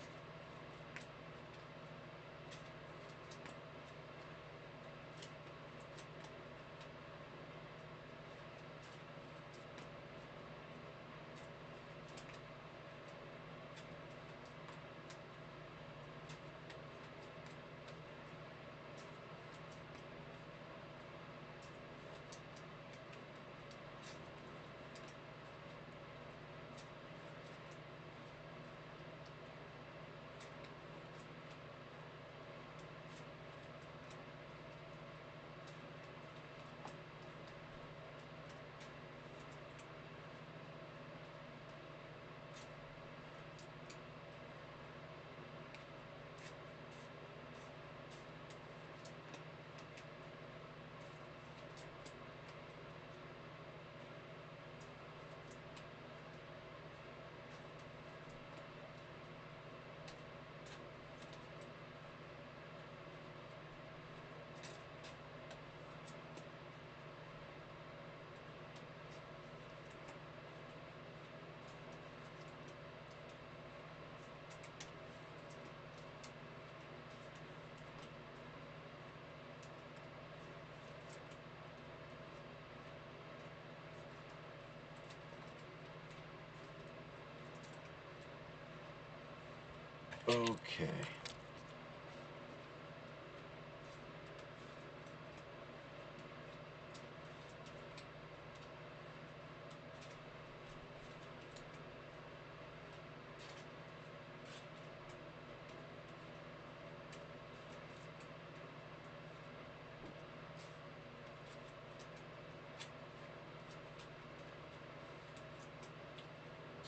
Okay.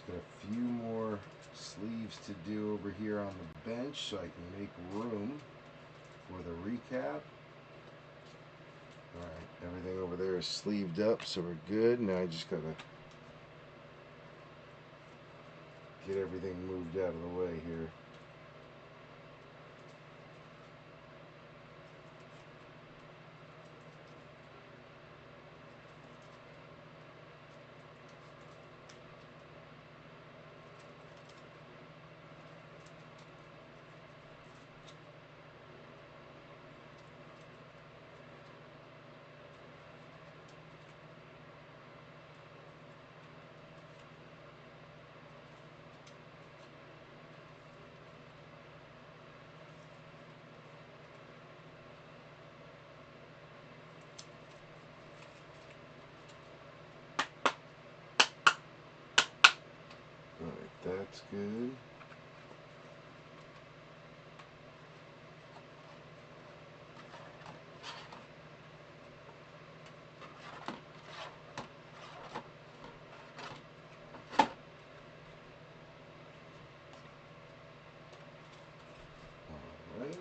Got a few more sleeves to do over here on the bench so I can make room for the recap. Alright, everything over there is sleeved up, so we're good. Now I just gotta get everything moved out of the way here. Alright, that's good. Alright.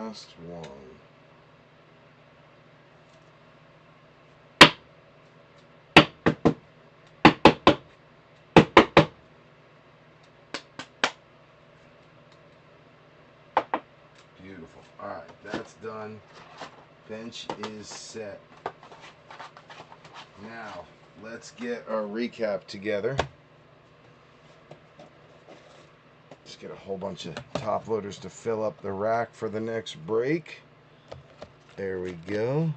last one. Beautiful. Alright, that's done. Bench is set. Now, let's get our recap together. Just get a whole bunch of top loaders to fill up the rack for the next break. There we go.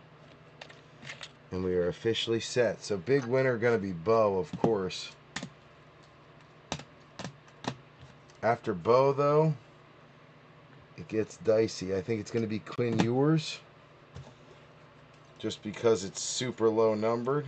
And we are officially set. So big winner going to be Bo, of course. After Bo, though, it gets dicey. I think it's going to be Quinn Ewers, just because it's super low numbered.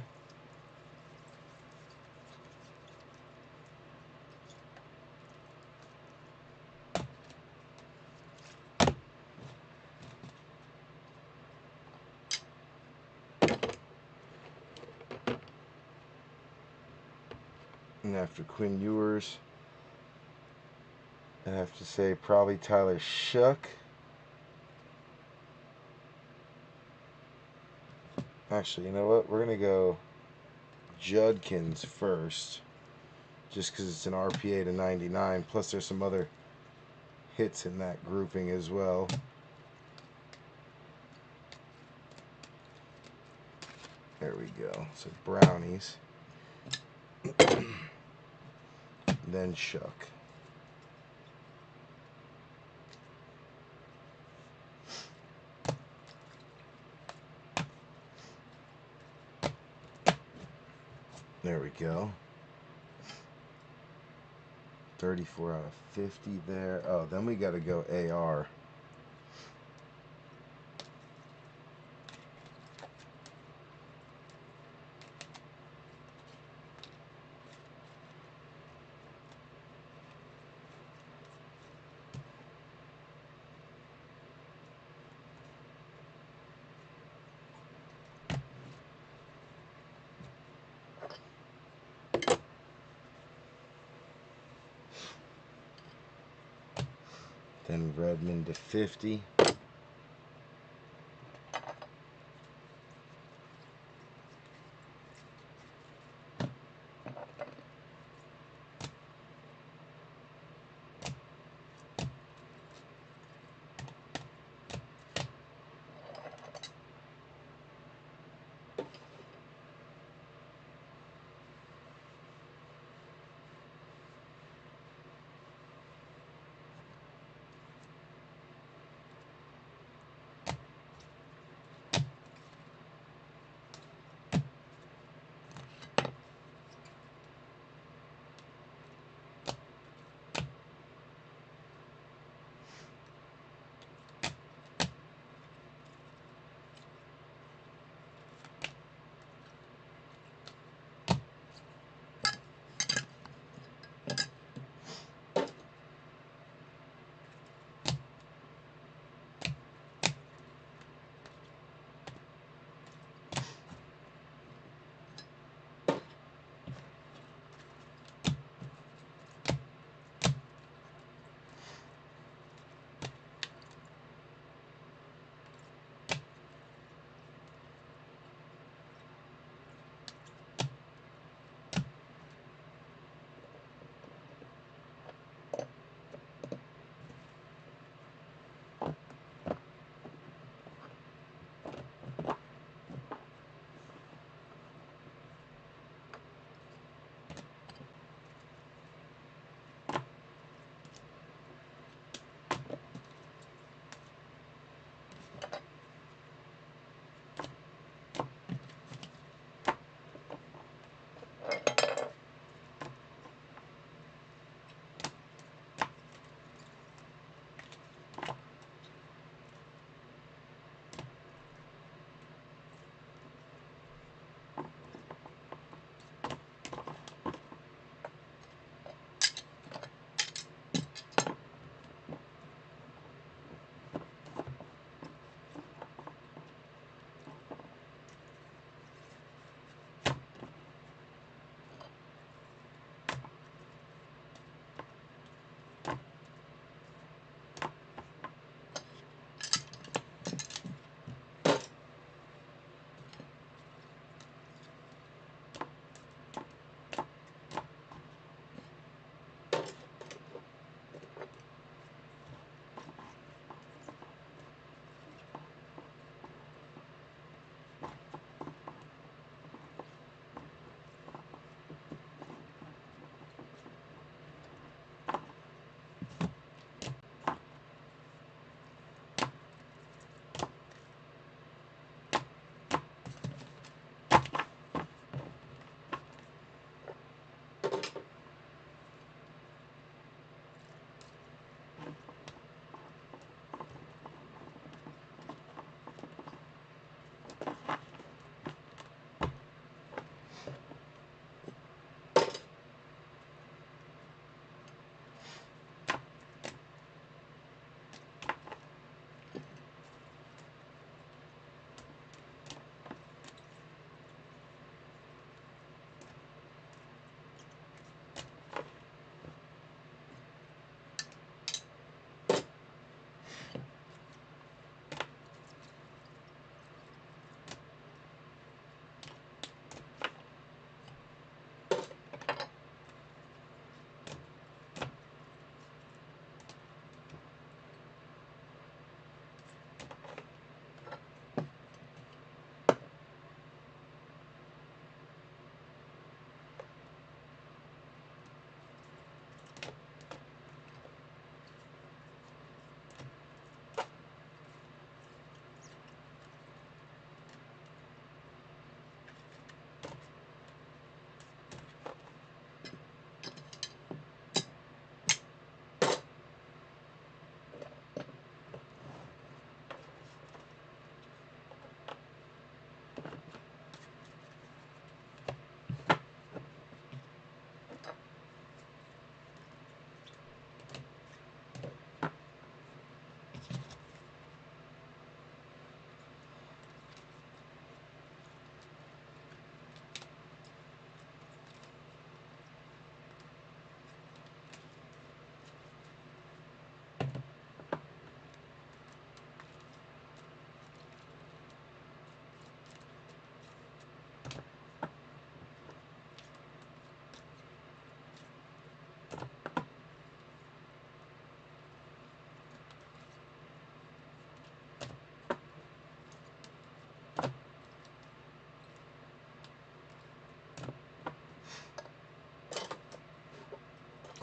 And after Quinn Ewers, I have to say probably Tyler Shuck. Actually, you know what? We're going to go Judkins first, just because it's an RPA to 99. Plus there's some other hits in that grouping as well. There we go. So Brownies. Then Shuck. There we go. 34 out of 50 there. Oh, then we got to go AR. Then Redmond to 50.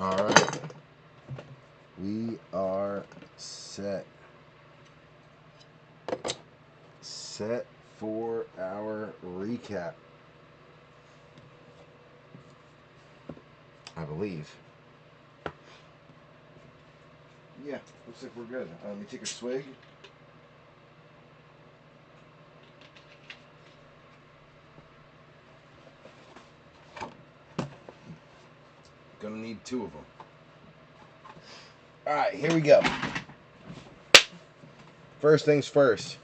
All right. We are set. Set for our recap. I believe. Yeah, looks like we're good. Let me take a swig. Gonna need 2 of them. Alright, here we go. First things first.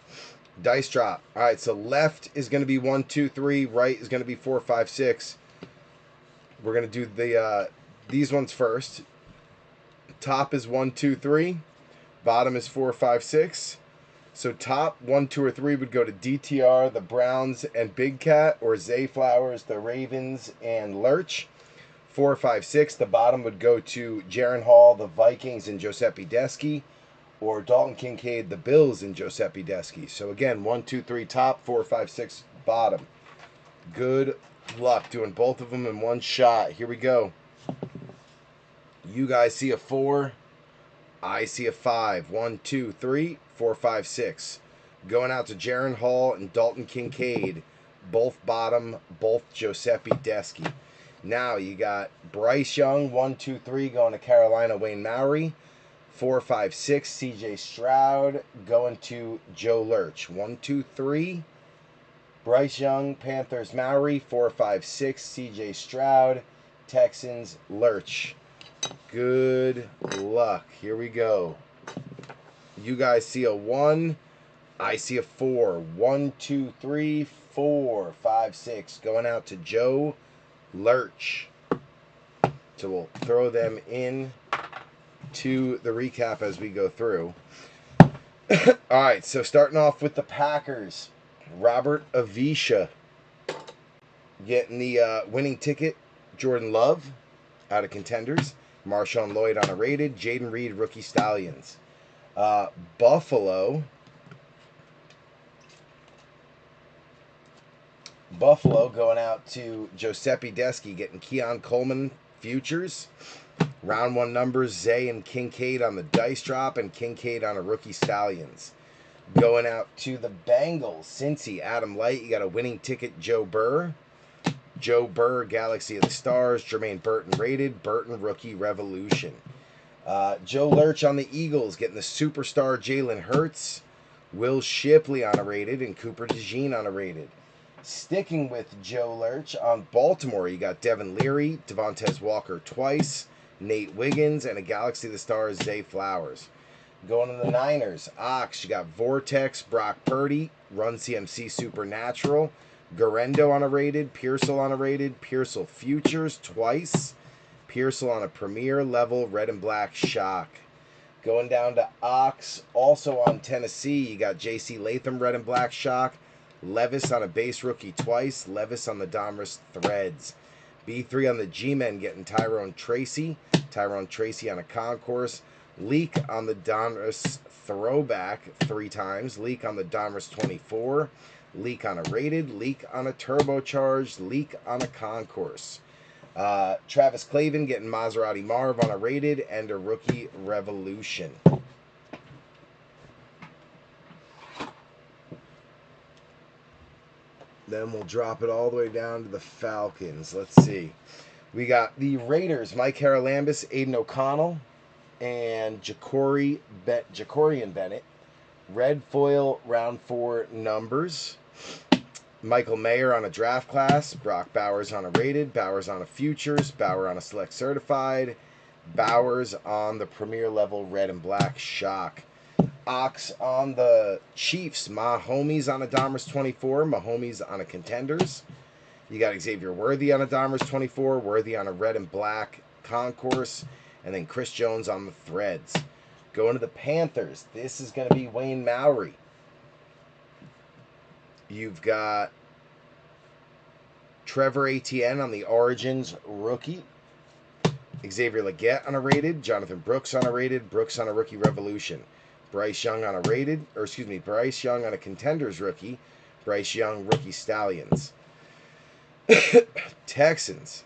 Dice drop. Alright, so left is going to be 1, 2, 3. Right is going to be 4, 5, 6. We're going to do these ones first. Top is 1, 2, 3. Bottom is 4, 5, 6. So top 1, 2, or 3 would go to DTR, the Browns, and Big Cat, or Zayflowers, the Ravens, and Lurch. 4, 5, 6. The bottom would go to Jaron Hall, the Vikings, and Giuseppe Deschi, or Dalton Kincaid, the Bills, and Giuseppe Deschi. So again, 1, 2, 3 top, 4, 5, 6 bottom. Good luck doing both of them in one shot. Here we go. You guys see a 4. I see a 5. 1, 2, 3, 4, 5, 6. Going out to Jaron Hall and Dalton Kincaid. Both bottom, both Giuseppe Deschi. Now you got Bryce Young, 1, 2, 3, going to Carolina, Wayne Maury. 4, 5, 6, CJ Stroud, going to Joe Lurch. 1, 2, 3, Bryce Young, Panthers, Maury. 4, 5, 6, CJ Stroud, Texans, Lurch. Good luck. Here we go. You guys see a 1. I see a 4. 1, 2, 3, 4, 5, 6. Going out to Joe Lurch. So we'll throw them in to the recap as we go through. All right, so starting off with the Packers. Robert Avisha getting the winning ticket. Jordan Love out of Contenders. Marshawn Lloyd on a rated. Jaden Reed, rookie Stallions. Buffalo going out to Giuseppe Deschi, getting Keon Coleman futures. Round 1 numbers, Zay and Kincaid on the dice drop, and Kincaid on a rookie Stallions. Going out to the Bengals, Cincy, Adam Light, you got a winning ticket, Joe Burr. Joe Burr, Galaxy of the Stars. Jermaine Burton rated. Burton rookie Revolution. Joe Lurch on the Eagles, getting the superstar Jalen Hurts. Will Shipley on a rated, and Cooper DeJean on a rated. Sticking with Joe Lurch on Baltimore, you got Devin Leary, Devontae Walker twice, Nate Wiggins, and a Galaxy of the Stars, Zay Flowers. Going to the Niners, Ox, you got Vortex, Brock Purdy, Run CMC Supernatural, Garendo on a rated, Pearsall on a rated, Pearsall Futures twice, Pearsall on a Premier level, red and black shock. Going down to Ox, also on Tennessee, you got J.C. Latham, red and black shock, Levis on a base rookie twice, Levis on the Donruss Threads. B3 on the G-Men getting Tyrone Tracy on a concourse, Leak on the Donruss Throwback 3 times, Leak on the Donruss 24, Leak on a rated, Leak on a turbocharged, Leak on a concourse. Travis Clavin getting Maserati Marv on a rated and a rookie Revolution. Then we'll drop it all the way down to the Falcons. Let's see. We got the Raiders, Mike Haralambis, Aiden O'Connell, and Jacorian Bennett. Red foil round 4 numbers. Michael Mayer on a draft class. Brock Bowers on a rated. Bowers on a futures. Bauer on a select certified. Bowers on the premier level red and black shock. Ox on the Chiefs. Mahomes on a Donruss 24. Mahomes on a Contenders. You got Xavier Worthy on a Donruss 24. Worthy on a red and black concourse. And then Chris Jones on the Threads. Going to the Panthers. This is going to be Wayne Maury. You've got Trevor Etienne on the Origins rookie. Xavier Legette on a rated. Jonathan Brooks on a rated. Brooks on a rookie Revolution. Bryce Young on a rated. Bryce Young on a Contenders rookie. Bryce Young rookie Stallions. Texans.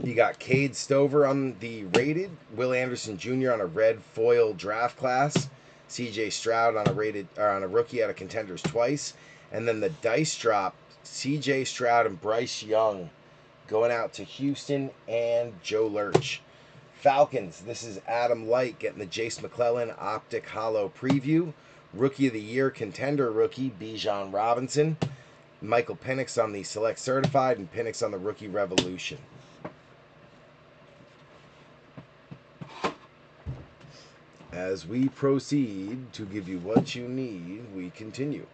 You got Cade Stover on the rated, Will Anderson Jr. on a red foil draft class, C.J. Stroud on a rated or on a rookie out of Contenders twice, and then the dice drop C.J. Stroud and Bryce Young going out to Houston and Joe Lurch. Falcons, this is Adam Light getting the Jace McClellan Optic Hollow preview. Rookie of the Year contender rookie Bijan Robinson. Michael Penix on the Select Certified and Penix on the Rookie Revolution. As we proceed to give you what you need, we continue.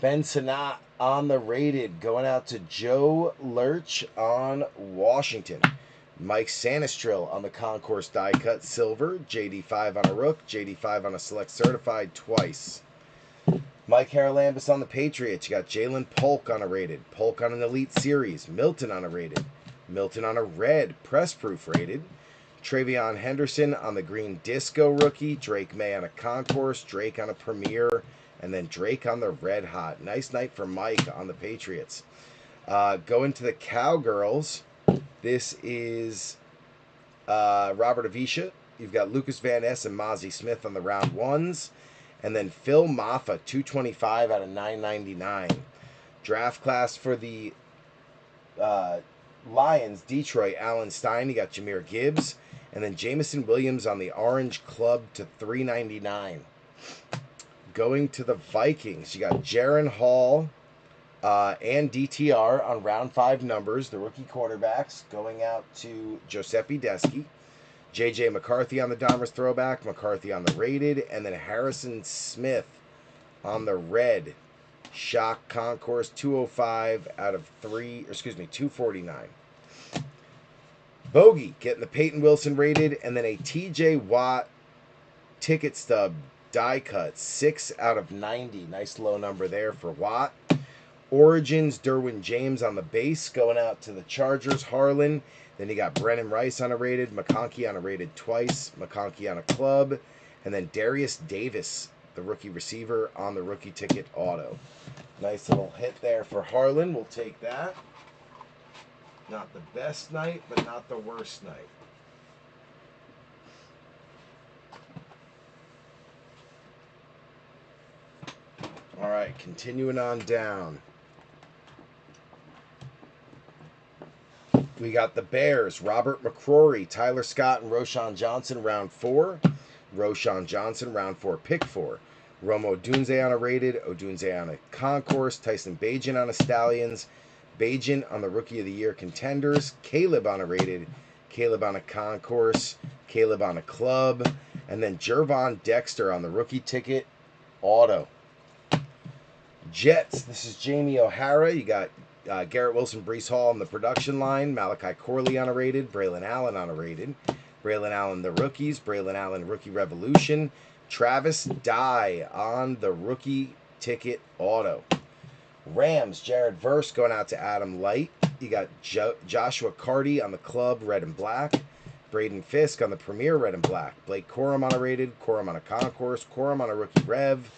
Ben Sinnott on the rated, going out to Joe Lurch on Washington. Mike Sanistrill on the Concourse Die Cut Silver, JD5 on a Rook, JD5 on a Select Certified twice. Mike Haralambis on the Patriots. You got Jalen Polk on a rated, Polk on an Elite Series, Milton on a rated, Milton on a red, Press Proof rated. Travion Henderson on the Green Disco rookie, Drake May on a Concourse, Drake on a Premier, and then Drake on the Red Hot. Nice night for Mike on the Patriots. Going to the Cowgirls, this is Robert Avisha. You've got Lucas Van Ness and Mozzie Smith on the round ones. And then Phil Maffa, 225 out of 999. Draft class for the Lions, Detroit, Alan Stein. You got Jahmyr Gibbs. And then Jameson Williams on the Orange Club to 399. Going to the Vikings, you got Jaron Hall and DTR on round 5 numbers, the rookie quarterbacks, going out to Giuseppe Deschi. JJ McCarthy on the Donruss throwback, McCarthy on the rated, and then Harrison Smith on the red. Shock Concourse 205 out of 249. Bogey getting the Peyton Wilson rated, and then a TJ Watt ticket stub die cut 6 out of 90. Nice low number there for Watt. Origins Derwin James on the base going out to the Chargers, Harlan. Then you got Brennan Rice on a rated, McConkey on a rated twice, McConkey on a club, and then Darius Davis, the rookie receiver, on the rookie ticket auto. Nice little hit there for Harlan. We'll take that. Not the best night, but not the worst night. All right, continuing on down. We got the Bears, Robert McCrory, Tyler Scott, and Roshan Johnson, round 4. Roshan Johnson, round 4, pick 4. Romo Odunze on a rated, Odunze on a Concourse, Tyson Bagent on a Stallions, Bagent on the Rookie of the Year contenders, Caleb on a rated, Caleb on a Concourse, Caleb on a club, and then Jervon Dexter on the rookie ticket auto. Jets, this is Jamie O'Hara. You got Garrett Wilson, Breece Hall on the production line, Malachi Corley on a rated, Braylon Allen on a rated, Braylon Allen the rookies, Braylon Allen Rookie Revolution, Travis Dye on the rookie ticket auto. Rams, Jared Verse going out to Adam Light. You got Joshua Carty on the club, red and black. Braden Fisk on the Premier, red and black. Blake Corum on a rated, Corum on a Concourse, Corum on a rookie rev.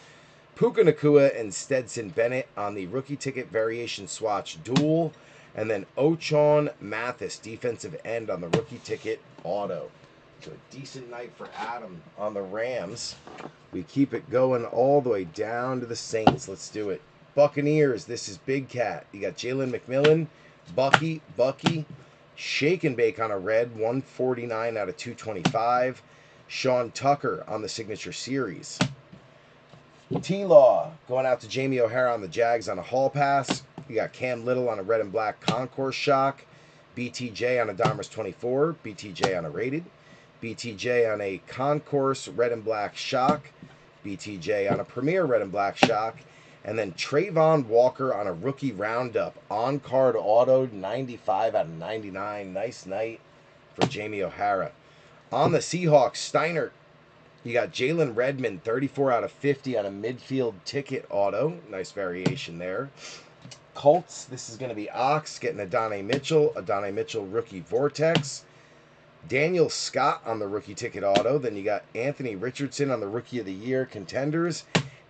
Puka Nacua and Stetson Bennett on the rookie ticket variation swatch duel. And then Ochon Mathis, defensive end, on the rookie ticket auto. So a decent night for Adam on the Rams. We keep it going all the way down to the Saints. Let's do it. Buccaneers, this is Big Cat. You got Jalen McMillan, Bucky, Shake and Bake on a red, 149 out of 225. Sean Tucker on the Signature Series. T-Law going out to Jamie O'Hara on the Jags on a Hall Pass. You got Cam Little on a red and black Concourse Shock. BTJ on a Donruss 24. BTJ on a rated. BTJ on a Concourse red and black Shock. BTJ on a Premier red and black Shock. And then Trayvon Walker on a rookie roundup. On-card auto, 95 out of 99. Nice night for Jamie O'Hara. On the Seahawks, Steinert. You got Jalen Redmond, 34 out of 50 on a midfield ticket auto. Nice variation there. Colts, this is going to be Ox getting Adonai Mitchell rookie Vortex. Daniel Scott on the rookie ticket auto. Then you got Anthony Richardson on the Rookie of the Year contenders.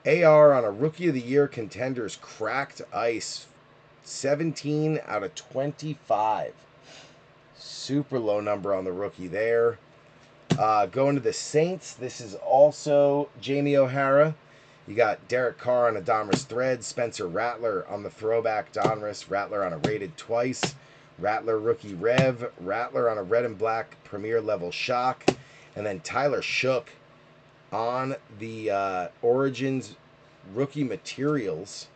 AR on a Rookie of the Year contenders cracked ice, 17 out of 25. Super low number on the rookie there. Going to the Saints, this is also Jamie O'Hara. You got Derek Carr on a Donruss thread, Spencer Rattler on the throwback Donruss, Rattler on a rated twice, Rattler rookie Rev, Rattler on a red and black premier level shock, and then Tyler Shook on the Origins rookie materials.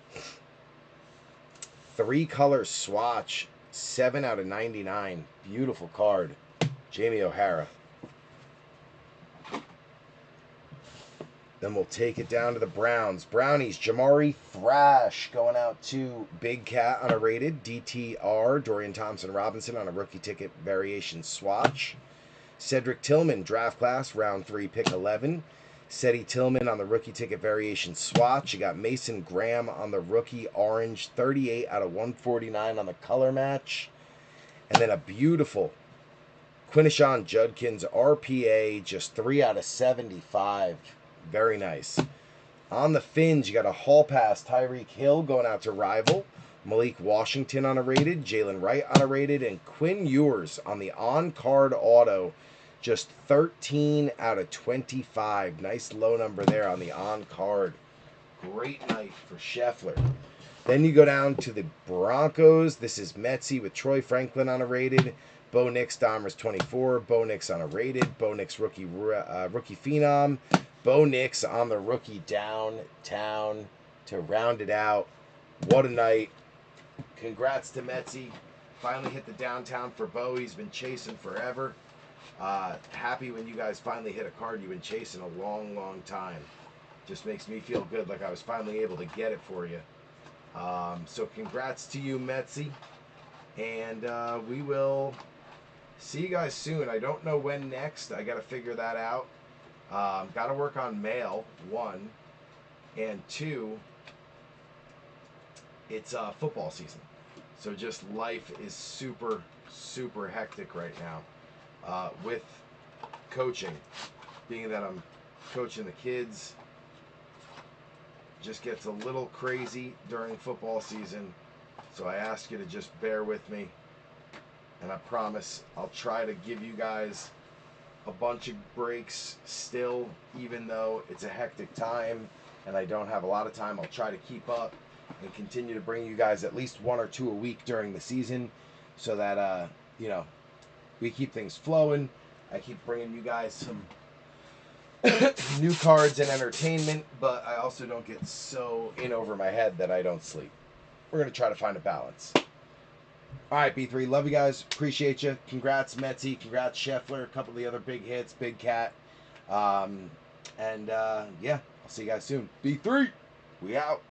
3-color swatch, 7 out of 99. Beautiful card. Jamie O'Hara. Then we'll take it down to the Browns. Brownies, Jamari Thrash going out to Big Cat on a rated. DTR, Dorian Thompson-Robinson on a rookie ticket variation swatch. Cedric Tillman, draft class, round 3, pick 11. Ceddy Tillman on the rookie ticket variation swatch. You got Mason Graham on the rookie orange, 38 out of 149 on the color match. And then a beautiful Quinishon Judkins RPA, just 3 out of 75. Very nice. On the fins, you got a hall pass, Tyreek Hill going out to Rival. Malik Washington on a rated, Jalen Wright on a rated, and Quinn Ewers on the on-card auto. Just 13 out of 25. Nice low number there on the on-card. Great night for Scheffler. Then you go down to the Broncos. This is Metzi with Troy Franklin on a rated. Bo Nix, Donruss 24. Bo Nix on a rated. Bo Nix rookie phenom. Bo Nix on the rookie downtown to round it out. What a night. Congrats to Metzi. Finally hit the downtown for Bo. He's been chasing forever. Happy when you guys finally hit a card you've been chasing a long, long time. Just makes me feel good like I was finally able to get it for you. So congrats to you, Metzi. And we will see you guys soon. I don't know when next. I got to figure that out. Got to work on mail, 1. And 2, it's football season. So just life is super, super hectic right now. With coaching, being that I'm coaching the kids, just gets a little crazy during football season. So I ask you to just bear with me. And I promise I'll try to give you guys a bunch of breaks still, even though it's a hectic time and I don't have a lot of time. I'll try to keep up and continue to bring you guys at least 1 or 2 a week during the season so that, you know, we keep things flowing. I keep bringing you guys some new cards and entertainment, but I also don't get so in over my head that I don't sleep. We're going to try to find a balance. All right, B3, love you guys. Appreciate you. Congrats, Metzi. Congrats, Scheffler. A couple of the other big hits, Big Cat. Yeah, I'll see you guys soon. B3, we out.